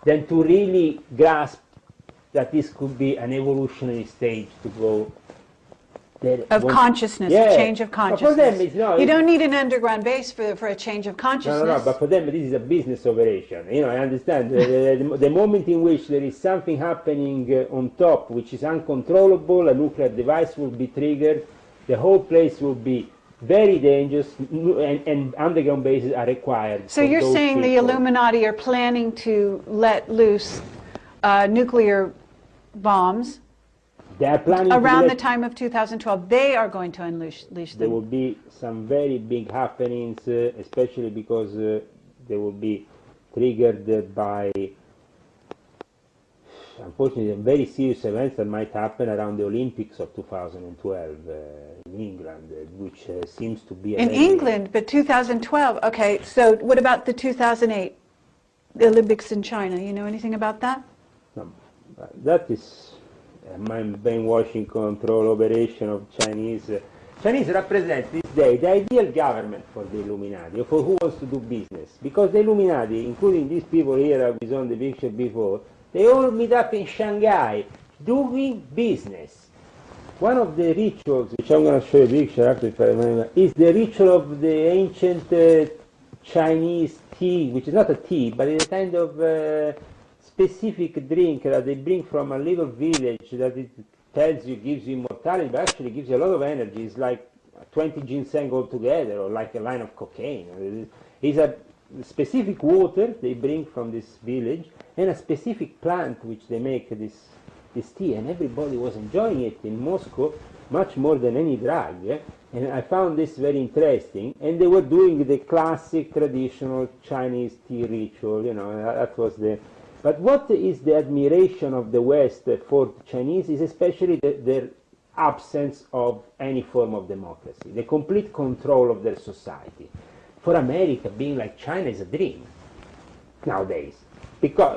than to really grasp that this could be an evolutionary stage to go of consciousness, a change of consciousness. But for them, it's not, you don't need an underground base for a change of consciousness. No, but for them this is a business operation. I understand. The moment in which there is something happening on top which is uncontrollable, a nuclear device will be triggered, the whole place will be very dangerous, and underground bases are required. So you're saying the Illuminati are planning to let loose nuclear bombs they are planning around the time of 2012. They are going to unleash them. There will be some very big happenings, especially because they will be triggered by, unfortunately, very serious events that might happen around the Olympics of 2012 in England, which seems to be... In England, but 2012, okay, so what about the 2008 Olympics in China? You know anything about that? No, that is... my brainwashing control operation of Chinese. Chinese represent this day the ideal government for the Illuminati, for who wants to do business. Because the Illuminati, including these people here who is on the picture before, they all meet up in Shanghai doing business. One of the rituals, which I'm going to show you a picture after if I remember, is the ritual of the ancient Chinese tea, which is not a tea, but it's a kind of specific drink that they bring from a little village that it tells you gives you immortality, but actually gives you a lot of energy. It's like 20 ginseng altogether, or like a line of cocaine. It's a specific water they bring from this village, and a specific plant which they make this tea, and everybody was enjoying it in Moscow much more than any drug. And I found this very interesting, and they were doing the classic traditional Chinese tea ritual, that was the... But what is the admiration of the West for the Chinese is especially their absence of any form of democracy, the complete control of their society. For America, being like China is a dream nowadays.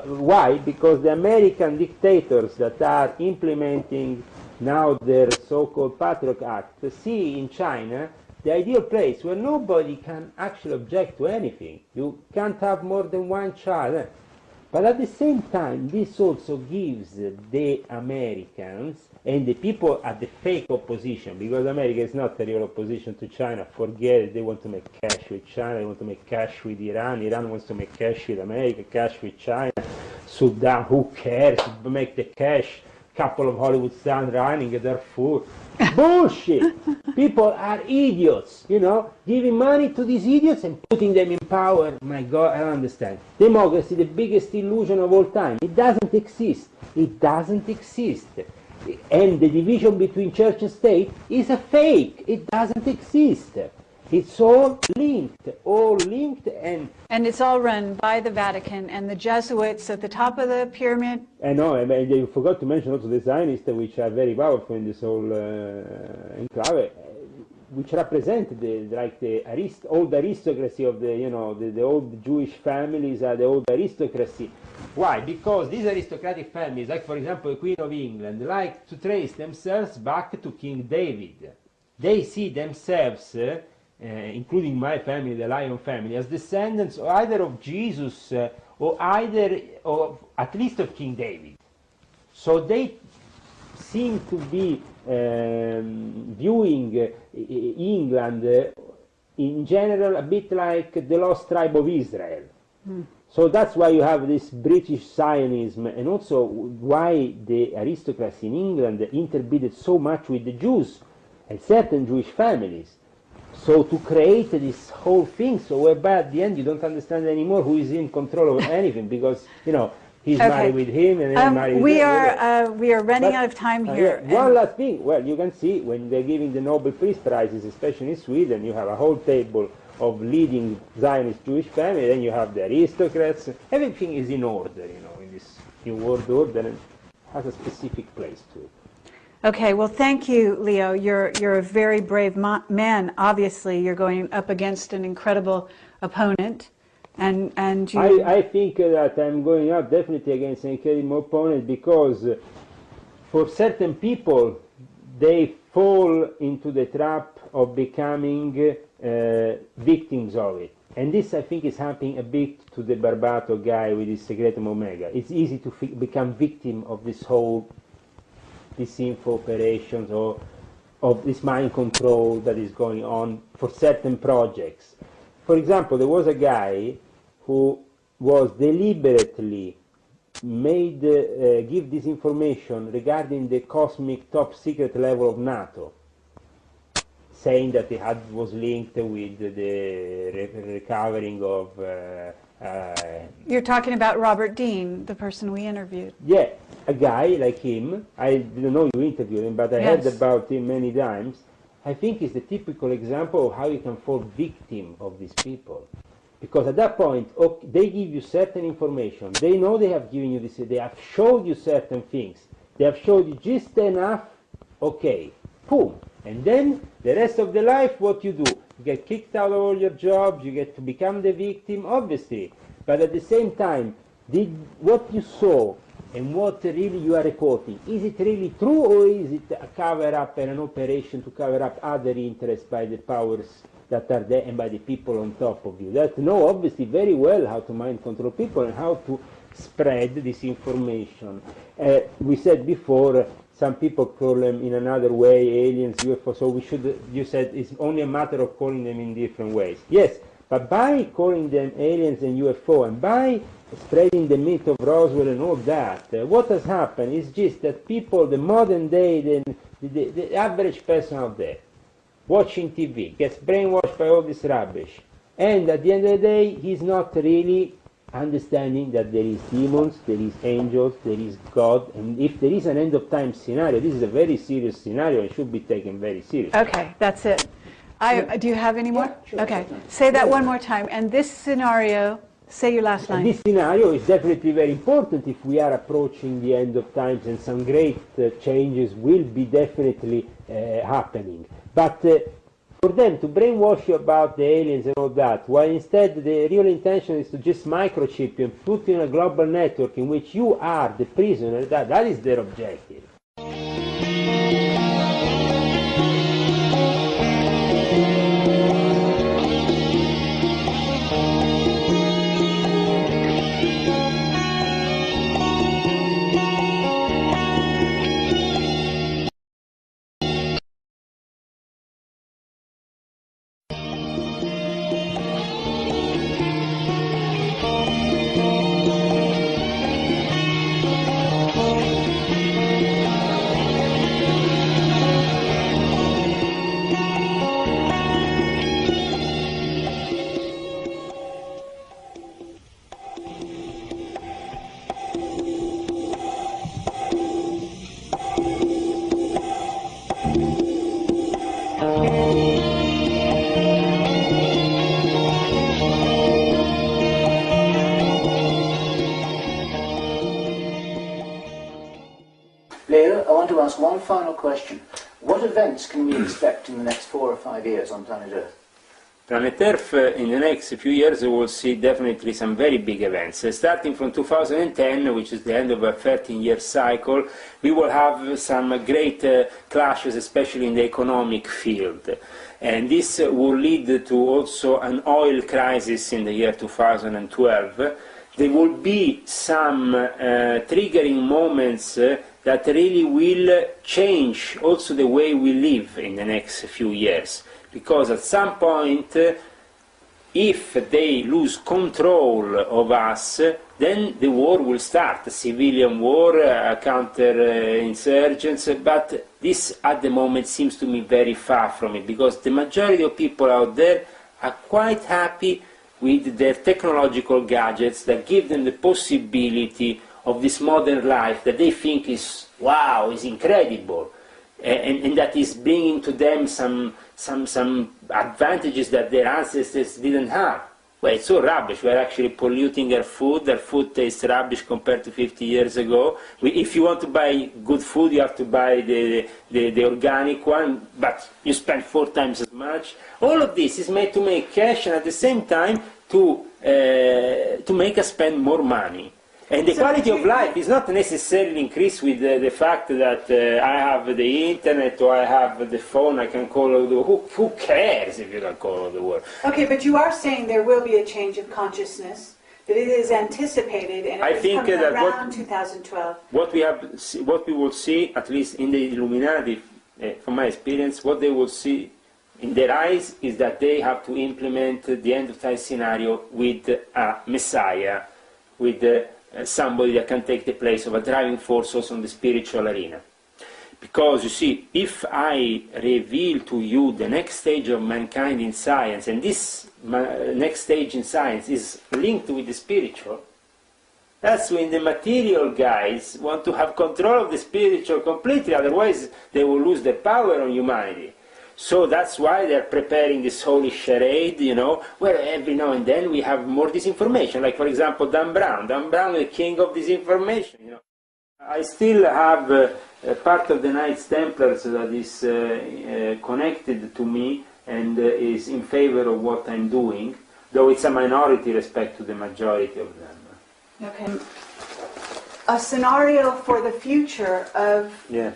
Why? Because the American dictators that are implementing now their so-called Patriot Act see in China the ideal place where nobody can actually object to anything. You can't have more than one child. But at the same time, this also gives the Americans and the people at the fake opposition, because America is not a real opposition to China, forget it, they want to make cash with China, they want to make cash with Iran, Iran wants to make cash with America, cash with China, Sudan, who cares, make the cash, couple of Hollywood stars running at Darfur. Bullshit! People are idiots, you know, giving money to these idiots and putting them in power. My God, I don't understand. Democracy, the biggest illusion of all time. It doesn't exist. It doesn't exist. And the division between church and state is a fake. It doesn't exist. It's all linked, and it's all run by the Vatican and the Jesuits at the top of the pyramid. I know, and you forgot to mention also the Zionists, which are very powerful in this whole enclave, which represent the old aristocracy of the, you know, the old Jewish families are the old aristocracy. Why? Because these aristocratic families, like for example the Queen of England, like to trace themselves back to King David. They see themselves, including my family, the Lion family, as descendants either of Jesus or at least of King David. So they seem to be viewing England in general a bit like the lost tribe of Israel. So that's why you have this British Zionism, and also why the aristocracy in England interbreeded so much with the Jews and certain Jewish families. So to create this whole thing, so whereby at the end you don't understand anymore who is in control of anything, because, you know, he's married with him and then married with him. We are running out of time here. One last thing. Well, you can see when they're giving the Nobel Peace Prizes, especially in Sweden, you have a whole table of leading Zionist Jewish families, then you have the aristocrats. Everything is in order, you know, in this new world order, and has a specific place to it. Okay, well, thank you, Leo. You're a very brave man. Obviously, you're going up against an incredible opponent, and you. I think that I'm going up definitely against an incredible opponent, because for certain people, they fall into the trap of becoming victims of it. And this, I think, is happening a bit to the Barbato guy with his Secretum Omega. It's easy to become victim of this whole disinfo operations or of this mind control that is going on for certain projects. For example, there was a guy who was deliberately made give this information regarding the cosmic top secret level of NATO, saying that it was linked with the recovering of... You're talking about Robert Dean, the person we interviewed. Yeah, a guy like him. I didn't know you interviewed him, but I heard about him many times. I think it's the typical example of how you can fall victim of these people. Because at that point, they give you certain information. They know they have given you this, they have showed you certain things. They have showed you just enough, okay, boom. And then the rest of the life, what you do? You get kicked out of all your jobs, you get to become the victim, obviously. But at the same time, what you saw and what really you are reporting, is it really true, or is it a cover-up and an operation to cover up other interests by the powers that are there and by the people on top of you that know obviously very well how to mind control people and how to spread this information? We said before, some people call them in another way aliens, UFO, so we should, you said it's only a matter of calling them in different ways. Yes, but by calling them aliens and UFO and by spreading the myth of Roswell and all that, what has happened is just that people, the modern day, the average person out there, watching TV, gets brainwashed by all this rubbish, and at the end of the day, he's not really understanding that there is demons, there is angels, there is God, and if there is an end of time scenario, this is a very serious scenario and should be taken very seriously. Okay, that's it. Do you have any more? Yeah, sure. Okay, say that one more time. And this scenario, say your last line. And this scenario is definitely very important if we are approaching the end of times, and some great changes will be definitely happening. But for them to brainwash you about the aliens and all that, while instead the real intention is to just microchip you and put you in a global network in which you are the prisoner, that is their objective. Leo, I want to ask one final question. What events can we expect in the next 4 or 5 years on planet Earth? Planet Earth, in the next few years, we will see definitely some very big events. Starting from 2010, which is the end of a 13-year cycle, we will have some great clashes, especially in the economic field. And this will lead to also an oil crisis in the year 2012. There will be some triggering moments that really will change also the way we live in the next few years. Because at some point, if they lose control of us, then the war will start, a civilian war, counter-insurgents, but this at the moment seems to me very far from it, because the majority of people out there are quite happy with their technological gadgets that give them the possibility of this modern life that they think is, wow, is incredible, and that is bringing to them some advantages that their ancestors didn't have. Well, it's so rubbish. We're actually polluting our food. Their food tastes rubbish compared to 50 years ago. If you want to buy good food, you have to buy the organic one, but you spend 4 times as much. All of this is made to make cash and at the same time to make us spend more money. And the quality of life is not necessarily increased with the fact that I have the internet or I have the phone, I can call all the world. Who cares if you can call all the world? Okay, but you are saying there will be a change of consciousness, that it is anticipated, and it is coming around 2012. What we will see, at least in the Illuminati, from my experience, what they will see in their eyes is that they have to implement the end of time scenario with a messiah, with somebody that can take the place of a driving force also in the spiritual arena. Because, you see, if I reveal to you the next stage of mankind in science, and this next stage in science is linked with the spiritual, that's when the material guys want to have control of the spiritual completely, otherwise they will lose their power on humanity. So that's why they're preparing this holy charade, you know, where every now and then we have more disinformation. Like, for example, Dan Brown. Dan Brown is the king of disinformation, you know. I still have part of the Knights Templars that is connected to me and is in favor of what I'm doing, though it's a minority respect to the majority of them. Okay. A scenario for the future of... Yeah.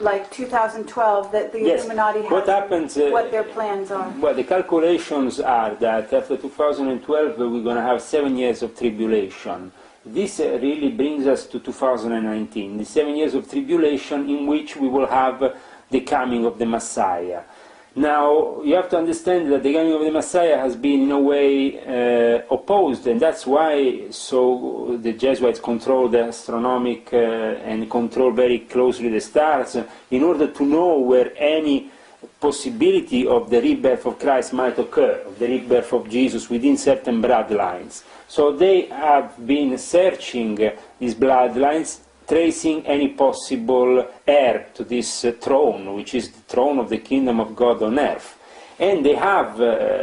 Like 2012, that the Yes. Illuminati has, What happens, what their plans are. Well, the calculations are that after 2012 we're going to have 7 years of tribulation. This really brings us to 2019, the 7 years of tribulation in which we will have the coming of the Messiah. Now, you have to understand that the coming of the Messiah has been in a way opposed, and that's why the Jesuits control the astronomic and control very closely the stars in order to know where any possibility of the rebirth of Christ might occur, of the rebirth of Jesus within certain bloodlines. So they have been searching these bloodlines, tracing any possible heir to this throne, which is the throne of the kingdom of God on earth. And they have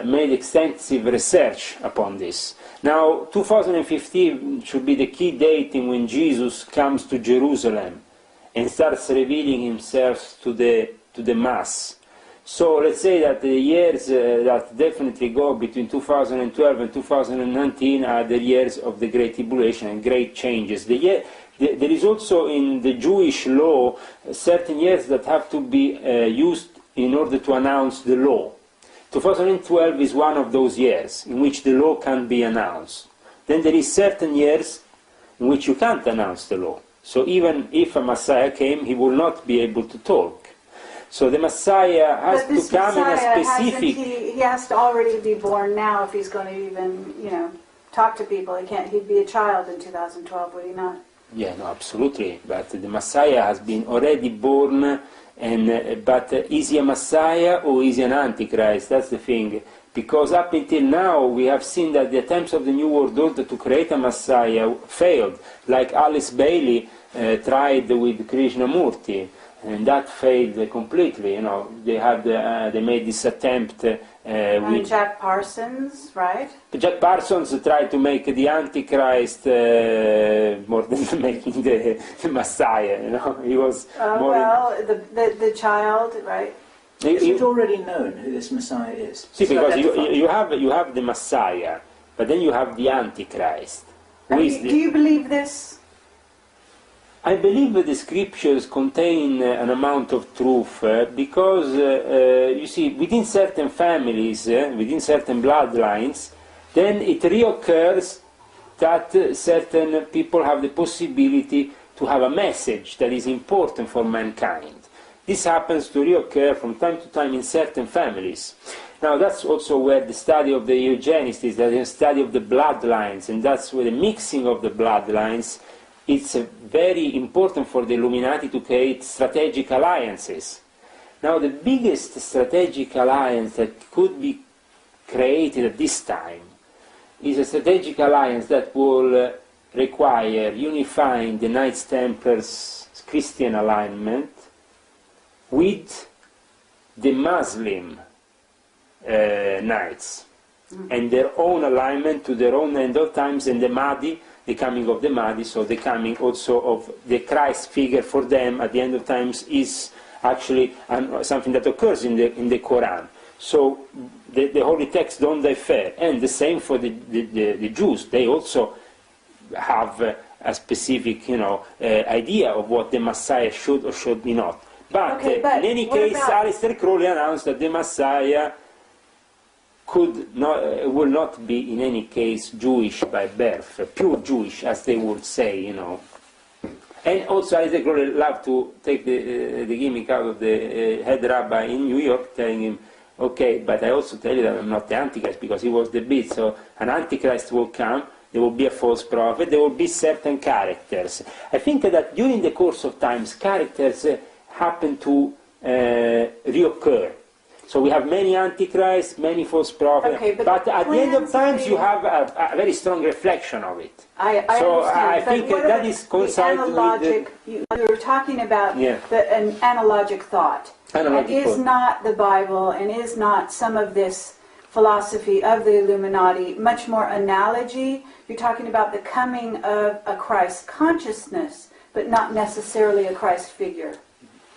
made extensive research upon this. Now, 2015 should be the key date in when Jesus comes to Jerusalem and starts revealing himself to the mass. So let's say that the years that definitely go between 2012 and 2019 are the years of the Great Tribulation and great changes. There is also in the Jewish law certain years that have to be used in order to announce the law. 2012 is one of those years in which the law can be announced. Then there is certain years in which you can't announce the law. So even if a Messiah came, he will not be able to talk. So the Messiah has to come in a specific... He has to already be born now if he's going to even, you know, talk to people. He'd be a child in 2012, would he not? Yeah, no, absolutely. But the Messiah has been already born, but is he a Messiah or is he an Antichrist? That's the thing. Because up until now we have seen that the attempts of the New World Order to create a Messiah failed. Like Alice Bailey tried with Krishnamurti, and that failed completely. You know, they made this attempt And Jack Parsons, right? Jack Parsons tried to make the Antichrist more than making the Messiah. You know, he was more. Well, the child, right? Is it already known who this Messiah is? See, because you have the Messiah, but then you have the Antichrist. Do you believe this? I believe that the scriptures contain an amount of truth because, you see, within certain families, within certain bloodlines, then it reoccurs that certain people have the possibility to have a message that is important for mankind. This happens to reoccur from time to time in certain families. Now that's also where the study of the eugenics is, the study of the bloodlines, and that's where the mixing of the bloodlines. It's very important for the Illuminati to create strategic alliances. Now the biggest strategic alliance that could be created at this time is a strategic alliance that will require unifying the Knights Templars Christian alignment with the Muslim Knights and their own alignment to their own end of times, and the Mahdi, the coming of the Mahdi, so the coming also of the Christ figure for them at the end of times is actually something that occurs in the Quran. So the holy texts don't differ, and the same for the Jews. They also have a specific, idea of what the Messiah should or should be not. But in any case, Aleister Crowley announced that the Messiah will not be in any case Jewish by birth, pure Jewish, as they would say, And also Aleister Crowley loved to take the gimmick out of the head rabbi in New York, telling him, okay, but I also tell you that I'm not the Antichrist, because he was the beast, so an Antichrist will come, there will be a false prophet, there will be certain characters. I think that during the course of times, characters happen to reoccur. So we have many antichrists, many false prophets, okay, but at the end of times you have a very strong reflection of it. I understand, I think that is coincided with you were talking about an analogic thought. Is not the Bible and is not some of this philosophy of the Illuminati much more analogy? You're talking about the coming of a Christ consciousness, but not necessarily a Christ figure.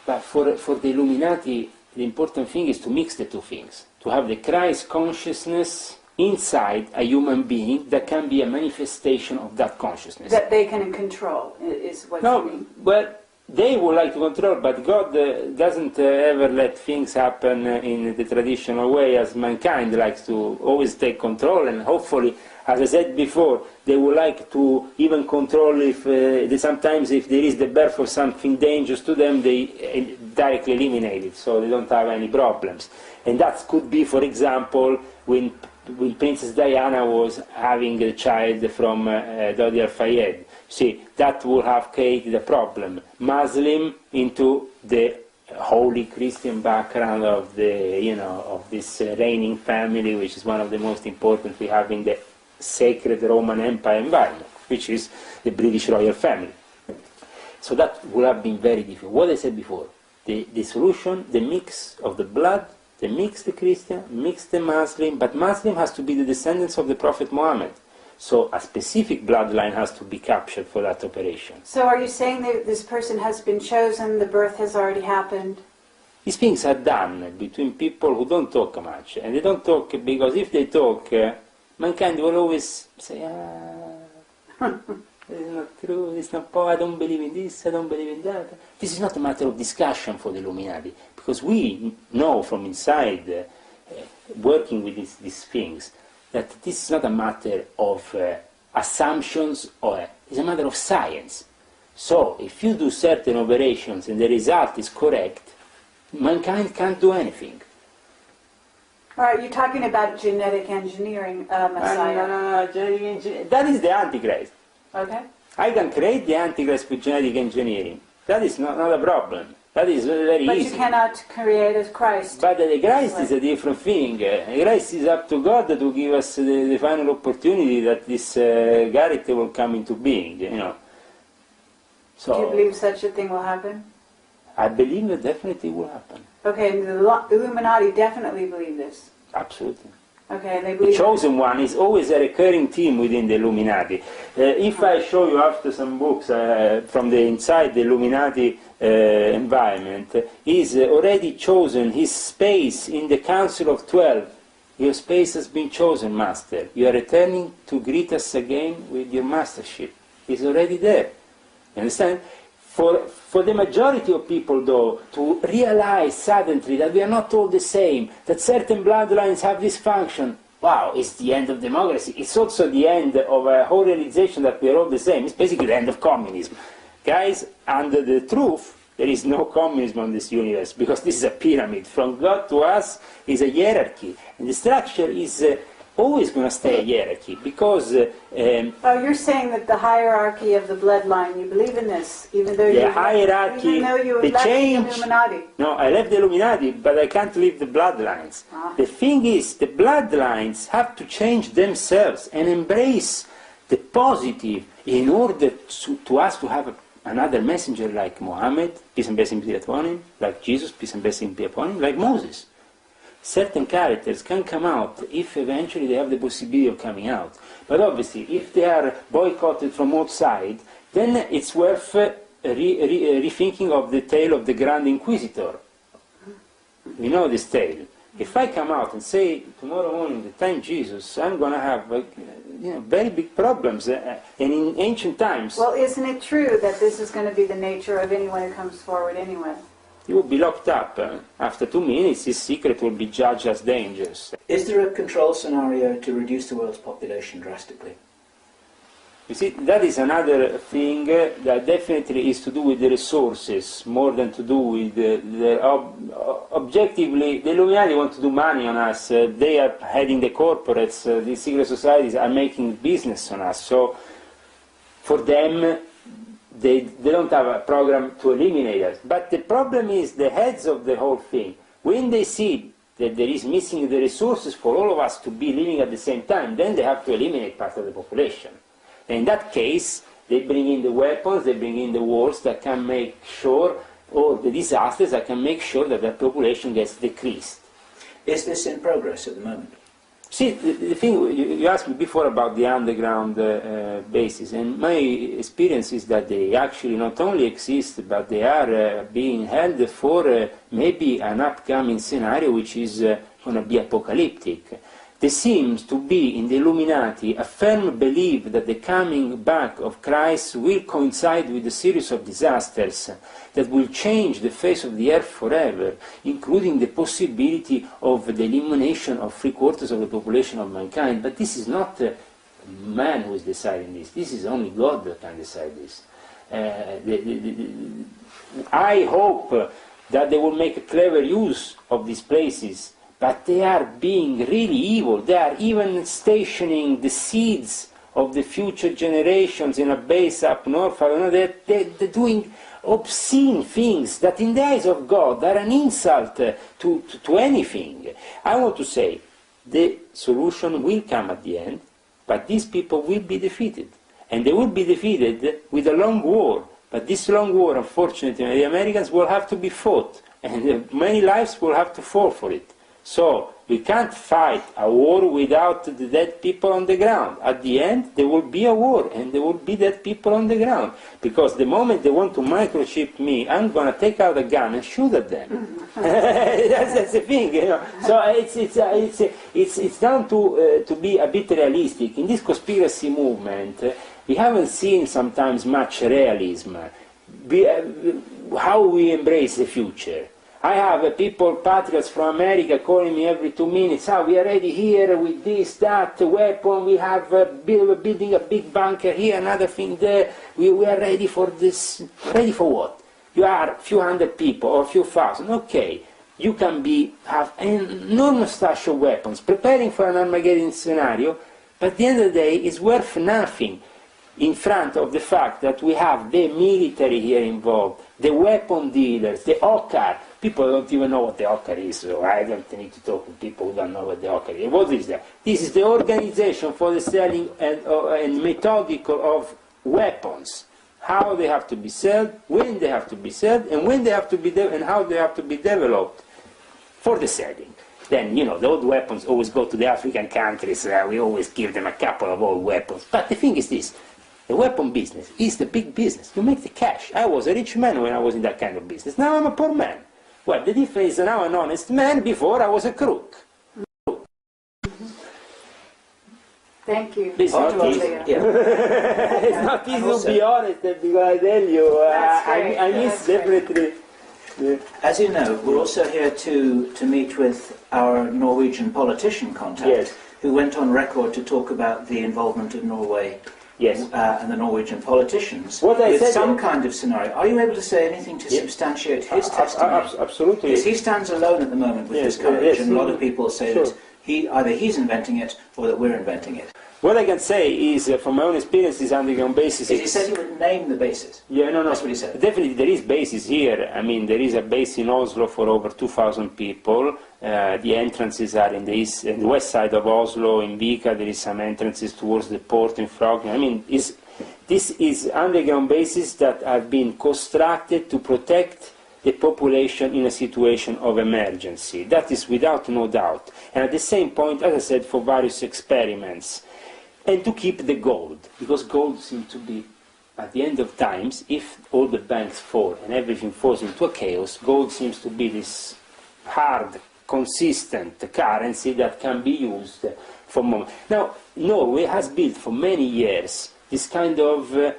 But for the Illuminati, the important thing is to mix the two things. To have the Christ consciousness inside a human being that can be a manifestation of that consciousness. That they can control, is what you mean. Well, they would like to control, but God doesn't ever let things happen in the traditional way, as mankind likes to always take control, and hopefully, as I said before, they would like to even control if sometimes if there is the birth of something dangerous to them, they directly eliminate it, so they don't have any problems. And that could be, for example, when Princess Diana was having a child from Dodi Al-Fayed. See, that would have created a problem. Muslim into the holy Christian background of the, of this reigning family, which is one of the most important we have in the sacred Roman Empire environment, which is the British royal family. So that would have been very difficult. What I said before, the solution, the mix of the blood, the mix the Christian, mix the Muslim, but Muslim has to be the descendants of the Prophet Muhammad. So a specific bloodline has to be captured for that operation. So are you saying that this person has been chosen, the birth has already happened? These things are done between people who don't talk much. And they don't talk because if they talk, mankind will always say, it's not true, it's not, I don't believe in this, I don't believe in that. This is not a matter of discussion for the Illuminati, because we know from inside, working with these things, that this is not a matter of assumptions, or it's a matter of science. So, if you do certain operations and the result is correct, mankind can't do anything. All right, you're talking about genetic engineering, Messiah. No, that is the Antichrist. Okay. I can create the Antichrist with genetic engineering. That is not a problem. That is very easy. But you cannot create a Christ. But the Christ is a different thing. Christ is up to God to give us the final opportunity that this character will come into being, So, do you believe such a thing will happen? I believe it definitely will happen. Okay, and the Illuminati definitely believe this. Absolutely. Okay, they The believe... chosen one is always a recurring theme within the Illuminati. If I show you after some books from the inside the Illuminati environment, he's already chosen his space in the Council of 12. Your space has been chosen, Master. You are returning to greet us again with your mastership. He's already there. You understand? For the majority of people, though, to realize suddenly that we are not all the same, that certain bloodlines have this function, wow, it's the end of democracy. It's also the end of a whole realization that we are all the same. It's basically the end of communism. Guys, under the truth, there is no communism on this universe, because this is a pyramid. From God to us is a hierarchy. And the structure is always going to stay a hierarchy, because... Oh, you're saying that the hierarchy of the bloodline, you believe in this, even though the hierarchy, even though you the left change... the Illuminati. No, I left the Illuminati, but I can't leave the bloodlines. The thing is, the bloodlines have to change themselves and embrace the positive in order to us to have another messenger like Muhammad, peace and blessing be upon him, like Jesus, peace and blessing be upon him, like Moses. Certain characters can come out if eventually they have the possibility of coming out. But obviously, if they are boycotted from outside, then it's worth rethinking of the tale of the Grand Inquisitor. We know this tale. If I come out and say, tomorrow morning, the time Jesus, I'm going to have very big problems. And in ancient times... Well, isn't it true that this is going to be the nature of anyone who comes forward anyway? He will be locked up. After 2 minutes, his secret will be judged as dangerous. Is there a control scenario to reduce the world's population drastically? You see, that is another thing that definitely is to do with the resources, more than to do with objectively, the Illuminati want to do money on us. They are heading the corporates, these secret societies are making business on us. So, for them, they don't have a program to eliminate us. But the problem is the heads of the whole thing. When they see that there is missing the resources for all of us to be living at the same time, then they have to eliminate part of the population. And in that case, they bring in the weapons, they bring in the wars that can make sure, or the disasters that can make sure that the population gets decreased. Is this in progress at the moment? See, the thing, you asked me before about the underground bases, and my experience is that they actually not only exist, but they are being held for maybe an upcoming scenario which is going to be apocalyptic. There seems to be in the Illuminati a firm belief that the coming back of Christ will coincide with a series of disasters that will change the face of the earth forever, including the possibility of the elimination of 3/4 of the population of mankind. But this is not man who is deciding this. This is only God that can decide this. I hope that they will make a clever use of these places, but they are being really evil. They are even stationing the seeds of the future generations in a base up north. They're doing obscene things that in the eyes of God are an insult to anything. I want to say, the solution will come at the end, but these people will be defeated. And they will be defeated with a long war. But this long war, unfortunately, the Americans will have to be fought, and many lives will have to fall for it. So, we can't fight a war without the dead people on the ground. At the end, there will be a war, and there will be dead people on the ground. Because the moment they want to microchip me, I'm going to take out a gun and shoot at them. that's the thing, you know. So, it's down to be a bit realistic. In this conspiracy movement, we haven't seen sometimes much realism. How we embrace the future. I have people, patriots from America, calling me every 2 minutes, we are ready here with this, that, weapon, we have building a big bunker here, another thing there, we are ready for this. Ready for what? You are a few hundred people or a few thousand, okay. You can have an enormous stash of weapons, preparing for an Armageddon scenario, but at the end of the day, it's worth nothing in front of the fact that we have the military here involved, the weapon dealers, the OCCAR. People don't even know what the OCCAR is, so I don't need to talk to people who don't know what the OCCAR is. What is that? This is the organization for the selling and methodical of weapons. How they have to be sold, when they have to be sold, and when they have to be and how they have to be developed for the selling. Then, you know, the old weapons always go to the African countries. We always give them a couple of old weapons. But the thing is this. The weapon business is the big business. You make the cash. I was a rich man when I was in that kind of business. Now I'm a poor man. Well, the difference is now I'm an honest man. Before I was a crook. Thank you. It's not easy. It's not easy to be honest, because I tell you, I miss definitely. Yeah. As you know, we're also here to meet with our Norwegian politician contact, yes, who went on record to talk about the involvement of Norway, yes, and the Norwegian politicians what I with said, some kind of scenario. Are you able to say anything to substantiate his testimony? Absolutely. Because he stands alone at the moment with his coverage, and a lot of people say that either he's inventing it or that we're inventing it. What I can say is, from my own experience, is underground basis. He said he would name the bases. Yeah, no. That's what he said. Definitely, there is bases here. I mean, there is a base in Oslo for over 2,000 people. The entrances are in the east and the west side of Oslo. In Vika, there is some entrances towards the port in Frogn. I mean, this is underground bases that have been constructed to protect the population in a situation of emergency. That is without no doubt. And at the same point, as I said, for various experiments. And to keep the gold, because gold seems to be, at the end of times, if all the banks fall and everything falls into a chaos, gold seems to be this hard, consistent currency that can be used for moment. Now, Norway has built for many years this kind of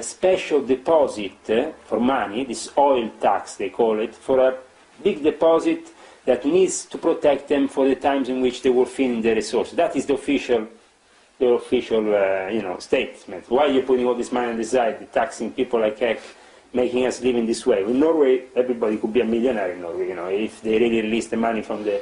special deposit for money, this oil tax they call it, for a big deposit that needs to protect them for the times in which they will thin the resources. That is the official statement. Why are you putting all this money on the side, taxing people like heck, making us live in this way? In Norway, everybody could be a millionaire in Norway, if they really release the money from the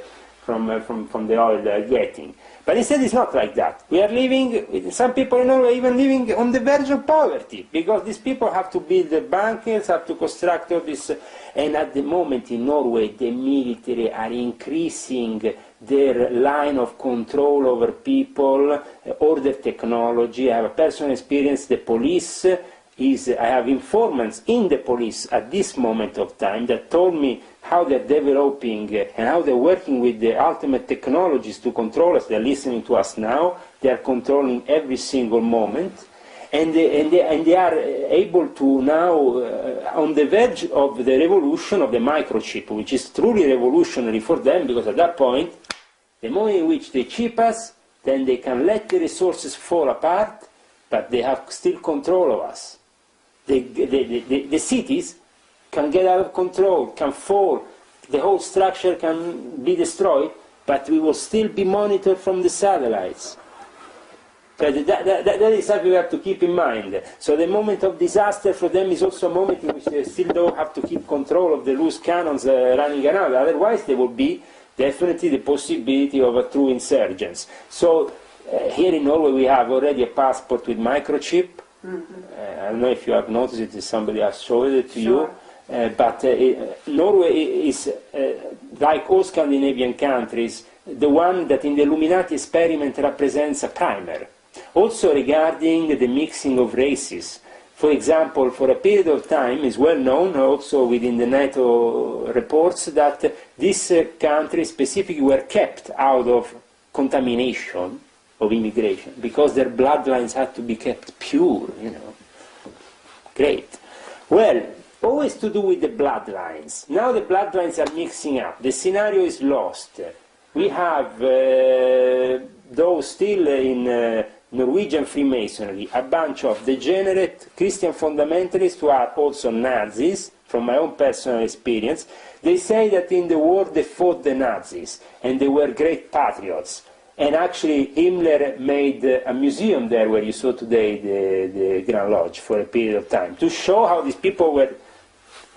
oil they are getting. But instead, it's not like that. We are living, some people in Norway even living on the verge of poverty, because these people have to build the bunkers, have to construct all this, and at the moment in Norway, the military are increasing their line of control over people, order technology. I have a personal experience. The police I have informants in the police at this moment of time that told me how they're developing and how they're working with the ultimate technologies to control us. They're listening to us now. They are controlling every single moment. And they are able to now, on the verge of the revolution of the microchip, which is truly revolutionary for them, because at that point, the moment in which they chip us, then they can let the resources fall apart, but they have still control of us. The cities can get out of control, can fall, the whole structure can be destroyed, but we will still be monitored from the satellites. That is something we have to keep in mind. So the moment of disaster for them is also a moment in which they still don't have to keep control of the loose cannons running around. Otherwise, there will be definitely the possibility of a true insurgence. So here in Norway, we have already a passport with microchip. I don't know if you have noticed it, if somebody has showed it to you. But Norway is, like all Scandinavian countries, the one that in the Illuminati experiment represents a primer. Also regarding the mixing of races. For example, for a period of time, is well known also within the NATO reports that these countries specifically were kept out of contamination of immigration because their bloodlines had to be kept pure, Great. Well, always to do with the bloodlines. Now the bloodlines are mixing up. The scenario is lost. We have those still in Norwegian Freemasonry, a bunch of degenerate Christian fundamentalists who are also Nazis, from my own personal experience. They say that in the war they fought the Nazis, and they were great patriots. And actually Himmler made a museum there where you saw today the Grand Lodge for a period of time, to show how these people were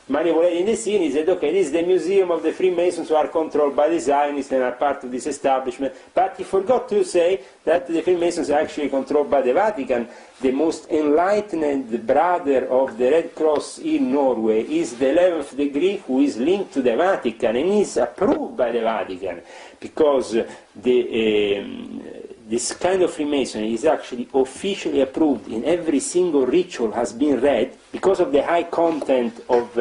manipulated in the scene. He said, okay, this is the museum of the Freemasons who are controlled by the Zionists and are part of this establishment. But he forgot to say that the Freemasons are actually controlled by the Vatican. The most enlightened brother of the Red Cross in Norway is the 11th degree, who is linked to the Vatican and is approved by the Vatican, because this kind of Freemasonry is actually officially approved in every single ritual has been read because of the high content of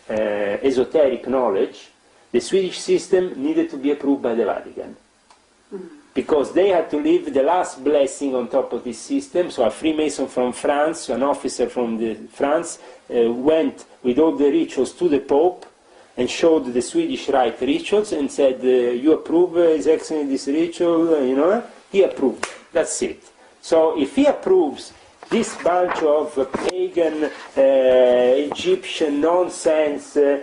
esoteric knowledge. the Swedish system needed to be approved by the Vatican. Because they had to leave the last blessing on top of this system. So a Freemason from France, an officer from France, went with all the rituals to the Pope and showed the Swedish Rite rituals and said, you approve His Excellency this ritual, you know? He approved. That's it. So if he approves this bunch of pagan Egyptian nonsense and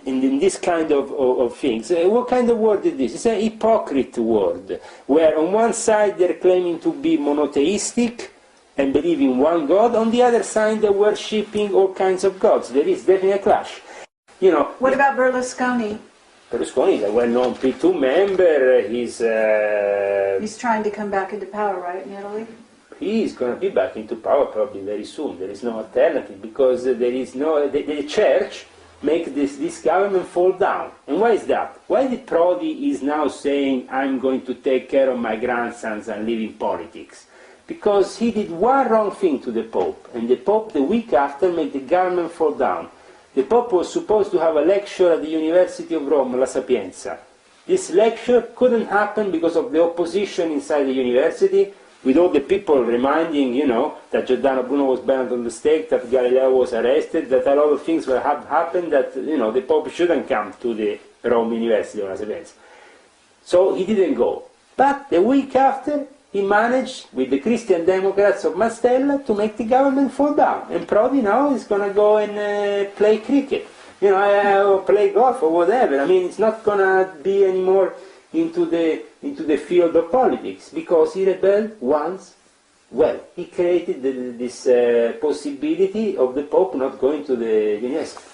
in this kind of things, what kind of word is this? It's a hypocrite word, where on one side they're claiming to be monotheistic and believe in one God, on the other side they're worshipping all kinds of gods. There is definitely a clash. You know. What about Berlusconi? Berlusconi is a well-known P2 member. He's trying to come back into power, right, in Italy? He is going to be back into power probably very soon. There is no alternative, because there is no... The church makes this government fall down. And why is that? Why the Prodi is now saying, I'm going to take care of my grandsons and live in politics? Because he did one wrong thing to the Pope, and the Pope the week after made the government fall down. The Pope was supposed to have a lecture at the University of Rome, La Sapienza. This lecture couldn't happen because of the opposition inside the university, with all the people reminding, you know, that Giordano Bruno was burned on the stake, that Galileo was arrested, that a lot of things were happened, that, you know, the Pope shouldn't come to the Rome University of La Sapienza. So he didn't go. But the week after, he managed, with the Christian Democrats of Mastella, to make the government fall down. And Prodi now is going to go and play cricket, you know, or play golf or whatever. I mean, it's not going to be anymore into the field of politics, because he rebelled once. Well, he created this possibility of the Pope not going to the university.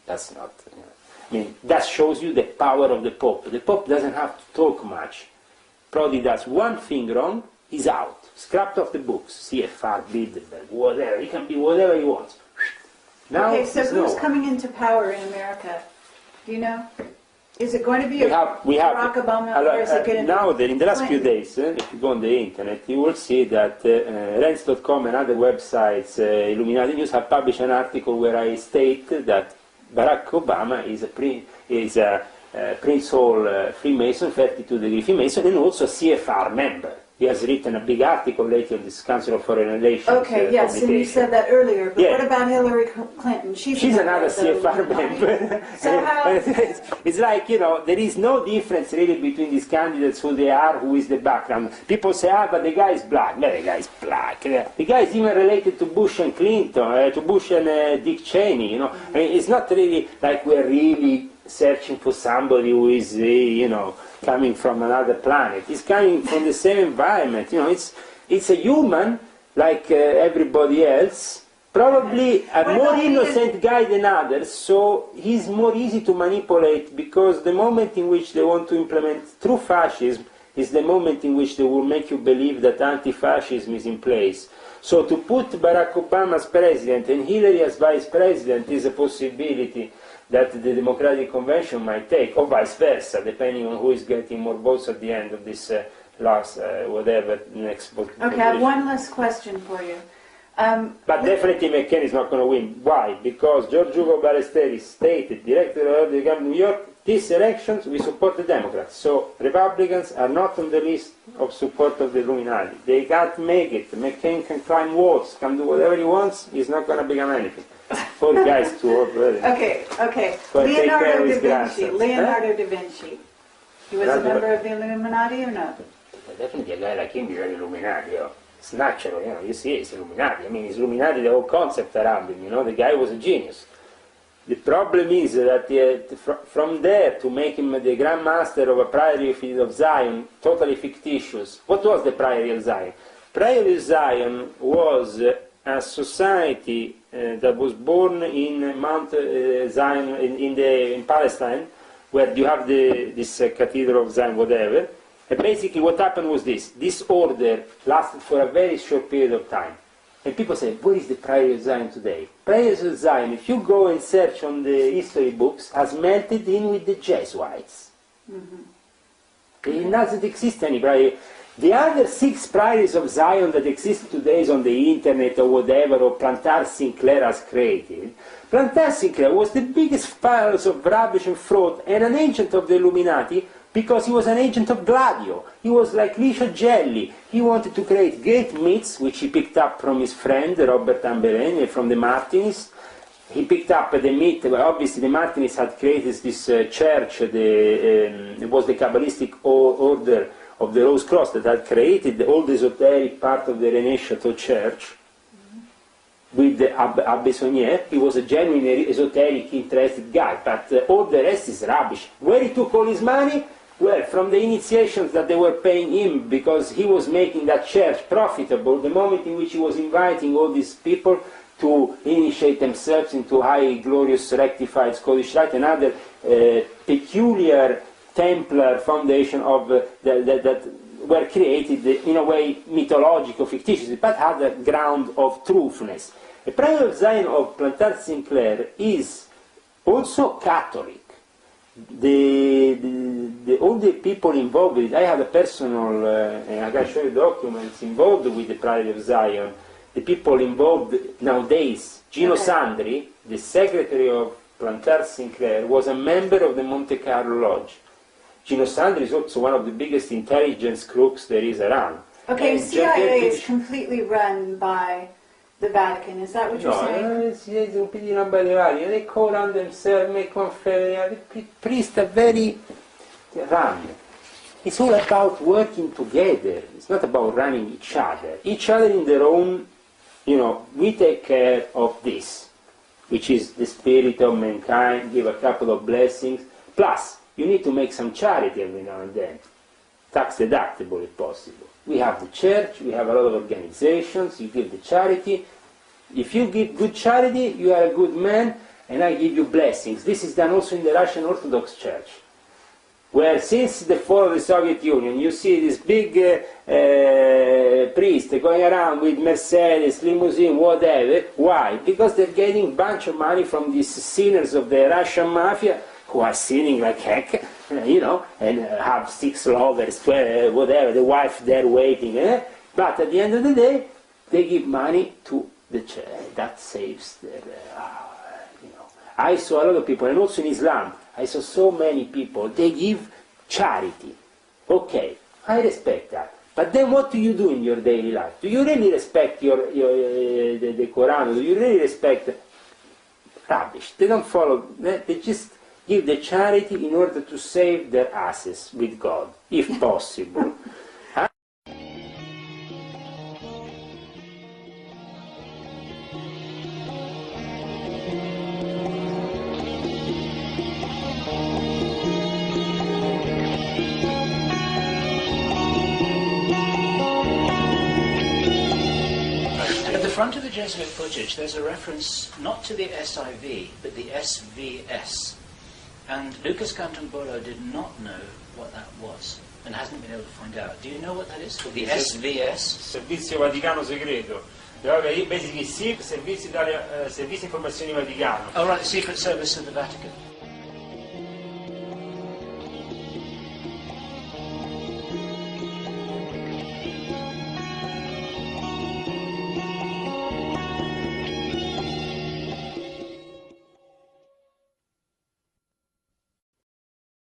That's not... You know, I mean, that shows you the power of the Pope. The Pope doesn't have to talk much. Prodi does one thing wrong, he's out. Scrapped off the books. CFR, Bilderberg, whatever. He can be whatever he wants. Now, okay, so who's coming into power in America? Do you know? Is it going to be Barack Obama, or is it going to be now, in the last few Clinton? days, if you go on the internet, you will see that Renz.com and other websites, Illuminati News, have published an article where I state that Barack Obama is a Prince Hall Freemason, 32-degree Freemason, and also a CFR member. He has written a big article lately on this Council of Foreign Relations. Okay, yes, and you said that earlier, but yeah. What about Hillary Clinton? She's another CFR member. So how... It's like, you know, there is no difference really between these candidates, who they are, who is the background. People say, but the guy is black. No, the guy is black. The guy is even related to Bush and Clinton, to Bush and Dick Cheney, you know. I mean, it's not really like we're really searching for somebody who is, you know, coming from another planet. He's coming from the same environment. You know, it's a human like everybody else, probably a more innocent guy than others, so he's more easy to manipulate, because the moment in which they want to implement true fascism is the moment in which they will make you believe that anti-fascism is in place. So to put Barack Obama as president and Hillary as vice president is a possibility that the Democratic Convention might take, or vice versa, depending on who is getting more votes at the end of this last, whatever, next vote. Okay, I have one last question for you. But definitely McCain is not going to win. Why? Because George Hugo Ballesteros stated, director of the Government of New York, these elections we support the Democrats. So Republicans are not on the list of support of the Illuminati. They can't make it. McCain can climb walls, can do whatever he wants, he's not going to become anything. Poor guy's too old, really. Okay. Leonardo da Vinci. He was a member of the Illuminati or not? Definitely a guy like him is an Illuminati. It's natural, you know, you see it's Illuminati. I mean, it's Illuminati, the whole concept around him, you know, the guy was a genius. The problem is that from there to make him the Grand Master of a Priory of Zion, totally fictitious. What was the Priory of Zion? Priory of Zion was a society that was born in Mount Zion, in Palestine, where you have this Cathedral of Zion, whatever. And basically what happened was this order lasted for a very short period of time. And people say, where is the Priory of Zion today? Priory of Zion, if you go and search on the history books, has melted in with the Jesuits. It doesn't exist any priory. The other 6 priories of Zion that exist today is on the internet or whatever, or Plantar Sinclair has created. Plantar Sinclair was the biggest files of rubbish and fraud and an agent of the Illuminati because he was an agent of Gladio. He was like Licio Gelli. He wanted to create great myths, which he picked up from his friend Robert Ambeleni from the Martinists. He picked up the myth, obviously the Martinists had created this church, it was the Kabbalistic order of the Rose Cross that had created all the esoteric part of the René Chateau Church with Abbe Saunier. He was a genuine esoteric interested guy, but all the rest is rubbish. Where he took all his money? Well, from the initiations that they were paying him, because he was making that church profitable, the moment in which he was inviting all these people to initiate themselves into high, glorious, rectified Scottish Rite, another peculiar Templar foundation of that were created in a way mythological, fictitious, but had a ground of truthness. The Prime of Zion of Plantar Sinclair is also Catholic. All the people involved with it, I have a personal, and I can show you documents involved with the Pride of Zion. The people involved nowadays, Gino Sandri, the secretary of Plantar Sinclair, was a member of the Monte Carlo Lodge. Gino Sandri is also one of the biggest intelligence crooks there is around. Okay, CIA is completely run by the Vatican, is that what you're saying? No, they call on themselves, make confesiones, priests are very run. It's all about working together. It's not about running each other. Each other in their own, we take care of this, which is the spirit of mankind, give a couple of blessings. Plus, you need to make some charity every now and then. Tax deductible if possible. We have the church, we have a lot of organizations, you give the charity. If you give good charity, you are a good man, and I give you blessings. This is done also in the Russian Orthodox Church, where since the fall of the Soviet Union, you see this big priest going around with Mercedes, limousine, whatever. Why? Because they're getting a bunch of money from these sinners of the Russian mafia who are sinning like heck, and have 6 lovers, 12, whatever, the wife there waiting. But at the end of the day, they give money to the church. That saves their, I saw a lot of people, and also in Islam, I saw so many people, they give charity. Okay, I respect that. But then what do you do in your daily life? Do you really respect the Quran? Do you really respect rubbish? They don't follow, they just give the charity in order to save their asses with God, if possible. Front of the Jesuit footage, there's a reference not to the SIV, but the SVS. And Lucas Cantambolo did not know what that was, and hasn't been able to find out. Do you know what that is? The SVS? Servizio Vaticano Segreto. Basically, SIV, Servizio Informazioni Vaticano. Oh, right, the Secret Service of the Vatican.